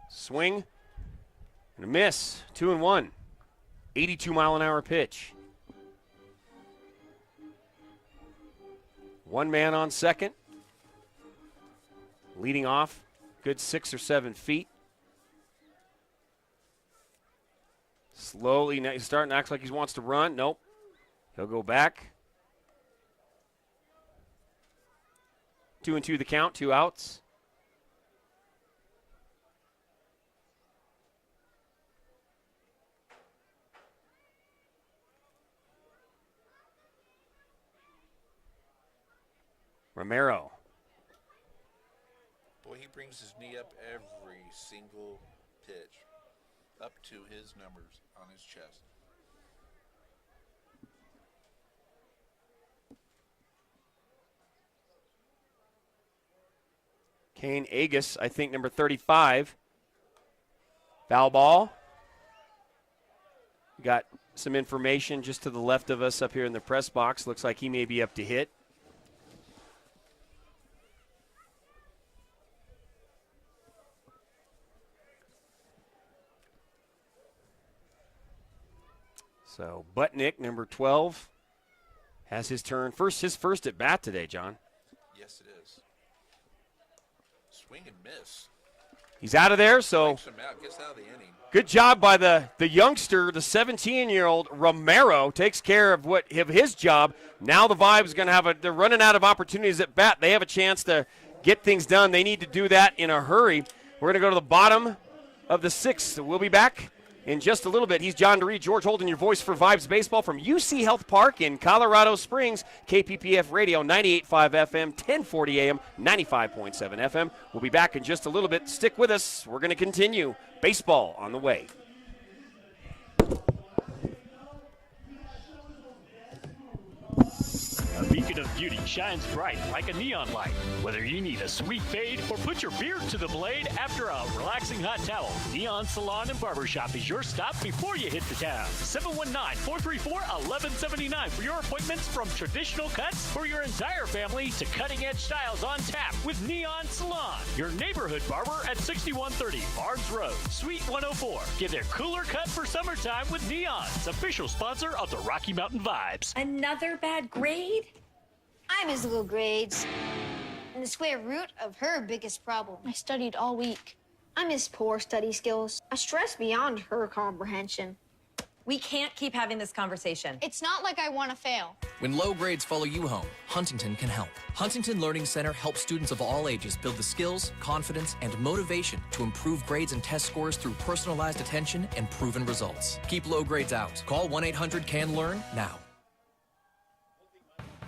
Swing and a miss. 2-1. 82-mile-an-hour pitch. One man on second. Leading off, good 6 or 7 feet. Slowly, now he's starting to act like he wants to run. Nope. He'll go back. 2-2 the count, 2 outs. Romero. Boy, he brings his knee up every single pitch, up to his numbers on his chest. Kane Agus, I think number 35. Foul ball. We got some information just to the left of us up here in the press box. Looks like he may be up to hit. So Butnick, number 12, has his turn. His first at bat today, John. Yes, it is. Swing and miss. He's out of there, so Strikes him out, gets out of the inning. good job by the youngster, the 17-year-old Romero takes care of his job. Now the Vibes going to they're running out of opportunities at bat. They have a chance to get things done. They need to do that in a hurry. We're going to go to the bottom of the 6th. We'll be back in just a little bit. He's John DeRee, George Holden, your voice for Vibes Baseball from UC Health Park in Colorado Springs. KPPF Radio, 98.5 FM, 1040 AM, 95.7 FM. We'll be back in just a little bit. Stick with us. We're going to continue. Baseball on the way. A beacon of beauty shines bright like a neon light. Whether you need a sweet fade or put your beard to the blade after a relaxing hot towel, Neon Salon and Barbershop is your stop before you hit the town. 719-434-1179 for your appointments from traditional cuts for your entire family to cutting-edge styles on tap with Neon Salon. Your neighborhood barber at 6130 Barnes Road, Suite 104. Get their cooler cut for summertime with Neon's official sponsor of the Rocky Mountain Vibes. Another bad grade? I miss little grades. And the square root of her biggest problem. I studied all week. I miss poor study skills. I stress beyond her comprehension. We can't keep having this conversation. It's not like I want to fail. When low grades follow you home, Huntington can help. Huntington Learning Center helps students of all ages build the skills, confidence, and motivation to improve grades and test scores through personalized attention and proven results. Keep low grades out. Call 1-800-CAN-LEARN now.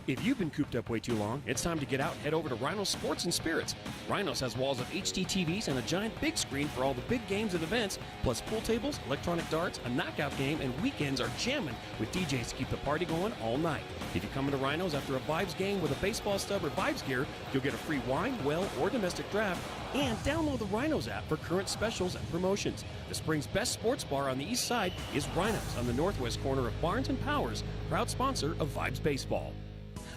If you've been cooped up way too long, it's time to get out and head over to Rhinos Sports and Spirits. Rhinos has walls of HD TVs and a giant big screen for all the big games and events, plus pool tables, electronic darts, a knockout game, and weekends are jamming with DJs to keep the party going all night. If you're coming to Rhinos after a Vibes game with a baseball stub or Vibes gear, you'll get a free wine, well, or domestic draft, and download the Rhinos app for current specials and promotions. The spring's best sports bar on the east side is Rhinos on the northwest corner of Barnes and Powers, proud sponsor of Vibes Baseball.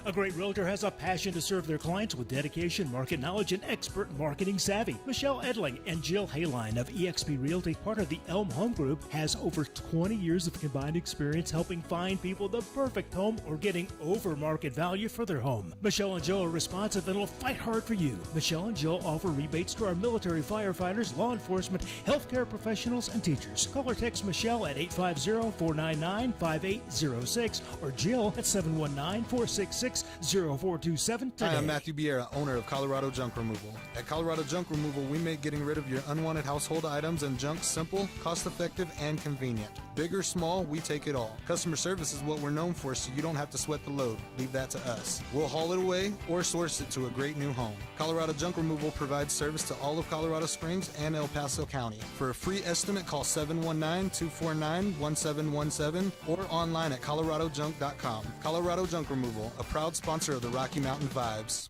A great realtor has a passion to serve their clients with dedication, market knowledge, and expert marketing savvy. Michelle Edling and Jill Hayline of eXp Realty, part of the Elm Home Group, has over 20 years of combined experience helping find people the perfect home or getting over market value for their home. Michelle and Jill are responsive and will fight hard for you. Michelle and Jill offer rebates to our military firefighters, law enforcement, healthcare professionals, and teachers. Call or text Michelle at 850-499-5806 or Jill at 719-466-0427 today. Hi, I'm Matthew Biera, owner of Colorado Junk Removal. At Colorado Junk Removal, we make getting rid of your unwanted household items and junk simple, cost-effective, and convenient. Big or small, we take it all. Customer service is what we're known for, so you don't have to sweat the load. Leave that to us. We'll haul it away or source it to a great new home. Colorado Junk Removal provides service to all of Colorado Springs and El Paso County. For a free estimate, call 719-249-1717 or online at coloradojunk.com. Colorado Junk Removal, a proud sponsor of the Rocky Mountain Vibes.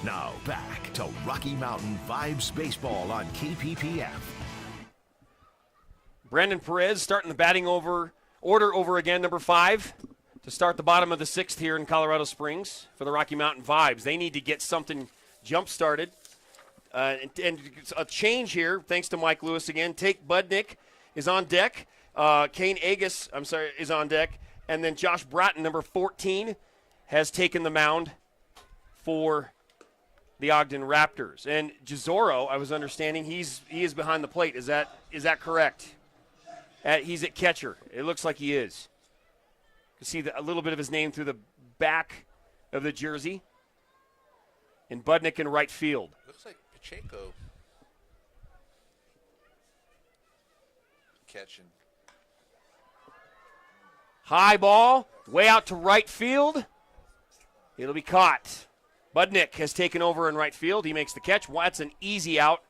Now back to Rocky Mountain Vibes Baseball on KPPF. Brandon Perez starting the batting order over again, number 5, to start the bottom of the 6th here in Colorado Springs for the Rocky Mountain Vibes. They need to get something jump-started. And a change here, thanks to Mike Lewis again. Tate Budnick is on deck. Kane Agus, is on deck. And then Josh Bratton, number 14, has taken the mound for the Ogden Raptors. And Gisoro, I was understanding, he is behind the plate. Is that correct? He's at catcher. It looks like he is. You can see a little bit of his name through the back of the jersey. And Budnick in right field. Looks like Pacheco catching. High ball, way out to right field. It'll be caught. Budnick has taken over in right field. He makes the catch. That's an easy out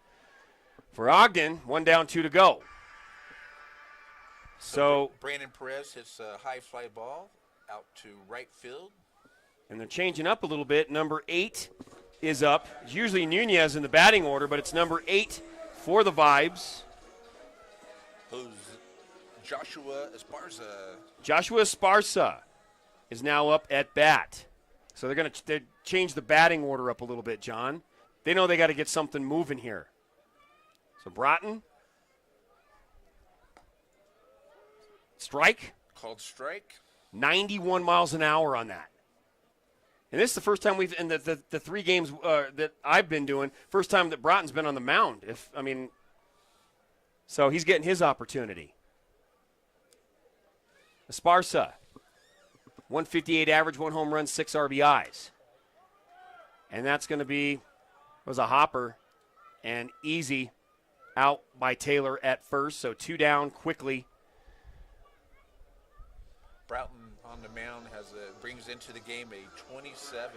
for Ogden. 1 down, 2 to go. So Brandon Perez hits a high fly ball out to right field. And they're changing up a little bit. Number 8 is up. It's usually Nunez in the batting order, but it's number 8 for the Vibes. Who's Joshua Esparza. Joshua Esparza is now up at bat. So they're going to change the batting order up a little bit, John. They know they got to get something moving here. So Broughton. Strike. Called strike. 91 miles an hour on that. And this is the first time in the 3 games that I've been doing, first time that Broughton's been on the mound. So he's getting his opportunity. Esparza, 158 average, 1 home run, 6 RBIs. And that's going to be, was a hopper and easy out by Taylor at first. So 2 down quickly. Broughton on the mound brings into the game a 27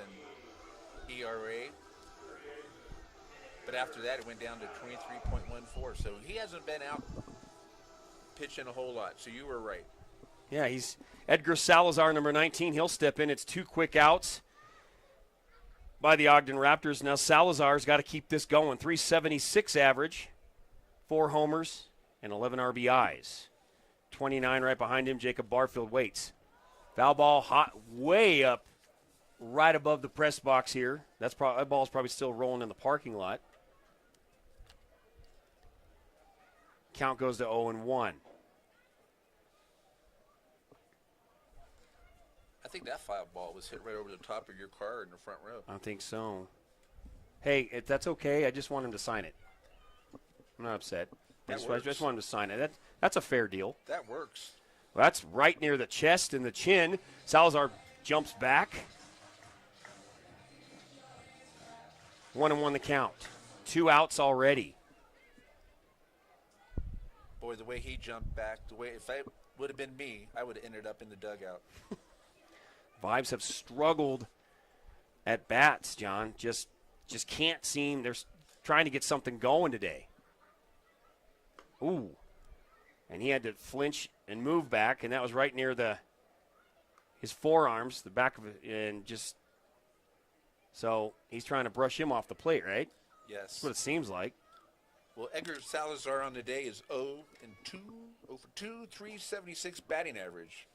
ERA. But after that, it went down to 23.14. So he hasn't been out pitching a whole lot. So you were right. Yeah, he's Edgar Salazar, number 19. He'll step in. It's 2 quick outs by the Ogden Raptors. Now Salazar's got to keep this going. 376 average, 4 homers, and 11 RBIs. 29 right behind him. Jacob Barfield waits. Foul ball hot way up right above the press box here. That ball's probably still rolling in the parking lot. Count goes to 0-1. I think that foul ball was hit right over the top of your car in the front row. I think so. Hey, if that's okay, I just want him to sign it. I'm not upset. I just want him to sign it. That's a fair deal. That works. Well, that's right near the chest and the chin. Salazar jumps back. 1-1 the count. 2 outs already. Boy, the way he jumped back, if that would have been me, I would have ended up in the dugout. Vibes have struggled at bats, John. Just can't seem. They're trying to get something going today. Ooh. And he had to flinch and move back, and that was right near his forearms, the back of it, and just so he's trying to brush him off the plate, right? Yes. That's what it seems like. Well, Edgar Salazar on the day is 0 for 2, 376 batting average.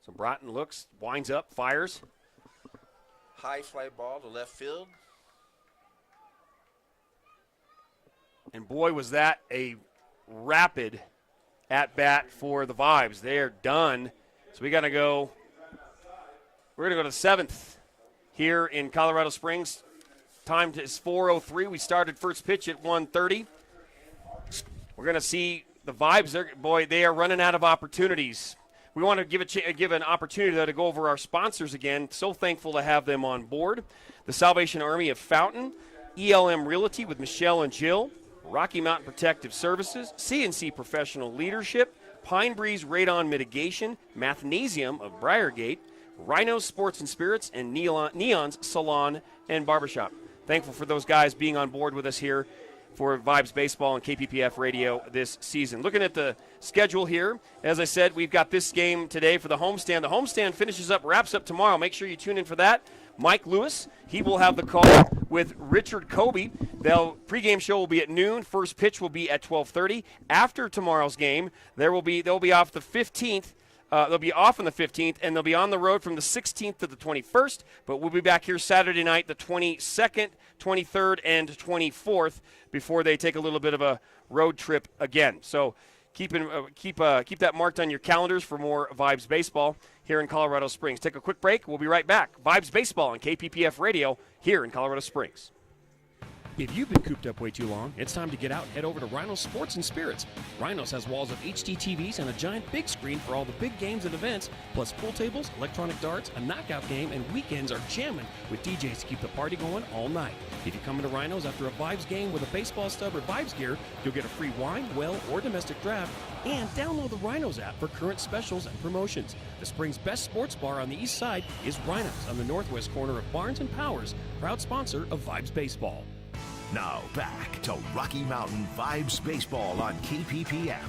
So Broughton looks, winds up, fires. High fly ball to left field. And boy, was that a rapid at-bat for the Vibes. They're done. So we're going to go to the 7th here in Colorado Springs. Time is 4:03. We started first pitch at 1:30. We're going to see the Vibes. They are running out of opportunities. We want to give an opportunity, though, to go over our sponsors again. So thankful to have them on board. The Salvation Army of Fountain, ELM Realty with Michelle and Jill, Rocky Mountain Protective Services, CNC Professional Leadership, Pine Breeze Radon Mitigation, Mathnasium of Briargate, Rhino Sports and Spirits, and Neon's Salon and Barbershop. Thankful for those guys being on board with us here for Vibes Baseball and KPPF Radio this season. Looking at the schedule here, as I said, we've got this game today for the homestand. The homestand wraps up tomorrow. Make sure you tune in for that. Mike Lewis, he will have the call with Richard Kobe. The pregame show will be at noon. First pitch will be at 12:30. After tomorrow's game, they'll be off the 15th. They'll be off on the 15th, and they'll be on the road from the 16th to the 21st. But we'll be back here Saturday night, the 22nd, 23rd, and 24th before they take a little bit of a road trip again. So keep that marked on your calendars for more Vibes Baseball here in Colorado Springs. Take a quick break. We'll be right back. Vibes Baseball on KPPF Radio here in Colorado Springs. If you've been cooped up way too long, it's time to get out and head over to Rhinos Sports and Spirits. Rhinos has walls of HD TVs and a giant big screen for all the big games and events, plus pool tables, electronic darts, a knockout game, and weekends are jamming with DJs to keep the party going all night. If you come into Rhinos after a Vibes game with a baseball stub or Vibes gear, you'll get a free wine, well, or domestic draft, and download the Rhinos app for current specials and promotions. The Spring's best sports bar on the east side is Rhinos on the northwest corner of Barnes and Powers, proud sponsor of Vibes Baseball. Now back to Rocky Mountain Vibes Baseball on KPPF.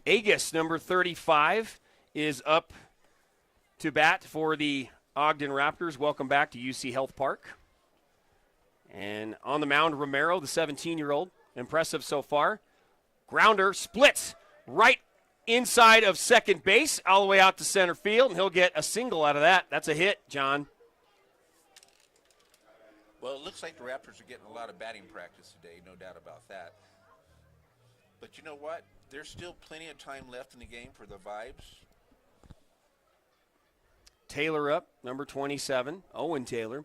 Agus, number 35, is up to bat for the Ogden Raptors. Welcome back to UC Health Park. And on the mound, Romero, the 17-year-old. Impressive so far. Grounder splits right inside of second base, all the way out to center field, and he'll get a single out of that. That's a hit, John. Well, it looks like the Raptors are getting a lot of batting practice today, no doubt about that. But you know what? There's still plenty of time left in the game for the Vibes. Taylor up, number 27, Owen Taylor.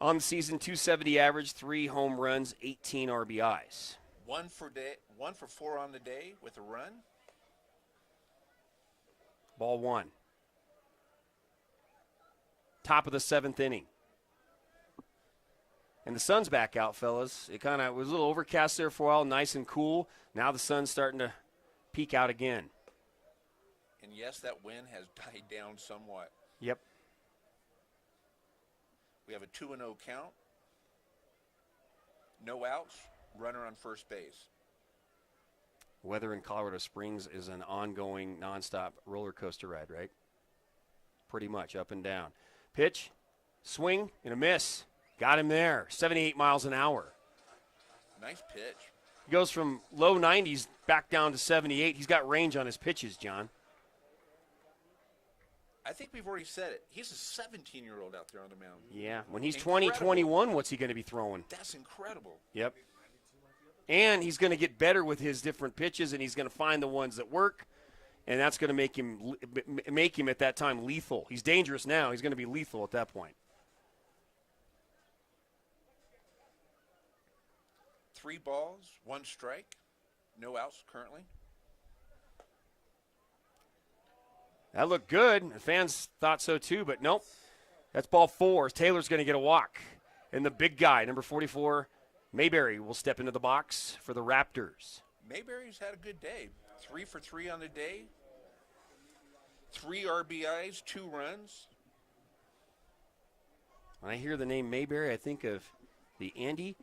On the season, 270 average, 3 home runs, 18 RBIs. 1 for 4 on the day with a run. Ball 1. Top of the 7th inning. And the sun's back out, fellas. It kind of was a little overcast there for a while, nice and cool. Now the sun's starting to peek out again. And yes, that wind has died down somewhat. Yep. We have a 2-0 count. No outs, runner on first base. Weather in Colorado Springs is an ongoing, nonstop roller coaster ride, right? Pretty much up and down. Pitch, swing, and a miss. Got him there, 78 miles an hour. Nice pitch. He goes from low 90s back down to 78. He's got range on his pitches, John. I think we've already said it. He's a 17-year-old out there on the mound. Yeah, when he's 20, 21, what's he going to be throwing? That's incredible. Yep. And he's going to get better with his different pitches, and he's going to find the ones that work, and that's going to make him at that time lethal. He's dangerous now. He's going to be lethal at that point. 3 balls, 1 strike, no outs currently. That looked good. The fans thought so too, but nope. That's ball 4. Taylor's going to get a walk. And the big guy, number 44, Mayberry, will step into the box for the Raptors. Mayberry's had a good day. 3 for 3 on the day. 3 RBIs, 2 runs. When I hear the name Mayberry, I think of the Andy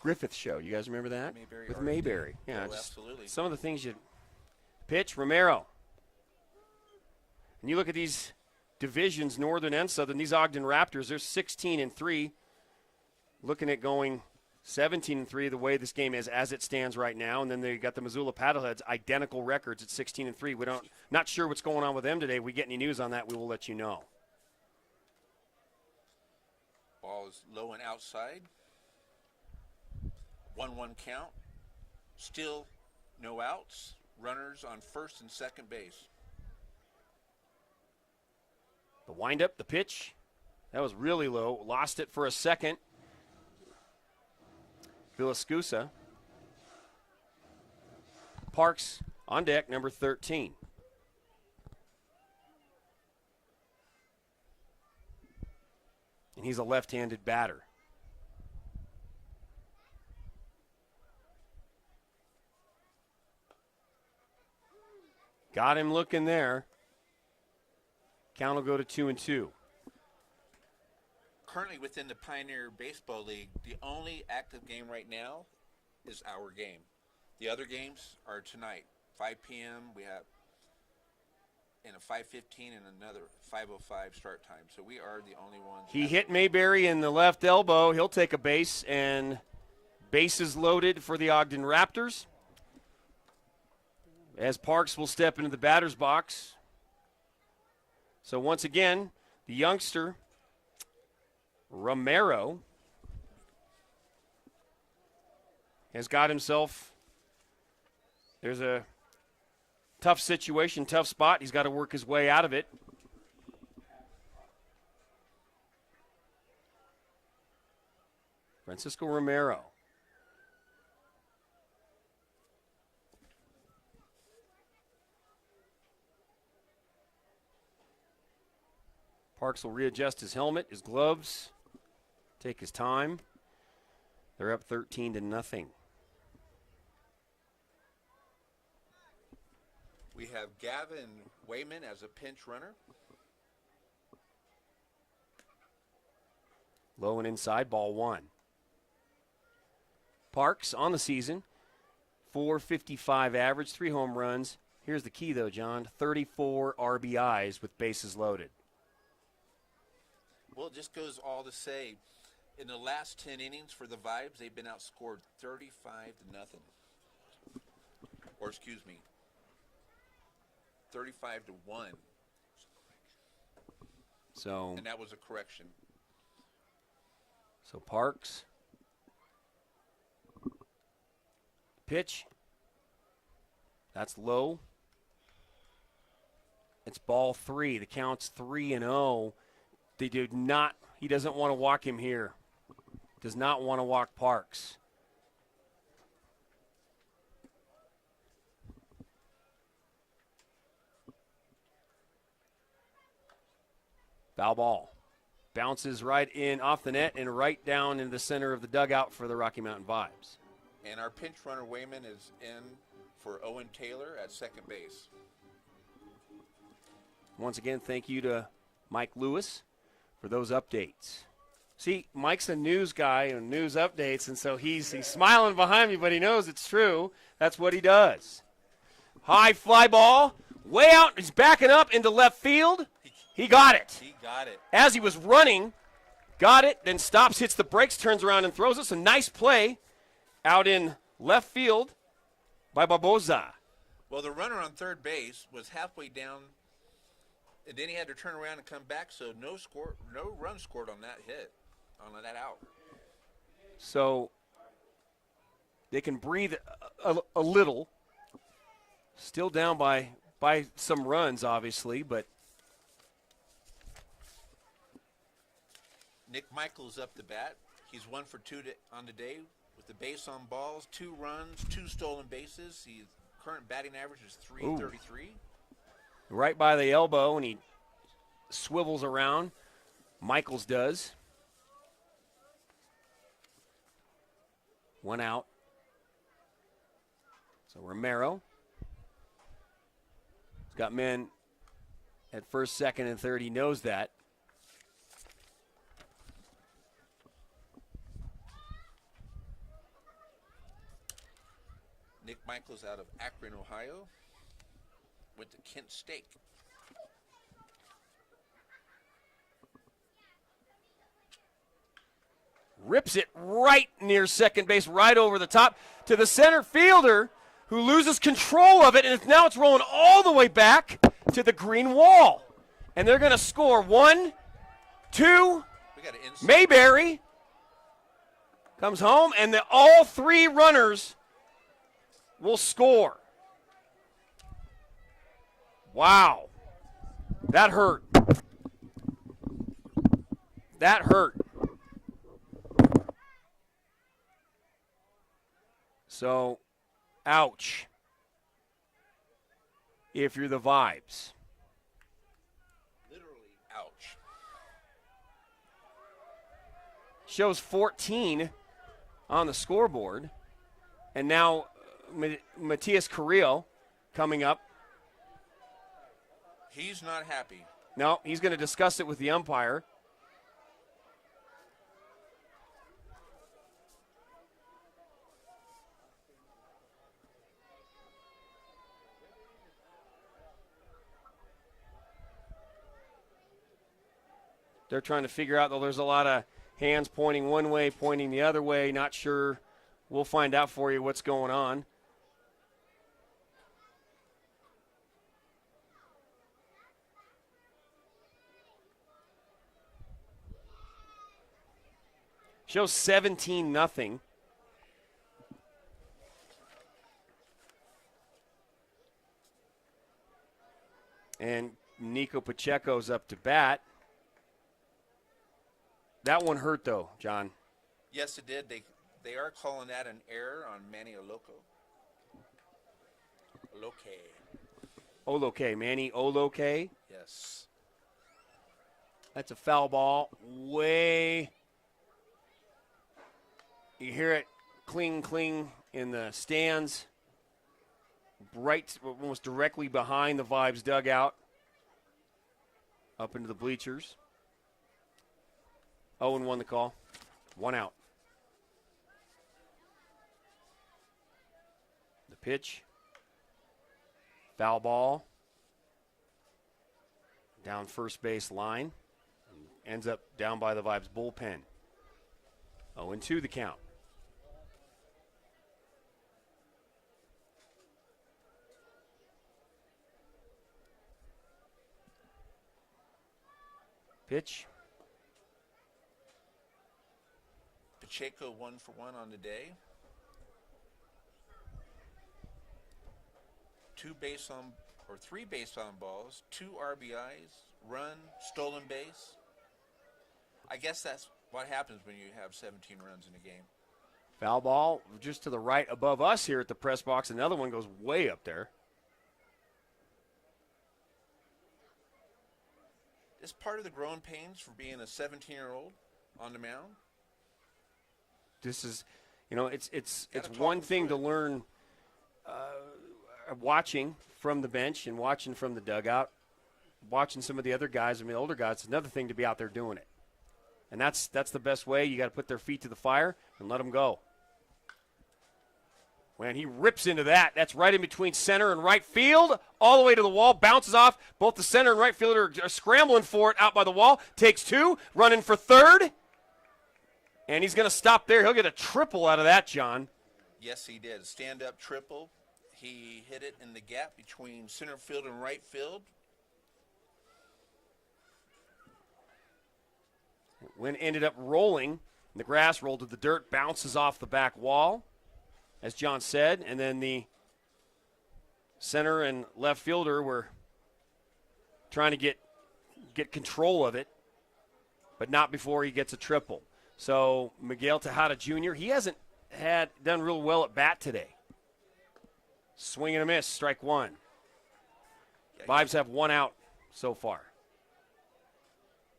Griffith Show. You guys remember that? Mayberry With Art. Mayberry. Yeah, Oh, just absolutely. some of the things you pitch. Romero. And you look at these divisions, Northern and Southern, these Ogden Raptors, they're 16-3. Looking at going 17-3 the way this game is as it stands right now. And then they got the Missoula Paddleheads, identical records at 16-3. Not sure what's going on with them today. If we get any news on that, we will let you know. Ball is low and outside. 1-1 count. Still no outs. Runners on first and second base. The windup, the pitch, that was really low. Lost it for a second. Villascusa. Parks on deck, number 13. And he's a left-handed batter. Got him looking there. Count will go to 2-2. Currently within the Pioneer Baseball League, the only active game right now is our game. The other games are tonight, 5 p.m. We have and a 5:15 and another 5:05 start time. So we are the only ones. He hit Mayberry in the left elbow. He'll take a base, and bases loaded for the Ogden Raptors. As Parks will step into the batter's box. So once again, the youngster, Romero, has got himself there's a tough situation, tough spot. He's got to work his way out of it. Francisco Romero. Parks will readjust his helmet, his gloves, take his time. They're up 13-0. We have Gavin Wayman as a pinch runner. Low and inside, ball one. Parks on the season, .455 average, 3 home runs. Here's the key, though, John, 34 RBIs with bases loaded. Well, it just goes all to say, in the last 10 innings for the Vibes, they've been outscored 35-0. Or, excuse me, 35-1. So, and that was a correction. So Parks. Pitch. That's low. It's ball 3. The count's 3-0. They do not. He doesn't want to walk him here. Does not want to walk Parks. Foul ball. Bounces right in off the net and right down in the center of the dugout for the Rocky Mountain Vibes. And our pinch runner, Wayman, is in for Owen Taylor at second base. Once again, thank you to Mike Lewis for those updates. See, Mike's a news guy and news updates, and so he's smiling behind me, but he knows it's true. That's what he does. High fly ball, way out. He's backing up into left field. He got it. He got it. As he was running, got it, then stops, hits the brakes, turns around and throws us. A nice play out in left field by Barboza. Well, the runner on third base was halfway down, and then he had to turn around and come back, so no run scored on that hit, on that out. So they can breathe a little. Still down by some runs, obviously, but Nick Michaels up the bat. He's 1 for 2 on the day with the base on balls, 2 runs, 2 stolen bases. His current batting average is .333. Right by the elbow, and he swivels around. Michaels does. 1 out. So Romero has got men at first, second, and third. He knows that. Nick Michaels out of Akron, Ohio, went to Kent State. Rips it right near second base, right over the top to the center fielder, who loses control of it, and now it's rolling all the way back to the green wall. And they're going to score 1, 2. Mayberry comes home, and all 3 runners will score. Wow. That hurt. That hurt. So, ouch. If you're the Vibes. Literally, ouch. Shows 14 on the scoreboard. And now Matias Carrillo coming up. He's not happy. No, he's going to discuss it with the umpire. They're trying to figure out, though, there's a lot of hands pointing one way, pointing the other way. Not sure. We'll find out for you what's going on. Shows 17-0. Nico Pacheco's up to bat. That one hurt, though, John. Yes, it did. They are calling that an error on Manny Oloke, Manny Oloke. Yes. That's a foul ball. Way. You hear it cling, cling in the stands. Right, almost directly behind the Vibes dugout. Up into the bleachers. 0-1 the call. 1 out. The pitch. Foul ball. Down first base line. Ends up down by the Vibes bullpen. 0-2 the count. Pitch. Pacheco 1 for 1 on the day. 3 base on balls, 2 RBIs, run, stolen base. I guess that's what happens when you have 17 runs in a game. Foul ball just to the right above us here at the press box. Another one goes way up there. Is part of the growing pains for being a 17-year-old on the mound? This is, it's one thing to learn watching from the bench and watching from the dugout, watching some of the other guys, the older guys. It's another thing to be out there doing it. And that's the best way. You got to put their feet to the fire and let them go. When he rips into that, that's right in between center and right field, all the way to the wall, bounces off. Both the center and right fielder are scrambling for it out by the wall. Takes 2, running for third. And he's going to stop there. He'll get a triple out of that, John. Yes, he did. Stand-up triple. He hit it in the gap between center field and right field. Wynn ended up rolling. The grass rolled to the dirt, bounces off the back wall, as John said, and then the center and left fielder were trying to get control of it, but not before he gets a triple. So Miguel Tejada Jr., he hasn't done real well at bat today. Swing and a miss, strike 1. Vibes have 1 out so far.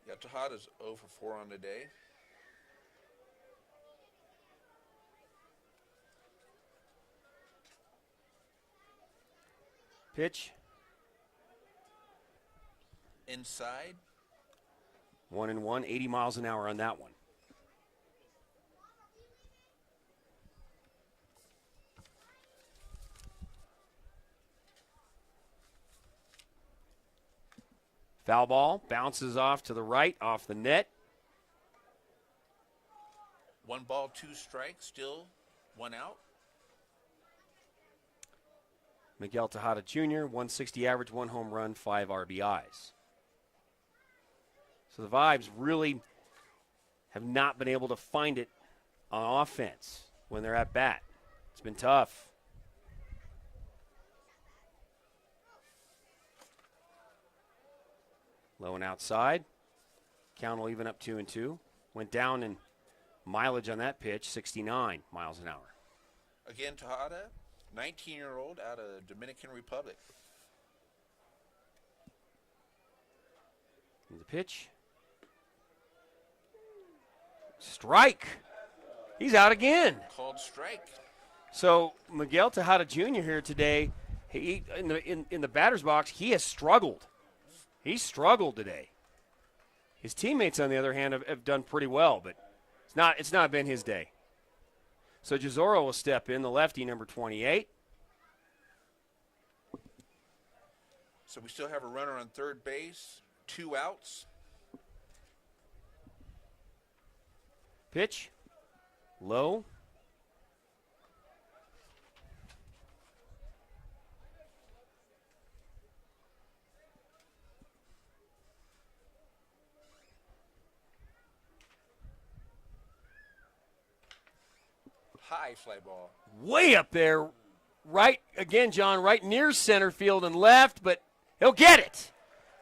Yeah, Tejada's 0 for 4 on the day. Pitch. Inside. 1-1, 80 miles an hour on that one. Foul ball, bounces off to the right, off the net. 1 ball, 2 strikes, still 1 out. Miguel Tejada Jr., 160 average, 1 home run, 5 RBIs. So the Vibes really have not been able to find it on offense when they're at bat. It's been tough. Low and outside. Count will even up 2-2. Went down in mileage on that pitch, 69 miles an hour. Again, Tejada, 19-year-old out of Dominican Republic. And the pitch. Strike. He's out again. Called strike. So Miguel Tejada Jr. here today, in the batter's box, he has struggled. He struggled today. His teammates, on the other hand, have done pretty well, but it's not been his day. So Gisoro will step in, the lefty, number 28. So we still have a runner on third base, 2 outs. Pitch. Low. High fly ball. Way up there, right, again, John, right near center field and left, but he'll get it.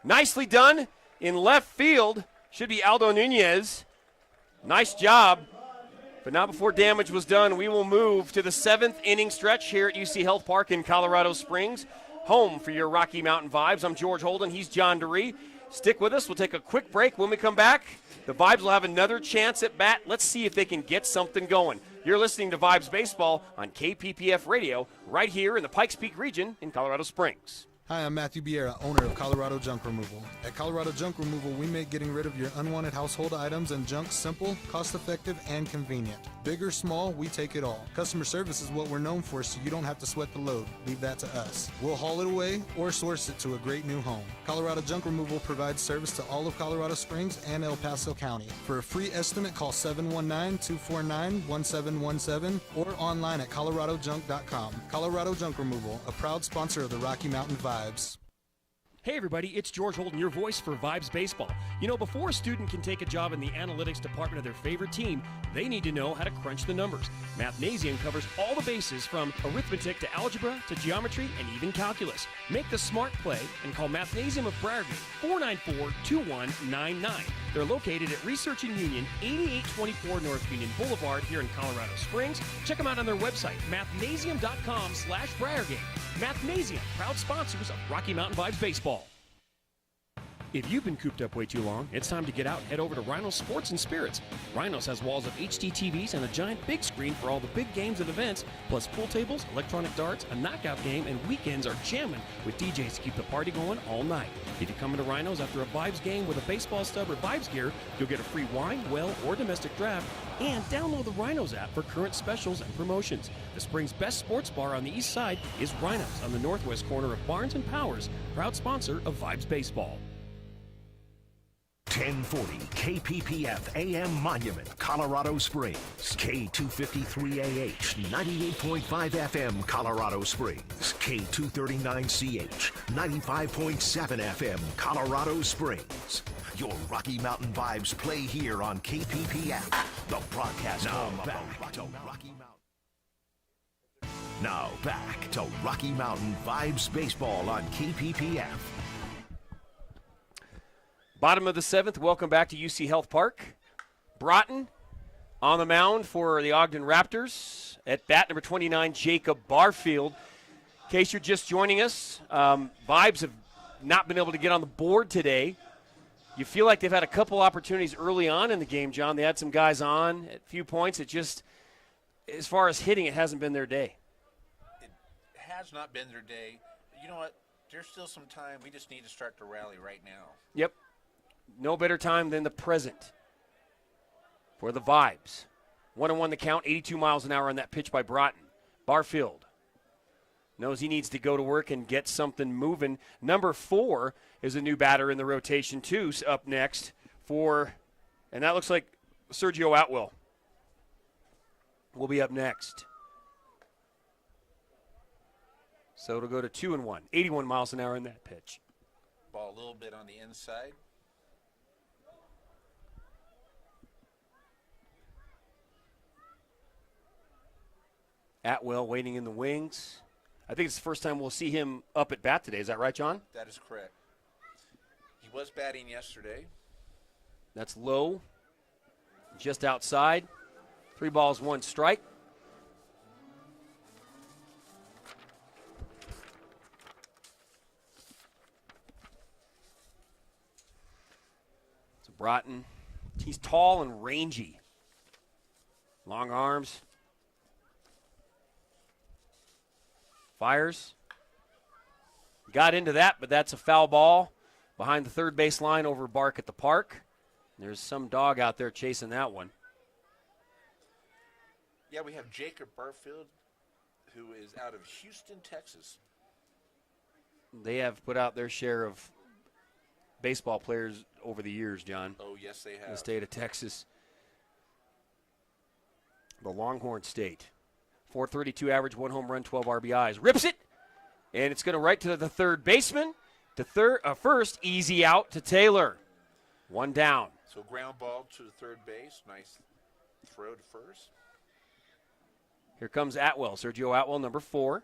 Nicely done in left field. Should be Aldo Nunez. Nice job. But not before damage was done. We will move to the 7th inning stretch here at UC Health Park in Colorado Springs. Home for your Rocky Mountain Vibes. I'm George Holden. He's John DeRee. Stick with us. We'll take a quick break. When we come back, the Vibes will have another chance at bat. Let's see if they can get something going. You're listening to Vibes Baseball on KPPF Radio right here in the Pikes Peak region in Colorado Springs. Hi, I'm Matthew Biera, owner of Colorado Junk Removal. At Colorado Junk Removal, we make getting rid of your unwanted household items and junk simple, cost-effective, and convenient. Big or small, we take it all. Customer service is what we're known for, so you don't have to sweat the load. Leave that to us. We'll haul it away or source it to a great new home. Colorado Junk Removal provides service to all of Colorado Springs and El Paso County. For a free estimate, call 719-249-1717 or online at coloradojunk.com. Colorado Junk Removal, a proud sponsor of the Rocky Mountain Vibes. Hey everybody, it's George Holden, your voice for Vibes Baseball. You know, before a student can take a job in the analytics department of their favorite team, they need to know how to crunch the numbers. Mathnasium covers all the bases from arithmetic to algebra to geometry and even calculus. Make the smart play and call Mathnasium of Briargate 494-2199. They're located at Research and Union, 8824 North Union Boulevard here in Colorado Springs. Check them out on their website, mathnasium.com/Briargate. Mathnasium, proud sponsors of Rocky Mountain Vibes Baseball. If you've been cooped up way too long, it's time to get out and head over to Rhinos Sports and Spirits. Rhinos has walls of HD TVs and a giant big screen for all the big games and events, plus pool tables, electronic darts, a knockout game, and weekends are jamming with DJs to keep the party going all night. If you come into Rhinos after a Vibes game with a baseball stub or Vibes gear, you'll get a free wine, well, or domestic draft, and download the Rhinos app for current specials and promotions. The Spring's best sports bar on the east side is Rhinos on the northwest corner of Barnes and Powers, proud sponsor of Vibes Baseball. 1040 KPPF AM Monument, Colorado Springs. K253AH, 98.5 FM, Colorado Springs. K239CH, 95.7 FM, Colorado Springs. Your Rocky Mountain Vibes play here on KPPF, the broadcast home of the Rocky Mountain. Now back to Rocky Mountain Vibes Baseball on KPPF. Bottom of the 7th, welcome back to UC Health Park. Broughton on the mound for the Ogden Raptors. At bat number 29, Jacob Barfield. In case you're just joining us, Vibes have not been able to get on the board today. You feel like they've had a couple opportunities early on in the game, John. They had some guys on at a few points. It just, as far as hitting, it hasn't been their day. It has not been their day. You know what? There's still some time. We just need to start to rally right now. Yep. No better time than the present for the Vibes. 1-1 the count, 82 miles an hour on that pitch by Broughton. Barfield knows he needs to go to work and get something moving. Number 4 is a new batter in the rotation, too, up next for, and that looks like Sergio Atwell will be up next. So it'll go to 2-1, 81 miles an hour in that pitch. Ball a little bit on the inside. Atwell waiting in the wings. I think it's the first time we'll see him up at bat today. Is that right, John? That is correct. He was batting yesterday. That's low, just outside. 3 balls, 1 strike. So Broughton, he's tall and rangy. Long arms. Fires. Got into that, but that's a foul ball behind the third base line over Bark at the Park. There's some dog out there chasing that one. Yeah, we have Jacob Barfield, who is out of Houston, Texas. They have put out their share of baseball players over the years, John. Oh, yes, they have. In the state of Texas. The Longhorn State. 432 average, 1 home run, 12 RBIs. Rips it, and it's going to right to the third baseman. To first, easy out to Taylor. 1 down. So ground ball to the third base. Nice throw to first. Here comes Atwell, Sergio Atwell, number 4.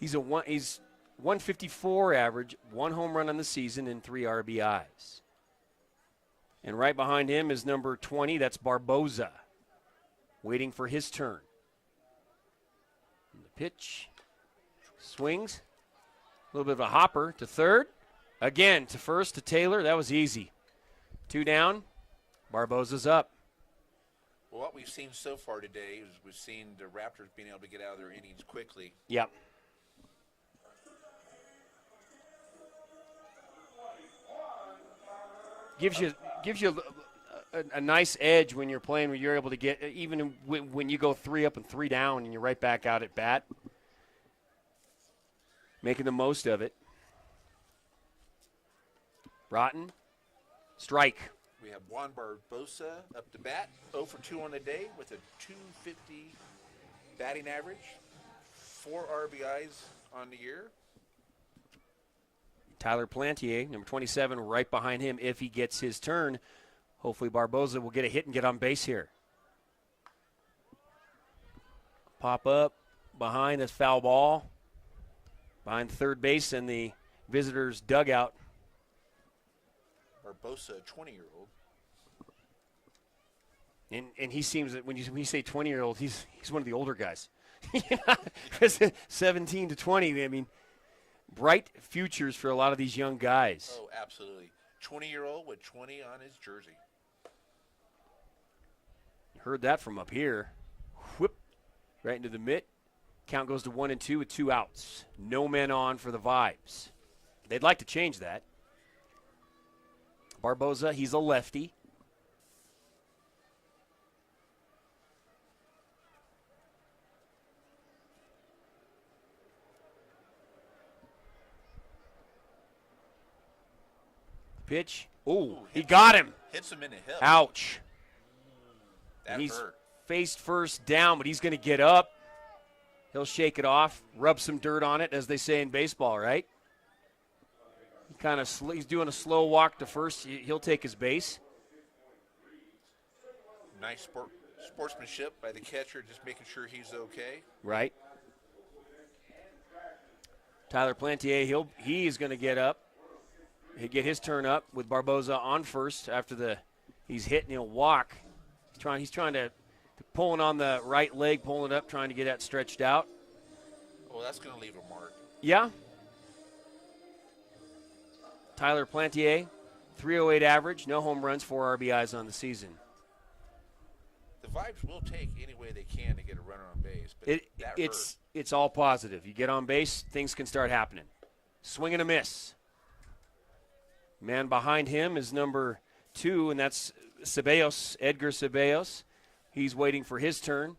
He's 154 average, 1 home run on the season, and 3 RBIs. And right behind him is number 20. That's Barboza, waiting for his turn. And the pitch swings. A little bit of a hopper to third. Again to first to Taylor. That was easy. 2 down. Barboza's up. Well, what we've seen so far today is we've seen the Raptors being able to get out of their innings quickly. Yep. Gives you a nice edge when you're playing, where you're able to get, even when you go 3 up and 3 down and you're right back out at bat. Making the most of it. Broughton, strike. We have Juan Barbosa up to bat, 0 for 2 on the day with a .250 batting average, 4 RBIs on the year. Tyler Plantier, number 27, right behind him if he gets his turn. Hopefully Barboza will get a hit and get on base here. Pop up behind, that's foul ball. Behind third base and the visitors' dugout. Barbosa, a 20-year-old. And he seems that when you say 20-year-old, he's one of the older guys. 17 to 20, I mean, bright futures for a lot of these young guys. Oh, absolutely. 20-year-old with 20 on his jersey. Heard that from up here. Whip right into the mitt. Count goes to 1 and 2 with 2 outs. No men on for the Vibes. They'd like to change that. Barboza, he's a lefty. Pitch. Oh, he got him. Hits him in the hip. Ouch. That he's hurt. faced first down, but he's going to get up. He'll shake it off, rub some dirt on it, as they say in baseball, right? He's doing a slow walk to first. He'll take his base. Nice sportsmanship by the catcher, just making sure he's okay. Right. Tyler Plantier, he's going to get up. He'll get his turn up with Barboza on first after he's hit, and he'll walk. He's trying to pulling on the right leg, pulling it up, trying to get that stretched out. Well, that's going to leave a mark. Yeah. Tyler Plantier, 308 average, no home runs, 4 RBIs on the season. The Vibes will take any way they can to get a runner on base, but it's all positive. You get on base, things can start happening. Swing and a miss. Man behind him is number 2, and that's Ceballos, Edgar Ceballos. He's waiting for his turn,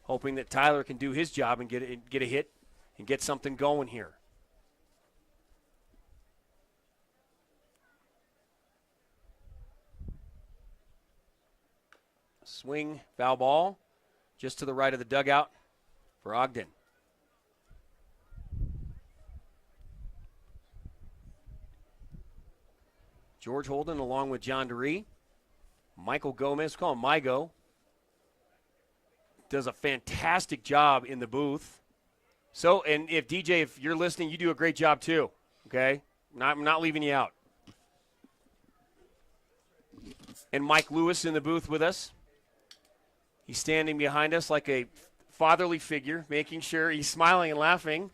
hoping that Tyler can do his job and get a hit and get something going here. Swing, foul ball, just to the right of the dugout for Ogden. George Holden along with John DeRee. Michael Gomez, call him Mygo, does a fantastic job in the booth. So, and if DJ, if you're listening, you do a great job too, okay? I'm not leaving you out. And Mike Lewis in the booth with us. He's standing behind us like a fatherly figure, making sure he's smiling and laughing.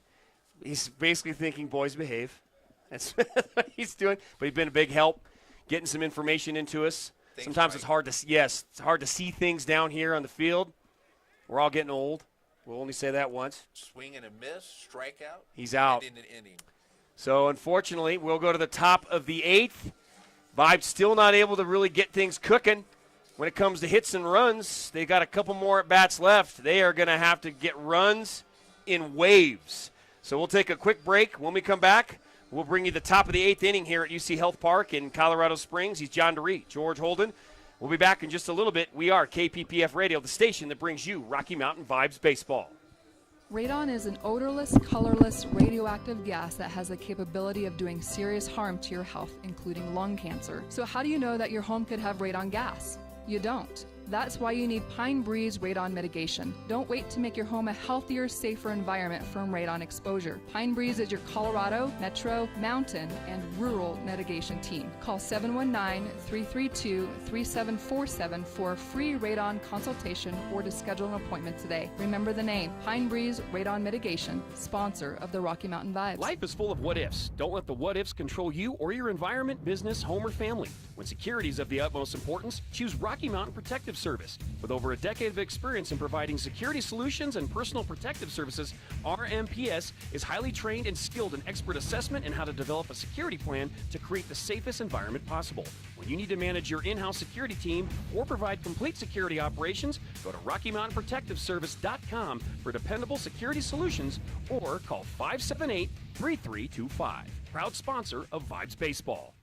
He's basically thinking, boys, behave. That's what he's doing. But he's been a big help getting some information into us. Thanks, Sometimes Mike. it's hard to see things down here on the field. We're all getting old. We'll only say that once. Swing and a miss, strikeout. He's out. And in an inning. So, unfortunately, we'll go to the top of the 8th. Vibes still not able to really get things cooking when it comes to hits and runs. They got a couple more at-bats left. They are going to have to get runs in waves. So we'll take a quick break. When we come back, we'll bring you the top of the 8th inning here at UC Health Park in Colorado Springs. He's John DeRee, George Holden. We'll be back in just a little bit. We are KPPF Radio, the station that brings you Rocky Mountain Vibes baseball. Radon is an odorless, colorless, radioactive gas that has the capability of doing serious harm to your health, including lung cancer. So how do you know that your home could have radon gas? You don't. That's why you need Pine Breeze Radon Mitigation. Don't wait to make your home a healthier, safer environment from radon exposure. Pine Breeze is your Colorado, Metro, Mountain, and Rural mitigation team. Call 719-332-3747 for a free radon consultation or to schedule an appointment today. Remember the name, Pine Breeze Radon Mitigation, sponsor of the Rocky Mountain Vibes. Life is full of what-ifs. Don't let the what-ifs control you or your environment, business, home, or family. When security is of the utmost importance, choose Rocky Mountain Protective Service. With over a decade of experience in providing security solutions and personal protective services, RMPS is highly trained and skilled in expert assessment and how to develop a security plan to create the safest environment possible. When you need to manage your in-house security team or provide complete security operations, go to RockyMountainProtectiveService.com for dependable security solutions or call 578-3325. Proud sponsor of Vibes Baseball.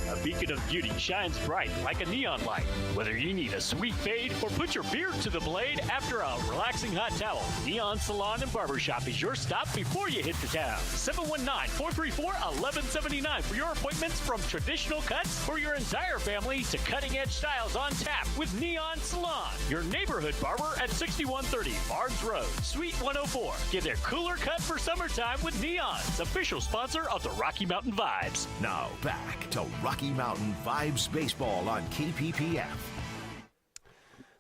A beacon of beauty shines bright like a neon light. Whether you need a sweet fade or put your beard to the blade after a relaxing hot towel, Neon Salon and Barbershop is your stop before you hit the town. 719-434-1179 for your appointments, from traditional cuts for your entire family to cutting-edge styles on tap with Neon Salon. Your neighborhood barber at 6130 Barnes Road, Suite 104. Get their cooler cut for summertime with Neon's official sponsor of the Rocky Mountain Vibes. Now back to Rocky Mountain Vibes Baseball on KPPF.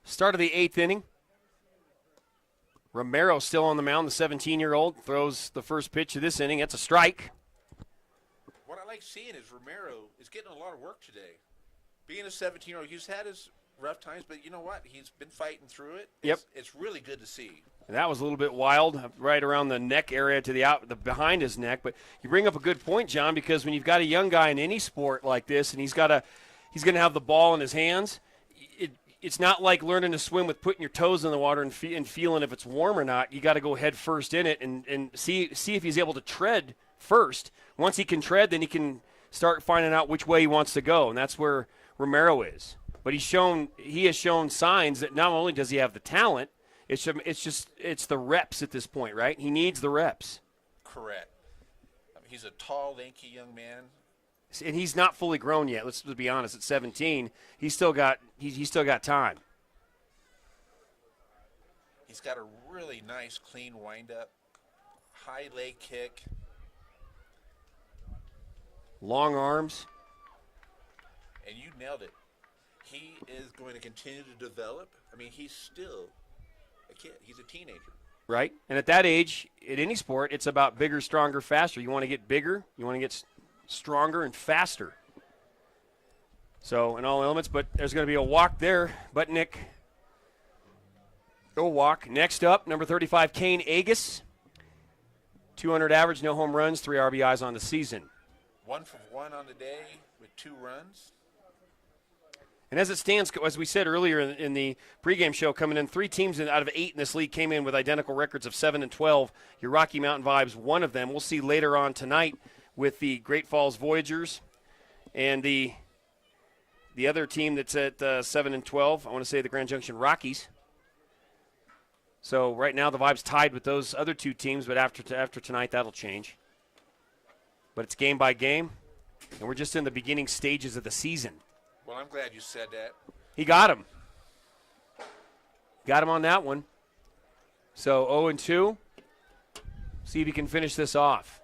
Start of the 8th inning. Romero still on the mound, the 17-year-old, throws the first pitch of this inning. It's a strike. What I like seeing is Romero is getting a lot of work today. Being a 17-year-old, he's had his rough times, but you know what? He's been fighting through it. It's really good to see. And that was a little bit wild, right around the neck area to the behind his neck. But you bring up a good point, John, because when you've got a young guy in any sport like this, and he's going to have the ball in his hands, it's not like learning to swim with putting your toes in the water and feeling if it's warm or not. You got to go head first in it and see if he's able to tread first. Once he can tread, then he can start finding out which way he wants to go, and that's where Romero is. But he has shown signs that not only does he have the talent, it's the reps at this point, right? He needs the reps. Correct. He's a tall, lanky young man, and he's not fully grown yet. Let's be honest. At 17, he's still got time. He's got a really nice, clean windup, high leg kick, long arms, and you nailed it. He is going to continue to develop. I mean, he's still a kid. He's a teenager. Right. And at that age, in any sport, it's about bigger, stronger, faster. You want to get bigger. You want to get stronger and faster. So, in all elements, but there's going to be a walk there. But, Nick, no walk. Next up, number 35, Kane Agus. 200 average, no home runs, 3 RBIs on the season. 1 for 1 on the day with 2 runs. And as it stands, as we said earlier in the pregame show, coming in 3 teams out of 8 in this league came in with identical records of 7 and 12. Your Rocky Mountain Vibes, one of them. We'll see later on tonight with the Great Falls Voyagers and the other team that's at 7 and 12. I want to say the Grand Junction Rockies. So right now the Vibes tied with those other 2 teams, but after tonight that'll change. But it's game by game, and we're just in the beginning stages of the season. Well, I'm glad you said that. He got him. Got him on that one. So 0-2. See if he can finish this off.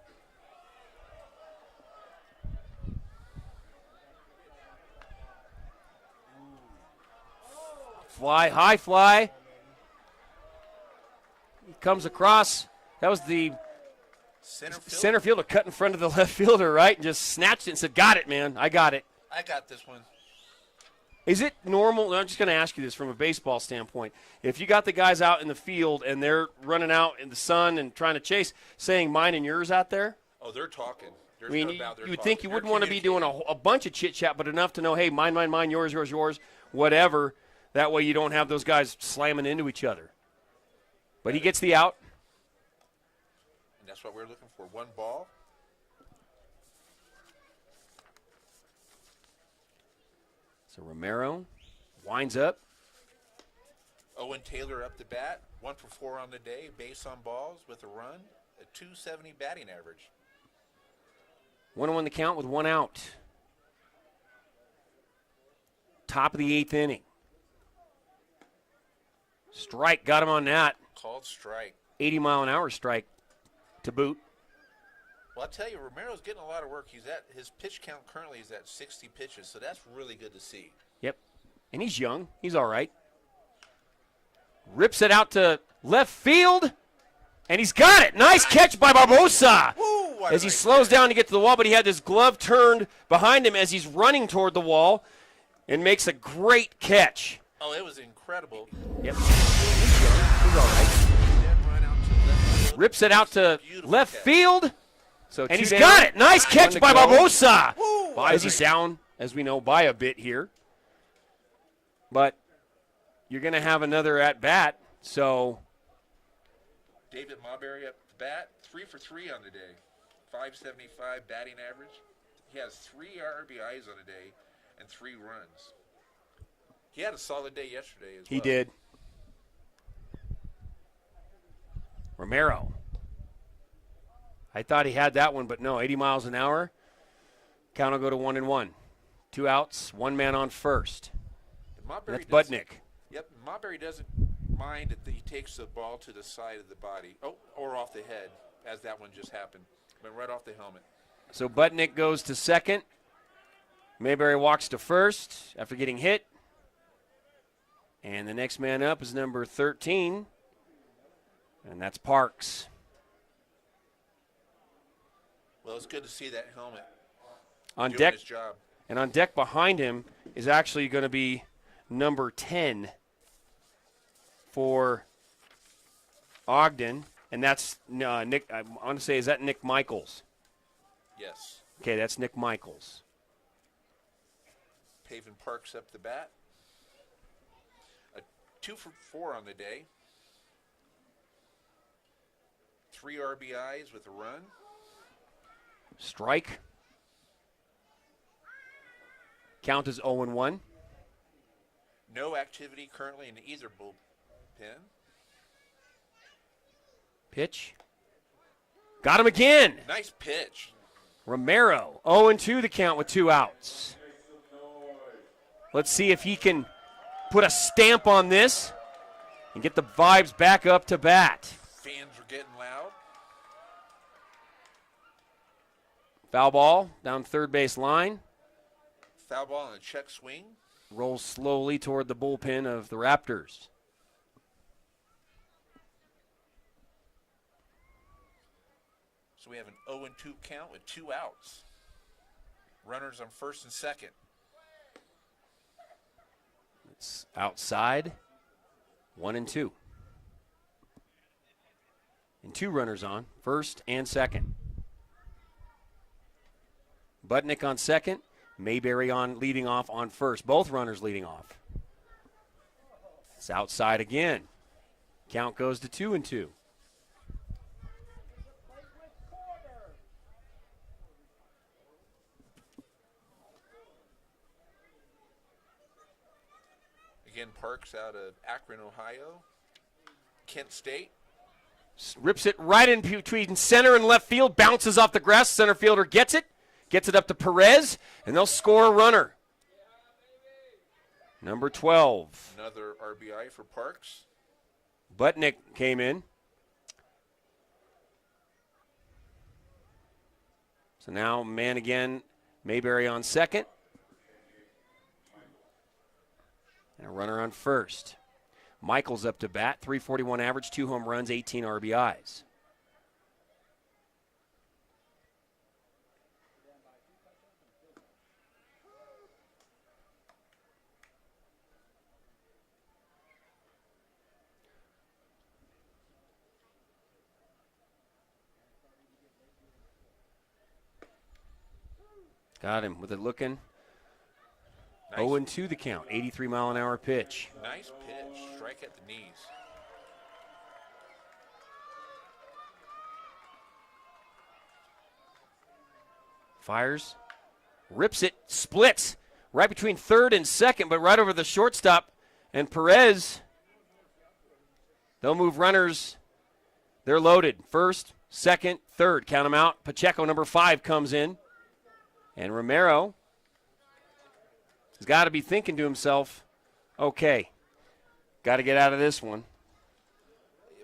Fly, high fly. He comes across. That was the center fielder cut in front of the left fielder, right? And just snatched it and said, got it, man. I got it. I got this one. Is it normal? I'm just going to ask you this from a baseball standpoint. If you got the guys out in the field and they're running out in the sun and trying to chase, saying mine and yours out there? Oh, they're talking. I mean, you would think you wouldn't want to be doing a bunch of chit-chat, but enough to know, hey, mine, mine, mine, yours, yours, yours, whatever. That way you don't have those guys slamming into each other. But he gets the out. And that's what we're looking for, 1 ball. So Romero winds up. Owen Taylor up the bat, 1 for 4 on the day, base on balls with a run, a .270 batting average. 1-1 the count with 1 out. Top of the 8th inning. Strike, got him on that. Called strike. 80-mile-an-hour strike to boot. Well, I'll tell you, Romero's getting a lot of work. His pitch count currently is at 60 pitches, so that's really good to see. Yep. And he's young. He's all right. Rips it out to left field, and he's got it. Nice catch by Barbosa. As he slows down to get to the wall, but he had his glove turned behind him as he's running toward the wall and makes a great catch. Oh, it was incredible. Yep. He's young. He's all right. Rips it out to left field. And he's got it. Nice catch by Barbosa. As he's down, as we know, by a bit here. But you're going to have another at-bat, so. David Marbury up the bat, 3 for 3 on the day. 575 batting average. He has 3 RBIs on the day and 3 runs. He had a solid day yesterday as well. He did. Romero. I thought he had that one, but no, 80 miles an hour. Count will go to 1-1. 2 outs, 1 man on first. That's Budnick. Yep, Marbury doesn't mind that he takes the ball to the side of the body, or off the head, as that one just happened. Went right off the helmet. So Budnick goes to second. Mayberry walks to first after getting hit. And the next man up is number 13, and that's Parks. Well, it's good to see that helmet On doing deck, his job. And on deck behind him is actually going to be number 10 for Ogden, and that's Nick. I want to say, is that Nick Michaels? Yes. Okay, that's Nick Michaels. Pavin Parks up the bat. 2 for 4 on the day. 3 RBIs with a run. Strike. Count is 0-1. No activity currently in either bullpen. Pitch. Got him again. Nice pitch. Romero, 0-2 the count with 2 outs. Let's see if he can put a stamp on this and get the vibes back up to bat. Fans are getting loud. Foul ball down third base line. Foul ball and a check swing. Rolls slowly toward the bullpen of the Raptors. So we have an 0-2 count with 2 outs. Runners on first and second. It's outside. 1-2. And 2 runners on, first and second. Budnick on second. Mayberry on leading off on first. Both runners leading off. It's outside again. Count goes to 2-2. Again, Parks out of Akron, Ohio. Kent State. Rips it right in between center and left field. Bounces off the grass. Center fielder gets it. Gets it up to Perez, and they'll score a runner. Number 12. Another RBI for Parks. Budnick came in. So now man again, Mayberry on second. And a runner on first. Michaels up to bat, 341 average, 2 home runs, 18 RBIs. Got him with it looking. Nice. 0-2 the count, 83-mile-an-hour pitch. Nice pitch. Strike at the knees. Fires, rips it, splits right between third and second, but right over the shortstop. And Perez, they'll move runners. They're loaded. First, second, third. Count them out. Pacheco, number 5, comes in. And Romero has got to be thinking to himself, okay, Got to get out of this one.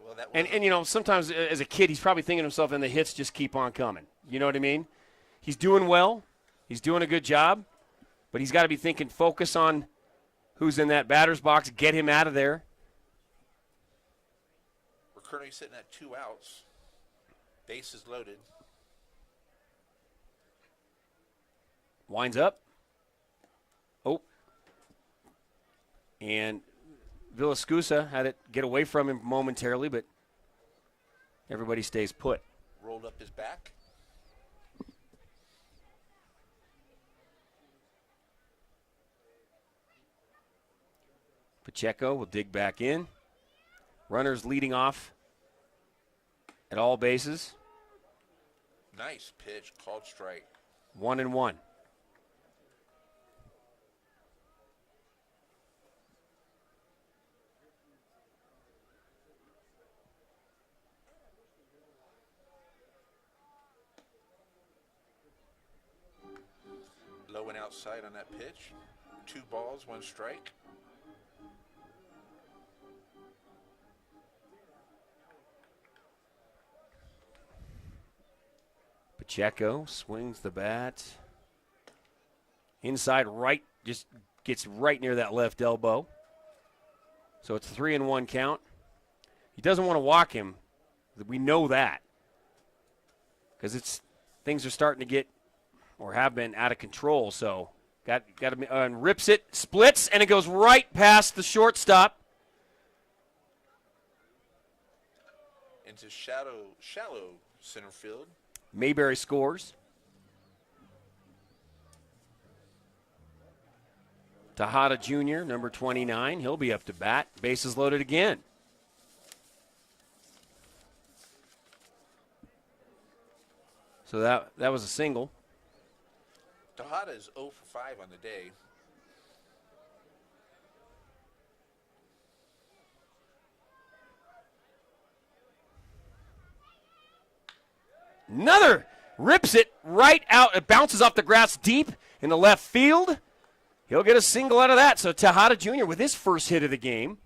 Well, that And you know, sometimes as a kid, he's probably thinking to himself, and the hits just keep on coming. You know what I mean? He's doing well. He's doing a good job. But he's got to be thinking, focus on who's in that batter's box, get him out of there. we're currently sitting at 2 outs. Bases loaded. Winds up. Oh. And Villascusa had it get away from him momentarily, but everybody stays put. Rolled up his back. Pacheco will dig back in. Runners leading off at all bases. Nice pitch, called strike. 1-1. Low and outside on that pitch. 2 balls, 1 strike. Pacheco swings the bat. Inside right, just gets right near that left elbow. So it's a 3-1 count. He doesn't want to walk him. We know that. Because things are starting to get, or have been, out of control. So got to rips it, splits, and it goes right past the shortstop. Into shallow center field. Mayberry scores. Tejada Jr., number 29, he'll be up to bat. Bases loaded again. So that was a single. Tejada is 0 for 5 on the day. Another rips it right out. It bounces off the grass deep in the left field. He'll get a single out of that. So Tejada Jr. with his first hit of the game.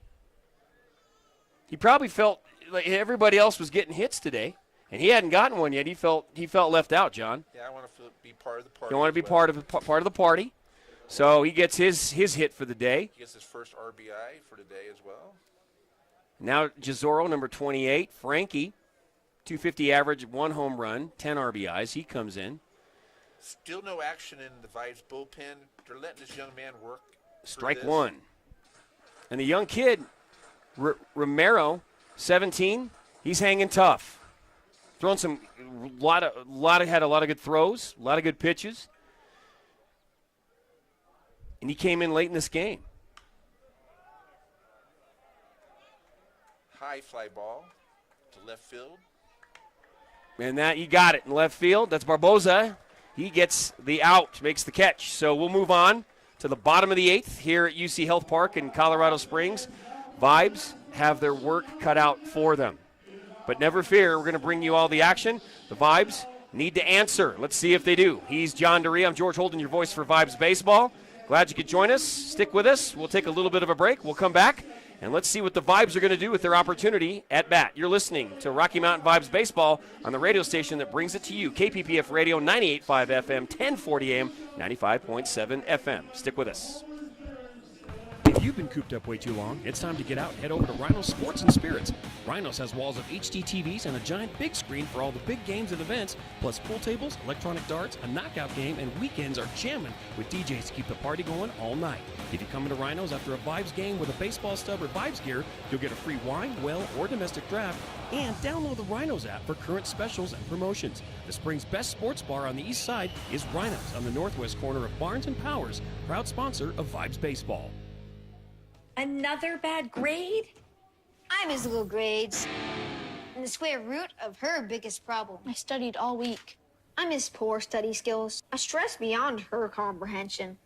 He probably felt like everybody else was getting hits today, and he hadn't gotten one yet. He felt left out, John. Yeah, I want to be part of the party. You want to be part of the party. So he gets his hit for the day. He gets his first RBI for the day as well. Now Gisoro, number 28, Frankie, 250 average, 1 home run, 10 RBIs. He comes in. Still no action in the Vibes bullpen. They're letting this young man work. Strike 1. And the young kid, Romero, 17, he's hanging tough. Throwing had a lot of good throws, a lot of good pitches. And he came in late in this game. High fly ball to left field. And that, you got it in left field. That's Barboza. He gets the out, makes the catch. So we'll move on to the bottom of the 8th here at UC Health Park in Colorado Springs. Vibes have their work cut out for them. But never fear, we're going to bring you all the action. The Vibes need to answer. Let's see if they do. He's John DeRee. I'm George Holden, your voice for Vibes Baseball. Glad you could join us. Stick with us. We'll take a little bit of a break. We'll come back, and let's see what the Vibes are going to do with their opportunity at bat. You're listening to Rocky Mountain Vibes Baseball on the radio station that brings it to you, KPPF Radio, 98.5 FM, 1040 AM, 95.7 FM. Stick with us. If you've been cooped up way too long, it's time to get out and head over to Rhinos Sports and Spirits. Rhinos has walls of HD TVs and a giant big screen for all the big games and events, plus pool tables, electronic darts, a knockout game, and weekends are jamming with DJs to keep the party going all night. If you come into Rhinos after a Vibes game with a baseball stub or Vibes gear, you'll get a free wine, well, or domestic draft, and download the Rhinos app for current specials and promotions. The spring's best sports bar on the east side is Rhinos on the northwest corner of Barnes and Powers, proud sponsor of Vibes Baseball. Another bad grade? I miss little grades. And the square root of her biggest problem. I studied all week. I miss poor study skills. I stress beyond her comprehension.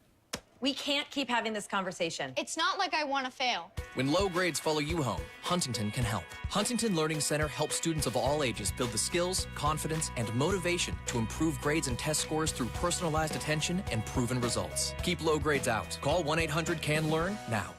We can't keep having this conversation. It's not like I want to fail. When low grades follow you home, Huntington can help. Huntington Learning Center helps students of all ages build the skills, confidence, and motivation to improve grades and test scores through personalized attention and proven results. Keep low grades out. Call 1-800-CAN-LEARN now.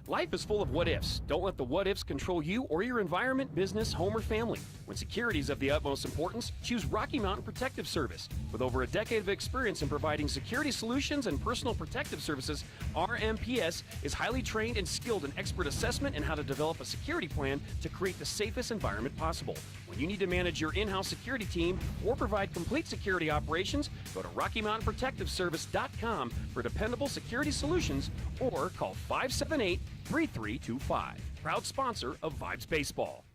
Life is full of what-ifs. Don't let the what-ifs control you or your environment, business, home, or family. When security is of the utmost importance, choose Rocky Mountain Protective Service. With over a decade of experience in providing security solutions and personal protective services, RMPS is highly trained and skilled in expert assessment and how to develop a security plan to create the safest environment possible. When you need to manage your in-house security team or provide complete security operations, go to RockyMountainProtectiveService.com for dependable security solutions or call 578-3325. Proud sponsor of Vibes Baseball.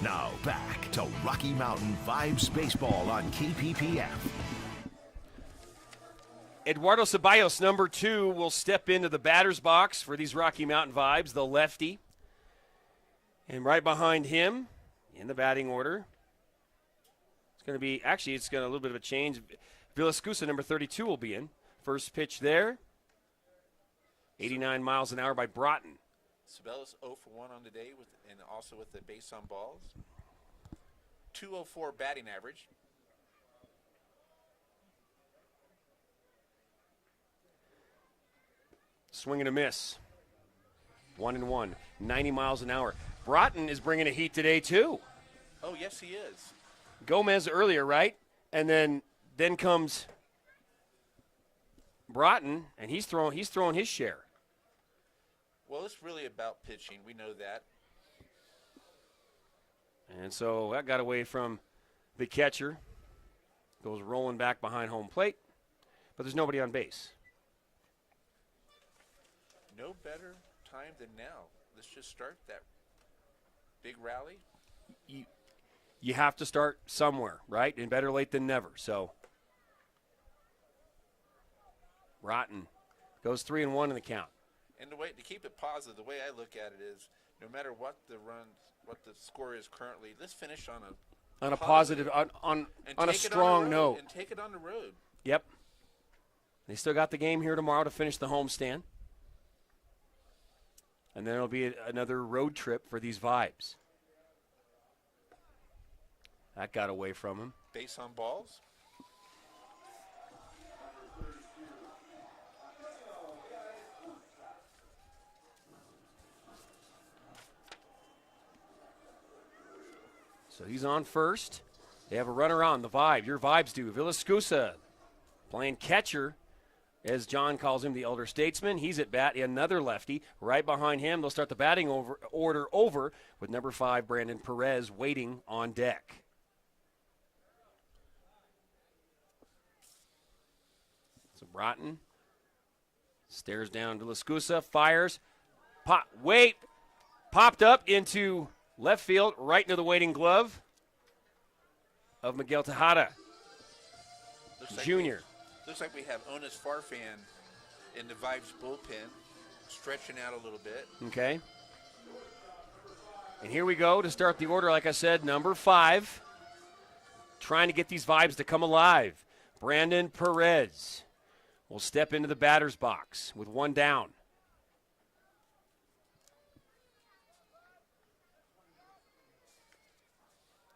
Now back to Rocky Mountain Vibes Baseball on KPPF. Eduardo Ceballos, number 2, will step into the batter's box for these Rocky Mountain Vibes, the lefty. And right behind him, in the batting order, it's going to be, actually, it's got a little bit of a change. Villascusa, number 32, will be in. First pitch there, 89 miles an hour by Broughton. Ceballos 0 for 1 on the day, and also with the base on balls. 204 batting average. Swing and a miss. 1-1, 90 miles an hour. Broughton is bringing a heat today, too. Oh, yes, he is. Gomez earlier, right? And then comes Broughton, and he's throwing his share. Well, it's really about pitching. We know that. And so that got away from the catcher. Goes rolling back behind home plate. But there's nobody on base. No better time than now. Let's just start that big rally. You have to start somewhere, right? And better late than never. So Broughton goes 3-1 in the count. And the way to keep it positive, the way I look at it is, no matter what the score is currently, let's finish on a positive, on a strong note, and take it on the road. Yep. They still got the game here tomorrow to finish the homestand, and then it'll be another road trip for these Vibes. That got away from him. Base on balls. So he's on first. They have a runner on, the Vibe. Your Vibes do. Villascusa playing catcher, as John calls him, the elder statesman. He's at bat, another lefty. Right behind him, they'll start the batting order over with number 5, Brandon Perez, waiting on deck. So Broughton stares down Villascusa, fires. Popped up into left field, right into the waiting glove of Miguel Tejada, Jr. Looks like we have Onis Farfan in the Vibes bullpen, stretching out a little bit. Okay. And here we go to start the order, like I said, number 5. Trying to get these Vibes to come alive. Brandon Perez will step into the batter's box with 1 down.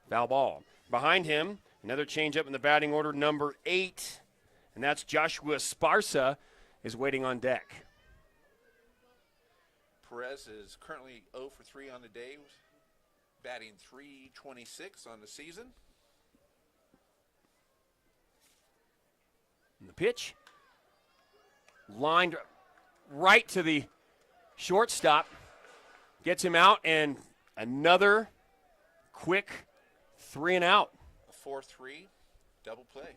Foul ball. Behind him, another changeup in the batting order, number 8. And that's Joshua Esparza is waiting on deck. Perez is currently 0 for 3 on the day, batting .326 on the season. And the pitch lined right to the shortstop. Gets him out, and another quick 3 and out. A 4-3 double play.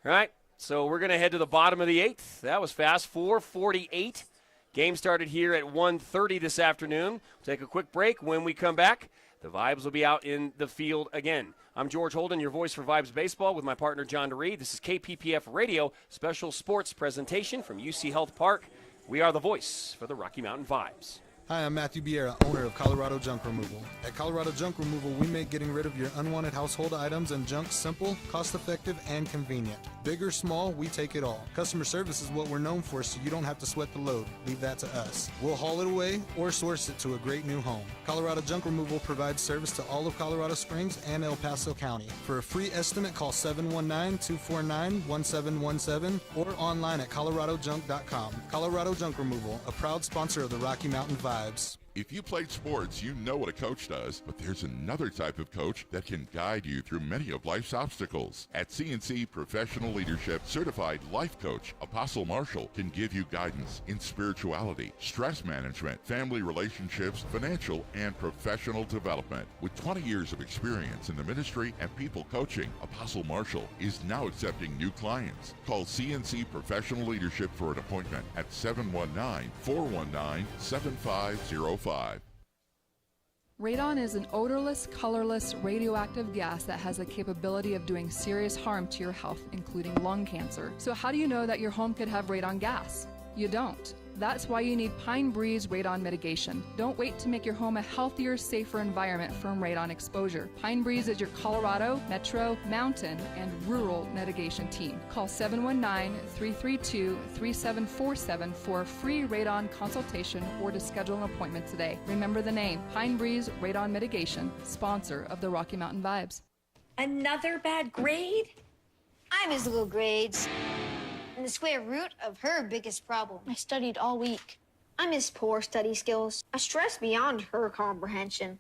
All right, so we're going to head to the bottom of the 8th. That was fast. 4:48. Game started here at 1:30 this afternoon. We'll take a quick break. When we come back, the Vibes will be out in the field again. I'm George Holden, your voice for Vibes Baseball, with my partner John DeRee. This is KPPF Radio, special sports presentation from UC Health Park. We are the voice for the Rocky Mountain Vibes. Hi, I'm Matthew Biera, owner of Colorado Junk Removal. At Colorado Junk Removal, we make getting rid of your unwanted household items and junk simple, cost-effective, and convenient. Big or small, we take it all. Customer service is what we're known for, so you don't have to sweat the load. Leave that to us. We'll haul it away or source it to a great new home. Colorado Junk Removal provides service to all of Colorado Springs and El Paso County. For a free estimate, call 719-249-1717 or online at coloradojunk.com. Colorado Junk Removal, a proud sponsor of the Rocky Mountain Vibes. If you played sports, you know what a coach does, but there's another type of coach that can guide you through many of life's obstacles. At CNC Professional Leadership, certified life coach Apostle Marshall can give you guidance in spirituality, stress management, family relationships, financial and professional development. With 20 years of experience in the ministry and people coaching, Apostle Marshall is now accepting new clients. Call CNC Professional Leadership for an appointment at 719-419-7505. Radon is an odorless, colorless, radioactive gas that has the capability of doing serious harm to your health, including lung cancer. So how do you know that your home could have radon gas? You don't. That's why you need Pine Breeze Radon Mitigation. Don't wait to make your home a healthier, safer environment from radon exposure. Pine Breeze is your Colorado, Metro, Mountain, and Rural mitigation team. Call 719-332-3747 for a free radon consultation or to schedule an appointment today. Remember the name, Pine Breeze Radon Mitigation, sponsor of the Rocky Mountain Vibes. Another bad grade? I miss little grades. And the square root of her biggest problem. I studied all week. I miss poor study skills. I stress beyond her comprehension.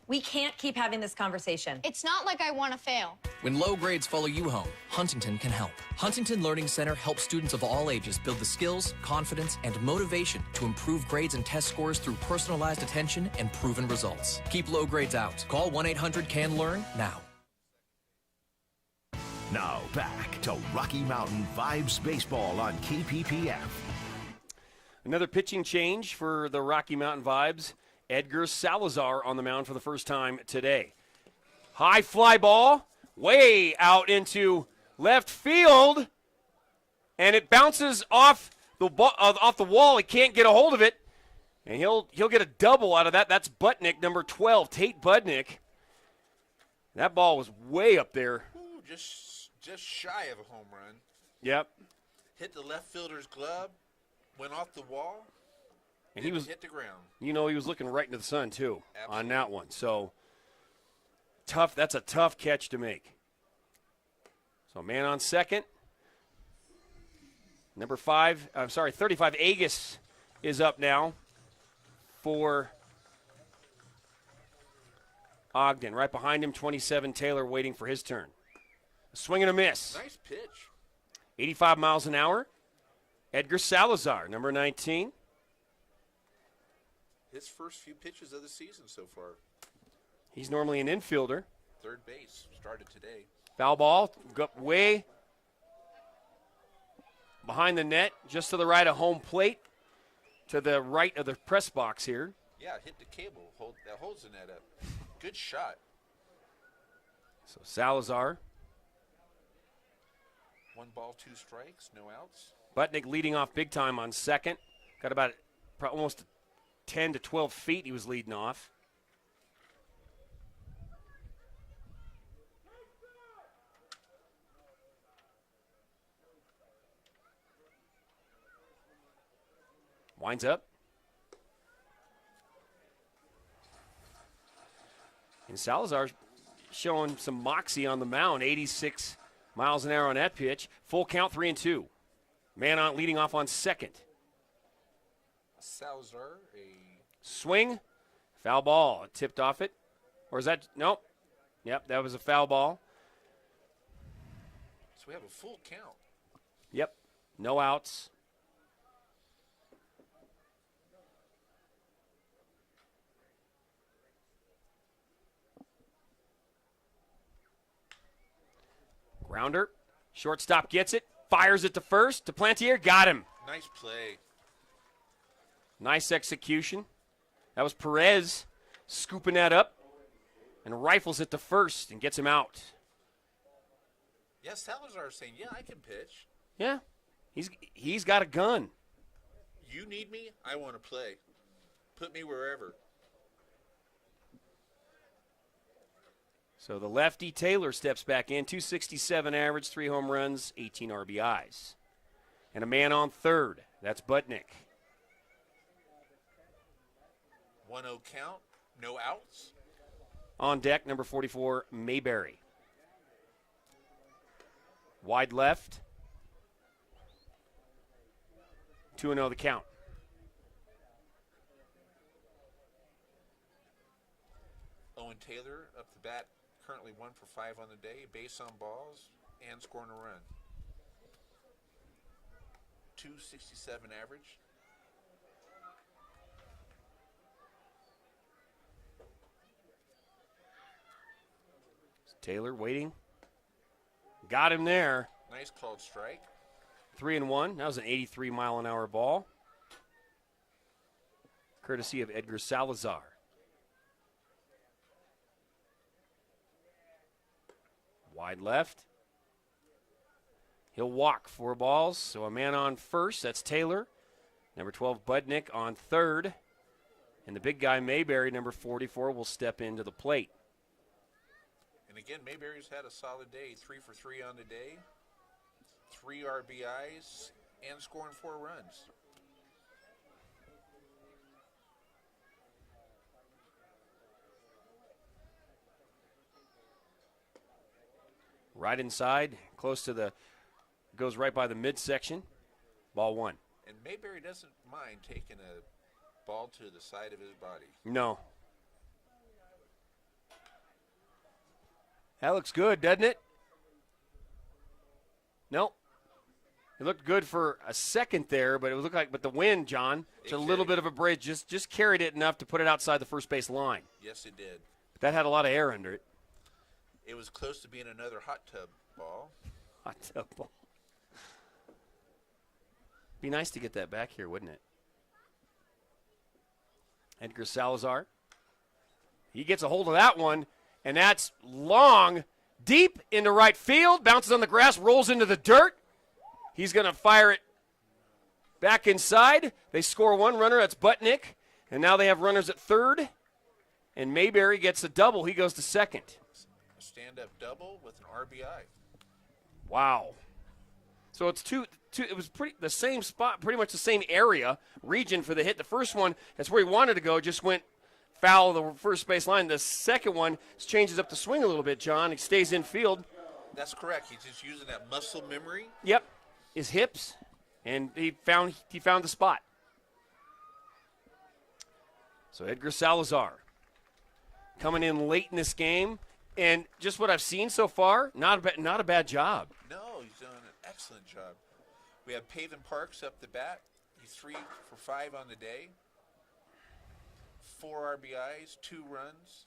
We can't keep having this conversation. It's not like I want to fail. When low grades follow you home, Huntington can help. Huntington Learning Center helps students of all ages build the skills, confidence, and motivation to improve grades and test scores through personalized attention and proven results. Keep low grades out. Call 1-800-CAN-LEARN now. Now back to Rocky Mountain Vibes Baseball on KPPF. Another pitching change for the Rocky Mountain Vibes. Edgar Salazar on the mound for the first time today. High fly ball, way out into left field, and it bounces off the wall. He can't get a hold of it, and he'll get a double out of that. That's Butnick, number 12, Tate Budnick. That ball was way up there. Ooh, just shy of a home run. Yep. Hit the left fielder's glove, went off the wall, and he was hit the ground. You know, he was looking right into the sun too. Absolutely. On that one. So tough. That's a tough catch to make. So man on second. 35 Agus is up now for Ogden. Right behind him, 27 Taylor waiting for his turn. A swing and a miss. Nice pitch. 85 miles an hour. Edgar Salazar, number 19. His first few pitches of the season so far. He's normally an infielder. Third base, started today. Foul ball, got way behind the net, just to the right of home plate, to the right of the press box here. Yeah, hit the cable. That holds the net up. Good shot. So Salazar. 1 ball, 2 strikes, no outs. Butnick leading off big time on second. Got about almost 10 to 12 feet he was leading off. Winds up. And Salazar's showing some moxie on the mound. 86 miles an hour on that pitch. Full count, 3-2. Man on leading off on second. Salazar, a swing, foul ball. It tipped off it. Or is that, nope. Yep, that was a foul ball. So we have a full count. Yep, no outs. Grounder, shortstop gets it, fires it to first, to Plantier, got him. Nice play. Nice execution. That was Perez scooping that up and rifles it to first and gets him out. Yeah, Salazar saying, yeah, I can pitch. Yeah, he's got a gun. You need me, I want to play. Put me wherever. So the lefty Taylor steps back in, 267 average, 3 home runs, 18 RBIs. And a man on third. That's Butnick. 1-0 count, no outs. On deck, number 44, Mayberry. Wide left. 2-0 the count. Owen Taylor up the bat, currently 1 for 5 on the day, base on balls, and scoring a run. 267 average. Taylor waiting. Got him there. Nice called strike. 3-1. That was an 83-mile-an-hour ball. Courtesy of Edgar Salazar. Wide left. He'll walk 4 balls, so a man on first. That's Taylor. Number 12, Budnick on third. And the big guy, Mayberry, number 44, will step into the plate. And again, Mayberry's had a solid day. 3 for 3 on the day. 3 RBIs and scoring 4 runs. Right inside, close to the, goes right by the midsection. Ball 1. And Mayberry doesn't mind taking a ball to the side of his body. No. That looks good, doesn't it? Nope. It looked good for a second there, but it looked like, but the wind, John, it's a little bit of a bridge, just carried it enough to put it outside the first base line. Yes, it did. But that had a lot of air under it. It was close to being another hot tub ball. Hot tub ball. Be nice to get that back here, wouldn't it? Edgar Salazar. He gets a hold of that one, and that's long, deep into right field. Bounces on the grass, rolls into the dirt. He's going to fire it back inside. They score 1 runner. That's Butnick. And now they have runners at third. And Mayberry gets a double. He goes to second. A stand-up double with an RBI. Wow. So it's two. It was the same spot, pretty much the same area, region for the hit. The first one, that's where he wanted to go, just went foul of the first base line. The second one changes up the swing a little bit, John. He stays in field. That's correct. He's just using that muscle memory. Yep. His hips, and he found the spot. So Edgar Salazar coming in late in this game, and just what I've seen so far, not a bad job. No, he's done an excellent job. We have Pavin Parks up the bat. He's 3 for 5 on the day. 4 RBIs, 2 runs.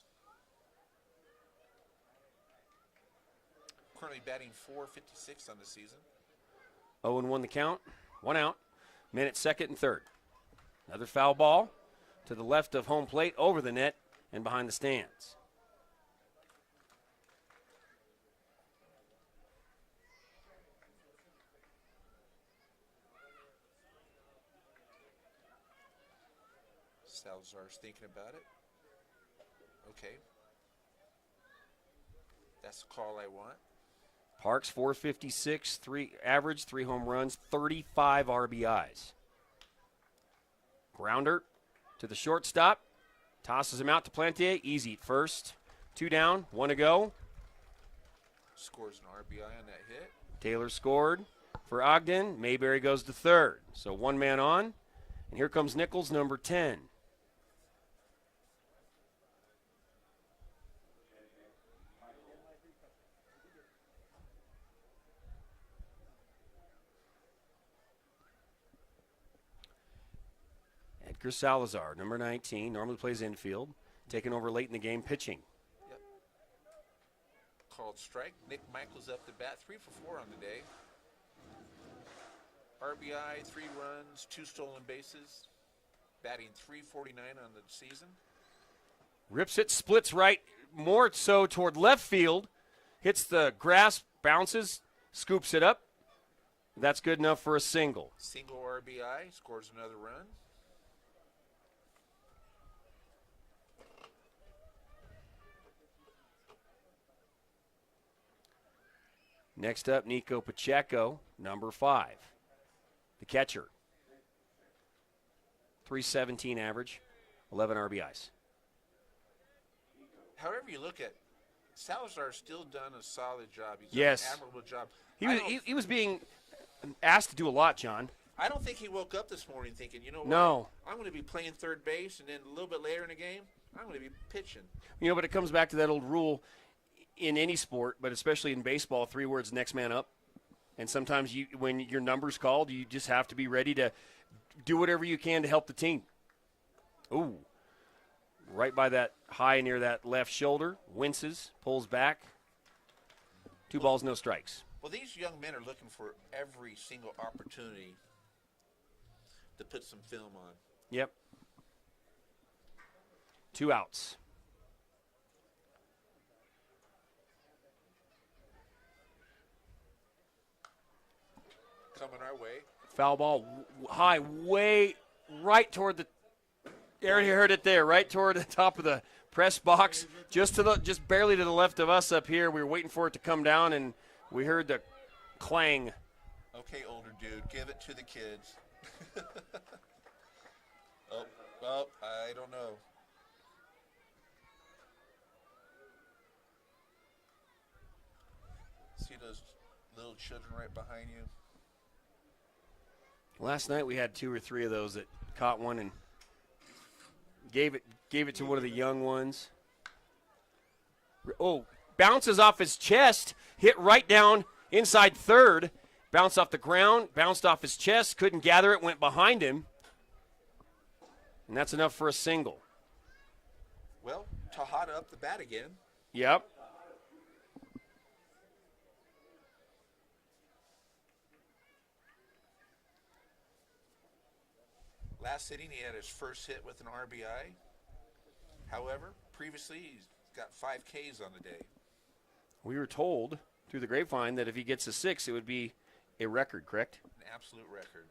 Currently batting .456 on the season. 0-1 the count. 1 out. Men at second and third. Another foul ball to the left of home plate, over the net, and behind the stands. Salazar's thinking about it. Okay. That's the call I want. Parks, 456, average, 3 home runs, 35 RBIs. Grounder to the shortstop. Tosses him out to Plantier. Easy at first. 2 down, 1 to go. Scores an RBI on that hit. Taylor scored for Ogden. Mayberry goes to third. So 1 man on. And here comes Nichols, number 10. Edgar Salazar, number 19, normally plays infield, taking over late in the game pitching. Yep. Called strike. Nick Michaels up the bat, 3 for 4 on the day. RBI, 3 runs, 2 stolen bases. Batting .349 on the season. Rips it, splits right, more so toward left field. Hits the grass, bounces, scoops it up. That's good enough for a single. Single RBI, scores another run. Next up, Nico Pacheco, number 5, the catcher. 317 average, 11 RBIs. However you look at it, Salazar's still done a solid job. He's Yes. done an admirable job. He was being asked to do a lot, John. I don't think he woke up this morning thinking, you know what? No. I'm going to be playing third base, and then a little bit later in the game, I'm going to be pitching. But it comes back to that old rule in any sport, but especially in baseball, 3 words, next man up. And sometimes when your number's called, you just have to be ready to do whatever you can to help the team. Ooh. Right by that high near that left shoulder. Winces, pulls back. 2 balls, no strikes. Well, these young men are looking for every single opportunity to put some film on. Yep. 2 outs. Coming our way. Foul ball high, way right toward the. Aaron, you heard it there, right toward the top of the press box, just barely to the left of us up here. We were waiting for it to come down, and we heard the clang. Okay, older dude, give it to the kids. I don't know. See those little children right behind you? Last night we had 2 or 3 of those that caught one and gave it to one of the young ones. Oh, bounces off his chest, hit right down inside third, bounced off the ground, bounced off his chest, couldn't gather it, went behind him. And that's enough for a single. Well, Tejada up the bat again. Yep. Last inning, he had his first hit with an RBI. However, previously, he's got 5 Ks on the day. We were told through the grapevine that if he gets a 6, it would be a record, correct? An absolute record.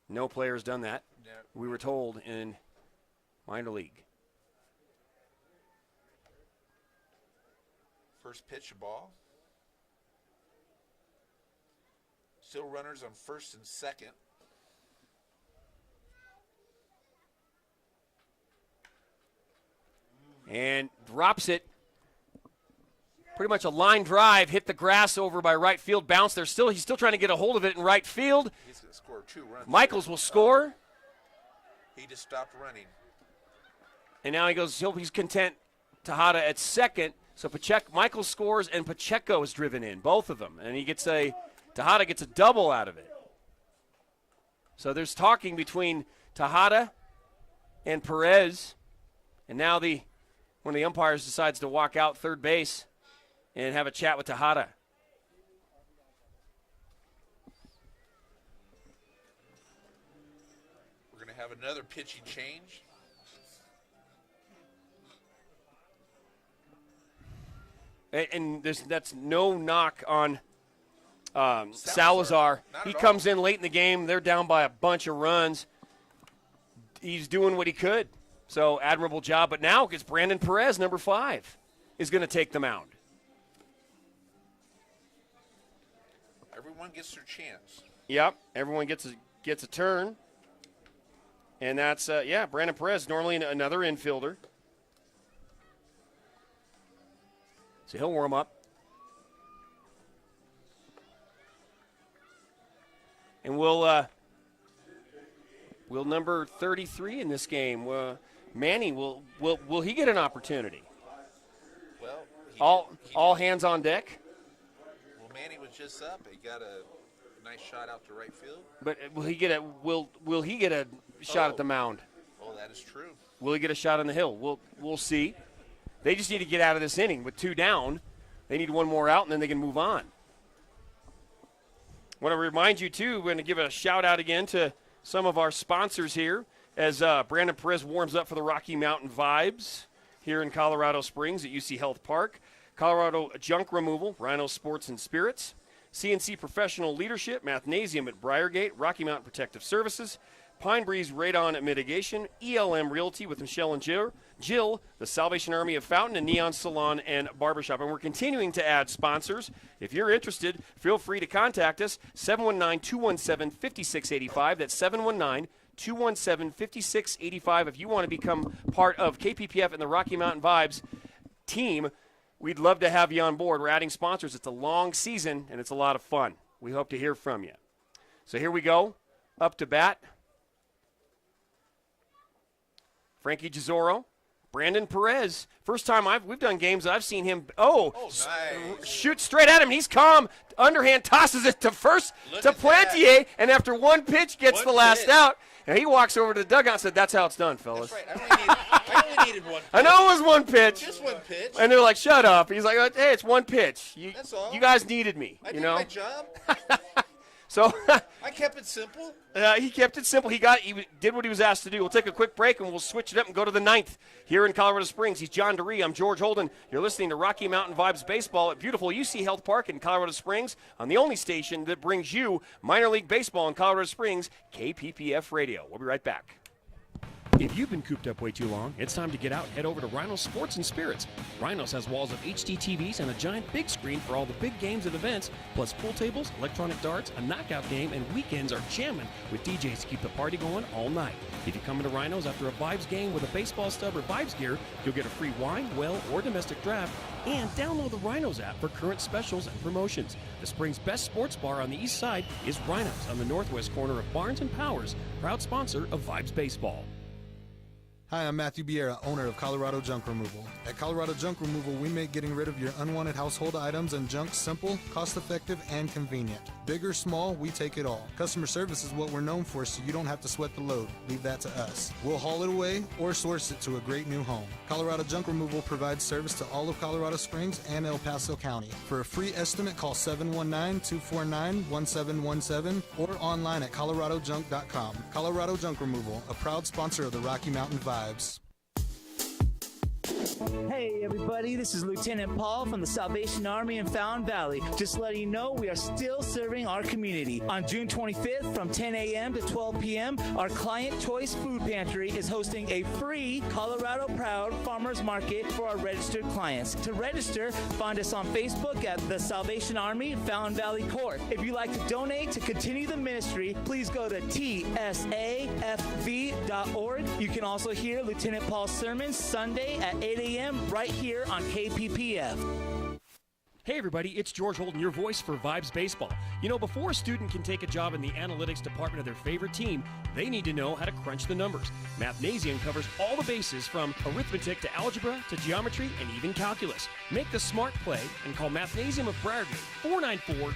No player's done that. No. We were told in minor league. First pitch, ball. Still runners on first and second. And drops it. Pretty much a line drive, hit the grass over by right field, bounce. He's still trying to get a hold of it in right field. He's going to score 2 runs. Michaels will score. He just stopped running. And now he's content. Tejada at second. So Michaels scores and Pacheco is driven in, both of them. And Tejada gets a double out of it. So there's talking between Tejada and Perez. And now one of the umpires decides to walk out third base and have a chat with Tejada. We're going to have another pitching change. And that's no knock on Salazar. He comes in late in the game. They're down by a bunch of runs. He's doing what he could. So, admirable job. But now it's Brandon Perez, number 5, is going to take the mound. Everyone gets their chance. Yep, everyone gets a turn. And that's, Brandon Perez, normally another infielder. So he'll warm up. And we'll number 33 in this game. Manny, will he get an opportunity? Well, all hands on deck. Well, Manny was just up. He got a nice shot out to right field. But will he get a shot at the mound? Oh, that is true. Will he get a shot on the hill? We'll see. They just need to get out of this inning with 2 down. They need 1 more out, and then they can move on. I want to remind you, too, we're going to give a shout-out again to some of our sponsors here as Brandon Perez warms up for the Rocky Mountain Vibes here in Colorado Springs at UC Health Park. Colorado Junk Removal, Rhino Sports and Spirits, CNC Professional Leadership, Mathnasium at Briargate, Rocky Mountain Protective Services, Pine Breeze Radon Mitigation, ELM Realty with Michelle and Jill, the Salvation Army of Fountain, and Neon Salon and Barbershop. And we're continuing to add sponsors. If you're interested, feel free to contact us, 719-217-5685. That's 719-217-5685. If you want to become part of KPPF and the Rocky Mountain Vibes team, we'd love to have you on board. We're adding sponsors. It's a long season, and it's a lot of fun. We hope to hear from you. So here we go. Up to bat, Frankie Gisoro, Brandon Perez. First time we've done games, I've seen him, Nice. Shoot straight at him. He's calm. Underhand tosses it to first to Plantier, and after one pitch gets the last out. And he walks over to the dugout and said, "That's how it's done, fellas." That's right. I only needed one pitch. I know it was one pitch. Just one pitch. And they're like, "Shut up." He's like, "Hey, it's one pitch. That's all. You guys needed me." I you did know? my job. So I kept it simple. he kept it simple. He did what he was asked to do. We'll take a quick break, and we'll switch it up and go to the ninth here in Colorado Springs. He's John DeRee. I'm George Holden. You're listening to Rocky Mountain Vibes Baseball at beautiful UC Health Park in Colorado Springs on the only station that brings you minor league baseball in Colorado Springs, KPPF Radio. We'll be right back. If you've been cooped up way too long, it's time to get out and head over to Rhinos Sports and Spirits. Rhinos has walls of HD TVs and a giant big screen for all the big games and events, plus pool tables, electronic darts, a knockout game, and weekends are jamming with DJs to keep the party going all night. If you come into Rhinos after a Vibes game with a baseball stub or Vibes gear, you'll get a free wine, well, or domestic draft, and download the Rhinos app for current specials and promotions. The Springs' best sports bar on the east side is Rhinos on the northwest corner of Barnes and Powers, proud sponsor of Vibes Baseball. Hi, I'm Matthew Biera, owner of Colorado Junk Removal. At Colorado Junk Removal, we make getting rid of your unwanted household items and junk simple, cost-effective, and convenient. Big or small, we take it all. Customer service is what we're known for, so you don't have to sweat the load. Leave that to us. We'll haul it away or source it to a great new home. Colorado Junk Removal provides service to all of Colorado Springs and El Paso County. For a free estimate, call 719-249-1717 or online at coloradojunk.com. Colorado Junk Removal, a proud sponsor of the Rocky Mountain Vibes. Hey everybody, this is Lieutenant Paul from the Salvation Army in Fountain Valley. Just letting you know we are still serving our community. On June 25th from 10 a.m. to 12 p.m., our Client Choice Food Pantry is hosting a free Colorado Proud Farmers Market for our registered clients. To register, find us on Facebook at the Salvation Army Fountain Valley Corps. If you'd like to donate to continue the ministry, please go to tsafv.org. You can also hear Lieutenant Paul's sermons Sunday at 8 a.m. right here on KPPF. Hey everybody, it's George Holden, your voice for Vibes Baseball. You know, before a student can take a job in the analytics department of their favorite team, they need to know how to crunch the numbers. Mathnasium covers all the bases from arithmetic to algebra to geometry and even calculus. Make the smart play and call Mathnasium of Briargate,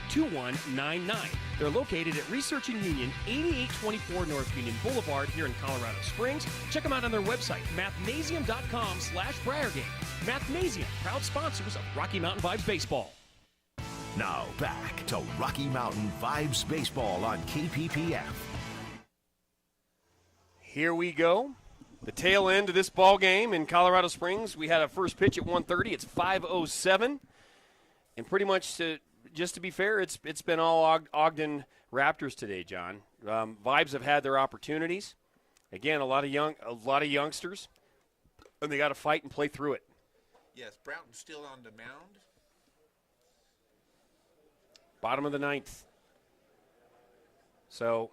494-2199. They're located at Research and Union, 8824 North Union Boulevard here in Colorado Springs. Check them out on their website, mathnasium.com/Briargate. Mathnasium, proud sponsors of Rocky Mountain Vibes Baseball. Now back to Rocky Mountain Vibes Baseball on KPPF. Here we go. The tail end of this ball game in Colorado Springs. We had a first pitch at 1:30. It's 5:07. And pretty much, just to be fair, it's been all Ogden Raptors today, John. Vibes have had their opportunities. Again, a lot of youngsters, and they got to fight and play through it. Yes, Broughton's still on the mound. Bottom of the ninth. So,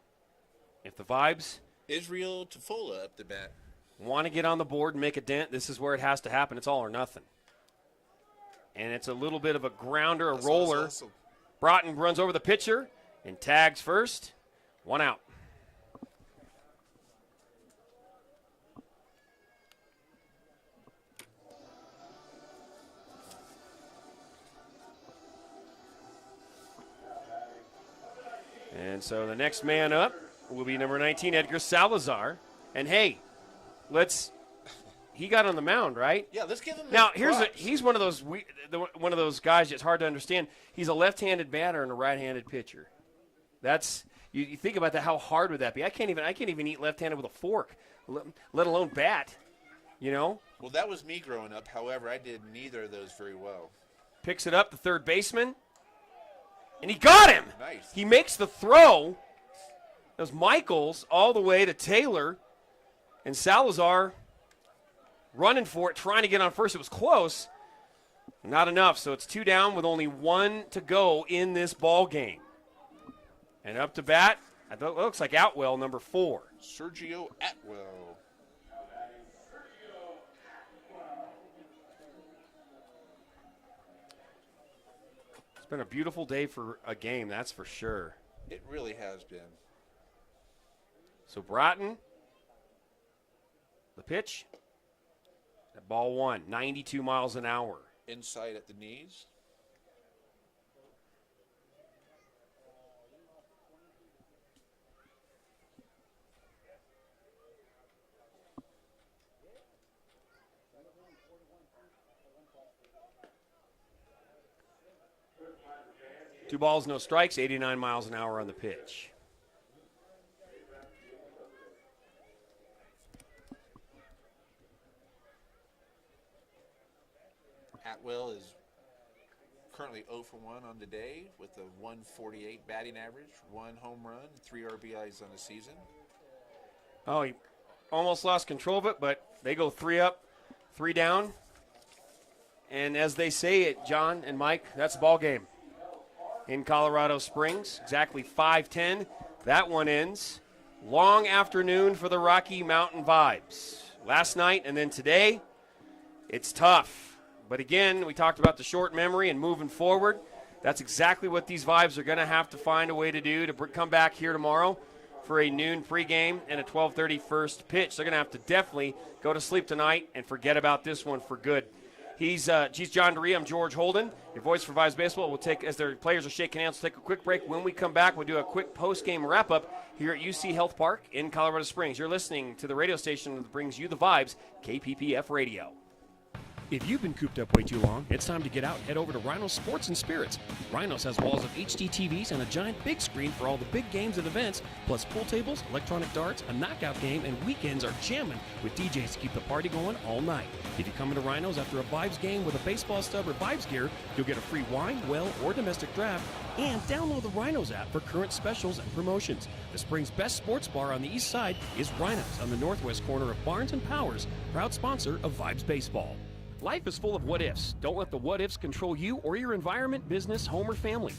if the Vibes Israel Tofola up the bat want to get on the board and make a dent, this is where it has to happen. It's all or nothing. And it's a little bit of a grounder, roller. Awesome. Broughton runs over the pitcher and tags first. One out. And so the next man up will be number 19, Edgar Salazar. And hey, he got on the mound, right? Yeah, let's give him now. props. He's one of those guys that's hard to understand. He's a left-handed batter and a right-handed pitcher. That's you think about that. How hard would that be? I can't even eat left-handed with a fork, let alone bat. You know. Well, that was me growing up. However, I did neither of those very well. Picks it up, the third baseman, and he got him. Nice. He makes the throw, It was Michaels all the way to Taylor, and Salazar running for it, trying to get on first. It was close. Not enough, so it's 2 down with only 1 to go in this ball game. And up to bat, it looks like Atwell, number 4. Sergio Atwell. It's been a beautiful day for a game, that's for sure. It really has been. So Bratton, the pitch, that ball 1, 92 miles an hour. Inside at the knees. Two balls, no strikes, 89 miles an hour on the pitch. Atwell is currently 0 for 1 on the day with a 148 batting average, 1 home run, 3 RBIs on the season. Oh, he almost lost control of it, but they go 3 up, 3 down. And as they say it, John and Mike, that's a ball game in Colorado Springs. Exactly 5:10. That one ends. Long afternoon for the Rocky Mountain Vibes. Last night and then today, it's tough. But again, we talked about the short memory and moving forward. That's exactly what these Vibes are going to have to find a way to do to come back here tomorrow for a noon pregame and a 12:30 first pitch. They're going to have to definitely go to sleep tonight and forget about this one for good. He's John DeRee. I'm George Holden, your voice for Vibes Baseball. We'll take, as their players are shaking hands, we'll take a quick break. When we come back, we'll do a quick post-game wrap-up here at UC Health Park in Colorado Springs. You're listening to the radio station that brings you the Vibes, KPPF Radio. If you've been cooped up way too long, it's time to get out and head over to Rhinos Sports and Spirits. Rhinos has walls of HD TVs and a giant big screen for all the big games and events, plus pool tables, electronic darts, a knockout game, and weekends are jamming with DJs to keep the party going all night. If you come into Rhinos after a Vibes game with a baseball stub or Vibes gear, you'll get a free wine, well, or domestic draft, and download the Rhinos app for current specials and promotions. The Spring's best sports bar on the east side is Rhinos on the northwest corner of Barnes and Powers, proud sponsor of Vibes Baseball. Life is full of what-ifs. Don't let the what-ifs control you or your environment, business, home, or family.